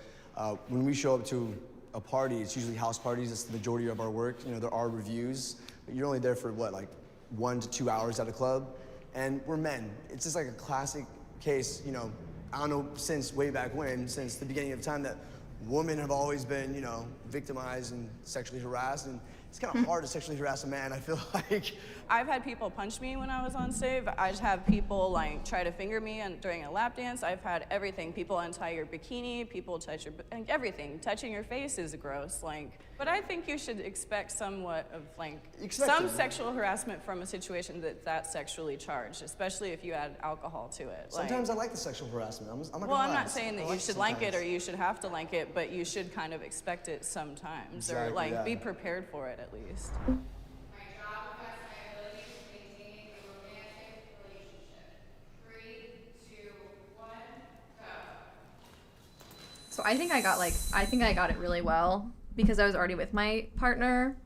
[SPEAKER 10] when we show up to a party, it's usually house parties. It's the majority of our work. You know, there are reviews, but you're only there for what, like 1 to 2 hours at a club, and we're men. It's just like a classic case, you know, I don't know, since way back when, since the beginning of time, that women have always been, you know, victimized and sexually harassed, and it's kind of hard to sexually harass a man, I feel like.
[SPEAKER 7] I've had people punch me when I was on stage. I've had people like try to finger me during a lap dance. I've had everything. People untie your bikini, people touch your, everything. Touching your face is gross, like. But I think you should expect somewhat of like some sexual harassment from a situation that's sexually charged, especially if you add alcohol to it.
[SPEAKER 10] Sometimes I like the sexual harassment. I'm not gonna
[SPEAKER 7] well, I'm
[SPEAKER 10] lie.
[SPEAKER 7] not saying that you should like it or you should have to like it, but you should kind of expect it sometimes, or like be prepared for it at least.
[SPEAKER 1] So I think I got it really well because I was already with my partner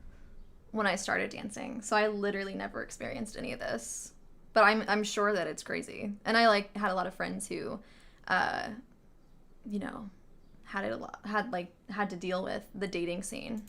[SPEAKER 1] when I started dancing. So I literally never experienced any of this. But I'm sure that it's crazy. And I like had a lot of friends who you know, had to deal with the dating scene.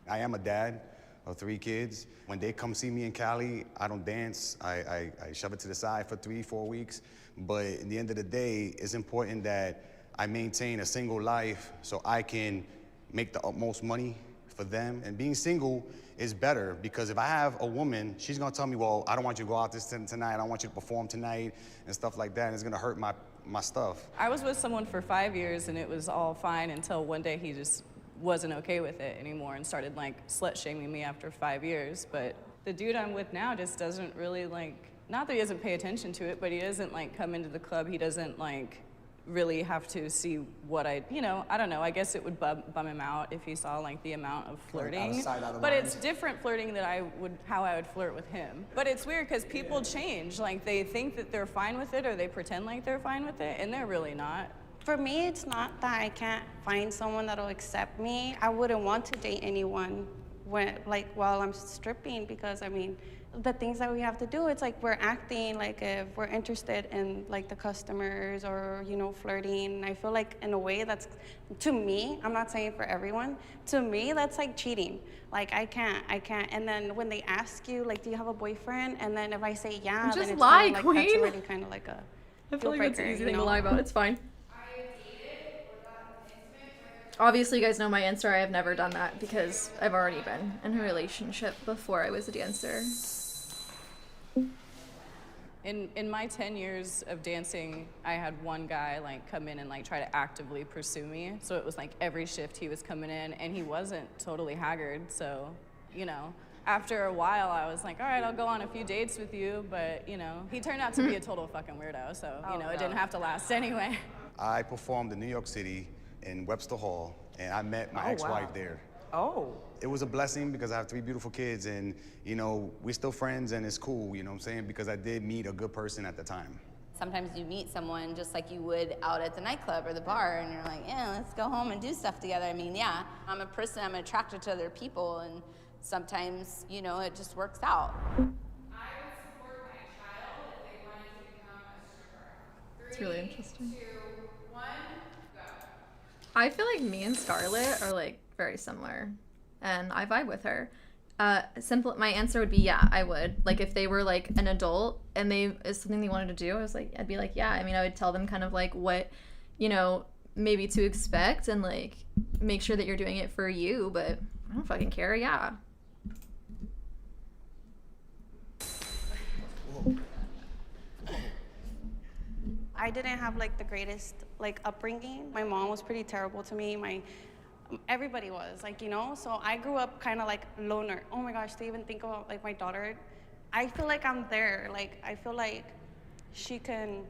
[SPEAKER 3] I am a dad of 3 kids. When they come see me in Cali, I don't dance. I shove it to the side for 3-4 weeks. But in the end of the day, it's important that I maintain a single life so I can make the utmost money for them. And being single is better because if I have a woman, she's gonna tell me, well, I don't want you to go out tonight, I don't want you to perform tonight, and stuff like that, and it's gonna hurt my stuff.
[SPEAKER 7] I was with someone for 5 years and it was all fine until one day he just wasn't okay with it anymore and started like slut-shaming me after 5 years. But the dude I'm with now just doesn't really like, not that he doesn't pay attention to it, but he doesn't like come into the club, he doesn't like really have to see what I don't know, I guess it would bum him out if he saw like the amount of flirting. But it's different flirting than how I would flirt with him. But it's weird because people change, like they think that they're fine with it or they pretend like they're fine with it and they're really not.
[SPEAKER 12] For me, it's not that I can't find someone that'll accept me. I wouldn't want to date anyone while I'm stripping because, I mean, the things that we have to do, it's like we're acting like if we're interested in like the customers or, you know, flirting. I feel like in a way that's, to me, I'm not saying for everyone, to me, that's like cheating. Like I can't. And then when they ask you, like, do you have a boyfriend? And then if I say yeah, then it's
[SPEAKER 1] lie,
[SPEAKER 12] kind of like,
[SPEAKER 1] queen.
[SPEAKER 12] that's already kind of like a
[SPEAKER 1] I feel like that's an easy thing to
[SPEAKER 12] know?
[SPEAKER 1] lie about. It's fine. Obviously, you guys know my answer. I have never done that because I've already been in a relationship before I was a dancer.
[SPEAKER 7] In my 10 years of dancing, I had one guy like come in and like try to actively pursue me. So it was like every shift he was coming in and he wasn't totally haggard. So, you know, After a while, I was like, all right, I'll go on a few dates with you, but, you know, he turned out to be a total fucking weirdo, so, you know, it didn't have to last anyway.
[SPEAKER 3] I performed in New York City in Webster Hall, and I met my ex-wife there.
[SPEAKER 9] Oh.
[SPEAKER 3] It was a blessing because I have 3 beautiful kids, and, you know, we're still friends, and it's cool, you know what I'm saying? Because I did meet a good person at the time.
[SPEAKER 23] Sometimes you meet someone just like you would out at the nightclub or the bar, and you're like, yeah, let's go home and do stuff together. I mean, yeah, I'm a person, I'm attracted to other people, and sometimes, you know, it just works out.
[SPEAKER 18] I would support my child if they wanted to become a stripper.
[SPEAKER 1] It's really interesting.
[SPEAKER 18] 3, 2, 1, go.
[SPEAKER 1] I feel like me and Scarlett are like very similar, and I vibe with her. My answer would be yeah, I would. Like if they were like an adult and is something they wanted to do, I'd be like, yeah. I mean, I would tell them kind of like what, you know, maybe to expect and like make sure that you're doing it for you, but I don't fucking care, yeah.
[SPEAKER 12] I didn't have like the greatest like upbringing. My mom was pretty terrible to me. Everybody was, like, you know, so I grew up kind of like loner. Oh my gosh, to even think about like my daughter, I feel like I'm there. Like, I feel like she can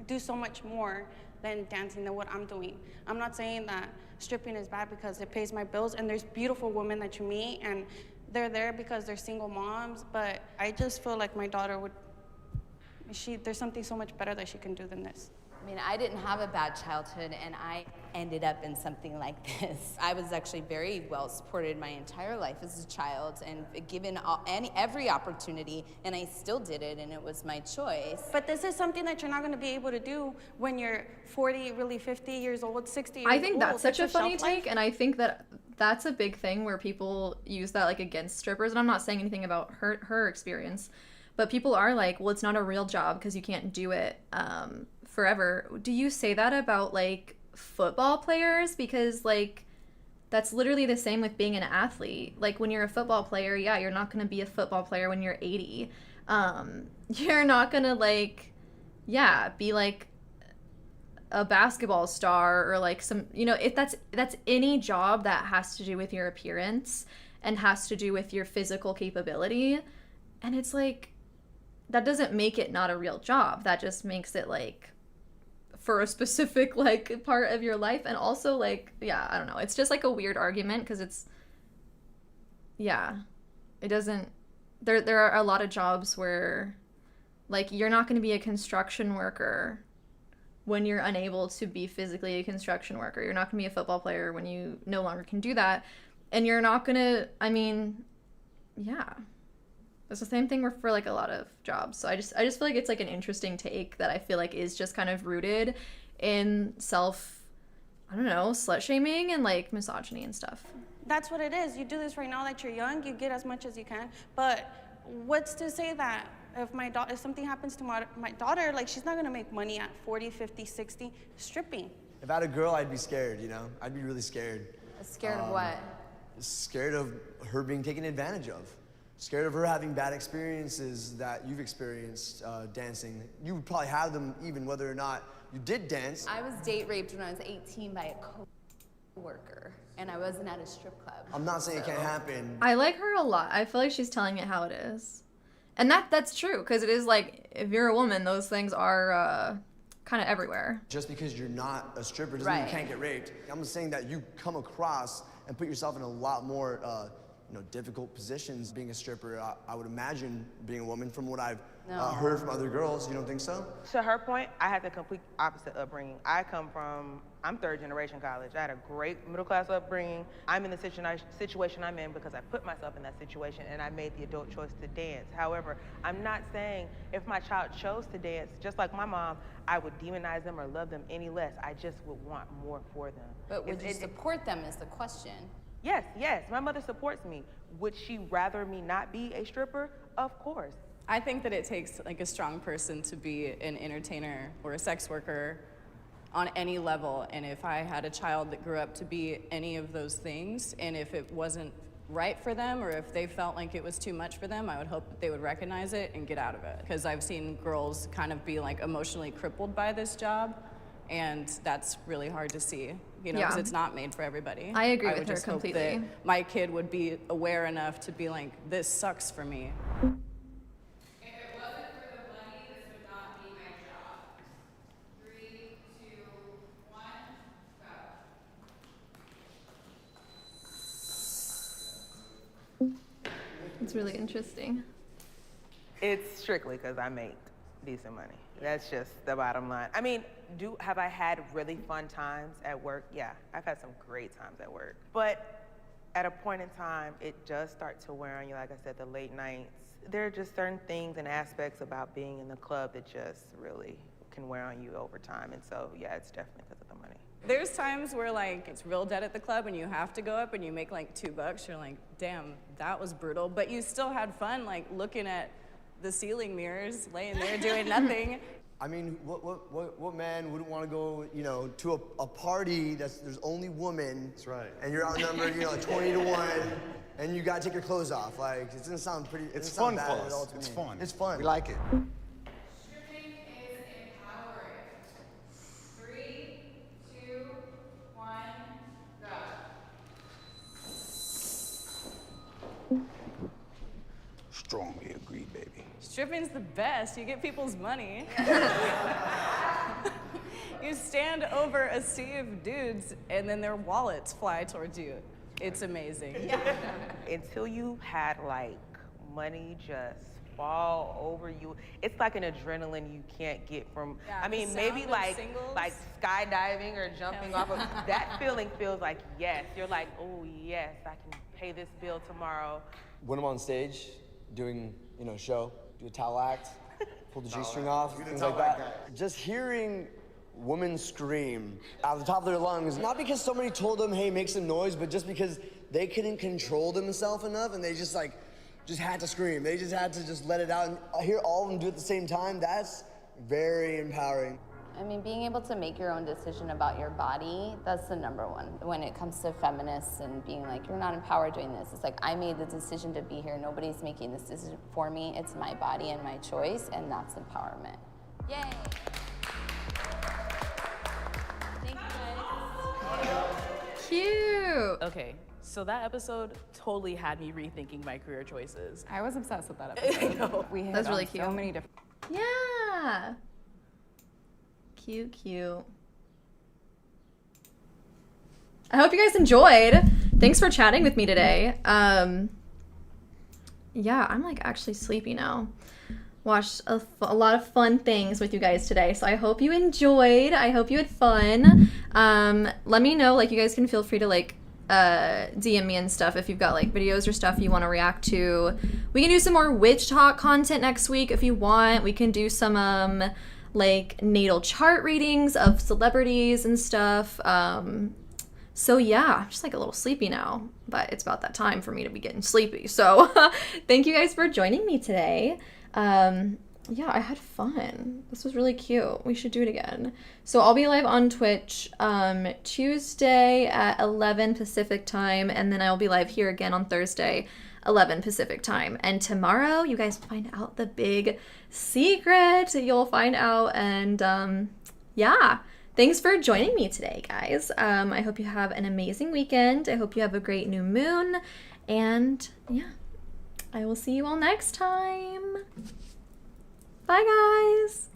[SPEAKER 12] do so much more than dancing than what I'm doing. I'm not saying that stripping is bad because it pays my bills, and there's beautiful women that you meet and they're there because they're single moms, but I just feel like my daughter there's something so much better that she can do than this.
[SPEAKER 23] I mean, I didn't have a bad childhood, and I ended up in something like this. I was actually very well supported my entire life as a child and given every opportunity, and I still did it, and it was my choice.
[SPEAKER 12] But this is something that you're not going to be able to do when you're 40, really 50 years old, 60 years old.
[SPEAKER 1] I think that's such a funny take, and I think that that's a big thing where people use that like against strippers, and I'm not saying anything about her experience, but people are like, well, it's not a real job because you can't do it forever. Do you say that about like football players? Because like that's literally the same with being an athlete. Like when you're a football player, yeah, you're not going to be a football player when you're 80. You're not going to like, yeah, be like a basketball star or like some, you know, if that's any job that has to do with your appearance and has to do with your physical capability. And it's like, that doesn't make it not a real job. That just makes it like for a specific like part of your life. And also like, yeah, I don't know. It's just like a weird argument because it's, yeah, it doesn't, there are a lot of jobs where like you're not going to be a construction worker when you're unable to be physically a construction worker. You're not going to be a football player when you no longer can do that. And you're not going to, I mean, yeah. It's the same thing for like a lot of jobs. So I just feel like it's like an interesting take that I feel like is just kind of rooted in I don't know, slut shaming and like misogyny and stuff.
[SPEAKER 12] That's what it is. You do this right now that you're young, you get as much as you can. But what's to say that if something happens to my daughter, like she's not gonna make money at 40, 50, 60 stripping.
[SPEAKER 10] If I had a girl, I'd be scared, you know? I'd be really scared.
[SPEAKER 23] Scared of what?
[SPEAKER 10] Scared of her being taken advantage of. Scared of her having bad experiences that you've experienced dancing. You would probably have them even whether or not you did dance.
[SPEAKER 23] I was date raped when I was 18 by a co-worker, and I wasn't at a strip club.
[SPEAKER 10] I'm not saying it can't happen.
[SPEAKER 1] I like her a lot. I feel like she's telling it how it is. And that's true, because it is like, if you're a woman, those things are kind of everywhere.
[SPEAKER 10] Just because you're not a stripper doesn't mean you can't get raped. I'm saying that you come across and put yourself in a lot more difficult positions being a stripper. I would imagine being a woman from what I've heard from other girls. You don't think so?
[SPEAKER 9] To her point, I had the complete opposite upbringing. I'm third generation college. I had a great middle class upbringing. I'm in the situation I'm in because I put myself in that situation and I made the adult choice to dance. However, I'm not saying if my child chose to dance, just like my mom, I would demonize them or love them any less. I just would want more for them.
[SPEAKER 23] But would you support them is the question.
[SPEAKER 9] Yes, my mother supports me. Would she rather me not be a stripper? Of course.
[SPEAKER 7] I think that it takes like a strong person to be an entertainer or a sex worker on any level. And if I had a child that grew up to be any of those things, and if it wasn't right for them or if they felt like it was too much for them, I would hope that they would recognize it and get out of it. Because I've seen girls kind of be like emotionally crippled by this job. And that's really hard to see, you know, because it's not made for everybody.
[SPEAKER 1] I agree with
[SPEAKER 7] would
[SPEAKER 1] her
[SPEAKER 7] just hope
[SPEAKER 1] completely.
[SPEAKER 7] that my kid would be aware enough to be like, this sucks for me.
[SPEAKER 1] It's really interesting.
[SPEAKER 9] It's strictly because I make decent money. That's just the bottom line. I mean, have I had really fun times at work? Yeah, I've had some great times at work. But at a point in time, it does start to wear on you. Like I said, the late nights. There are just certain things and aspects about being in the club that just really can wear on you over time. And so, yeah, it's definitely because of the money.
[SPEAKER 7] There's times where like it's real dead at the club and you have to go up and you make like $2. You're like, damn, that was brutal. But you still had fun, like looking at the ceiling mirrors, laying there doing nothing.
[SPEAKER 10] I mean, what man wouldn't want to go, you know, to a party there's only women. That's right. And you're outnumbered, you know, 20 to 1, and you gotta take your clothes off. Like, it doesn't sound pretty.
[SPEAKER 3] It's
[SPEAKER 10] doesn't
[SPEAKER 3] fun
[SPEAKER 10] sound
[SPEAKER 3] for
[SPEAKER 10] bad at all
[SPEAKER 3] us.
[SPEAKER 10] to
[SPEAKER 3] It's
[SPEAKER 10] me.
[SPEAKER 3] fun.
[SPEAKER 10] It's fun.
[SPEAKER 3] We like it. Strongly agree, baby.
[SPEAKER 7] Stripping's the best. You get people's money. You stand over a sea of dudes and then their wallets fly towards you. It's amazing.
[SPEAKER 9] Until you had like money just fall over you, it's like an adrenaline you can't get from.
[SPEAKER 7] Yeah,
[SPEAKER 9] I mean,
[SPEAKER 7] the
[SPEAKER 9] maybe
[SPEAKER 7] sound of
[SPEAKER 9] like
[SPEAKER 7] singles.
[SPEAKER 9] skydiving or jumping off of that feeling feels like yes. You're like, oh yes, I can pay this bill tomorrow.
[SPEAKER 10] When I'm on stage doing, you know, show, do a towel act, pull the G-string off, things like that. Just hearing women scream out of the top of their lungs, not because somebody told them, hey, make some noise, but just because they couldn't control themselves enough and they just had to scream. They just had to just let it out. And I hear all of them do it at the same time. That's very empowering.
[SPEAKER 23] I mean, being able to make your own decision about your body, that's the number one. When it comes to feminists and being like, you're not empowered doing this, it's like, I made the decision to be here. Nobody's making this decision for me. It's my body and my choice, and that's empowerment. Yay. Thank you guys.
[SPEAKER 1] Cute.
[SPEAKER 13] Okay, so that episode totally had me rethinking my career choices.
[SPEAKER 19] I was obsessed with that episode.
[SPEAKER 13] I know.
[SPEAKER 19] We hit
[SPEAKER 1] That's really
[SPEAKER 19] on
[SPEAKER 1] cute.
[SPEAKER 19] so many different.
[SPEAKER 1] Yeah. Cute, cute. I hope you guys enjoyed. Thanks for chatting with me today. Yeah, I'm like actually sleepy now. Watched a lot of fun things with you guys today, so I hope you enjoyed. I hope you had fun. Let me know, like, you guys can feel free to like DM me and stuff if you've got like videos or stuff you want to react to. We can do some more WitchTok content next week if you want. We can do some like natal chart readings of celebrities and stuff. So yeah, I'm just like a little sleepy now, but it's about that time for me to be getting sleepy. So thank you guys for joining me today. Yeah, I had fun. This was really cute. We should do it again. So I'll be live on Twitch Tuesday at 11 Pacific time, and then I'll be live here again on Thursday, 11 Pacific time. And tomorrow, you guys find out the big secret. You'll find out, and yeah. Thanks for joining me today, guys. I hope you have an amazing weekend. I hope you have a great new moon, and yeah, I will see you all next time. Bye, guys.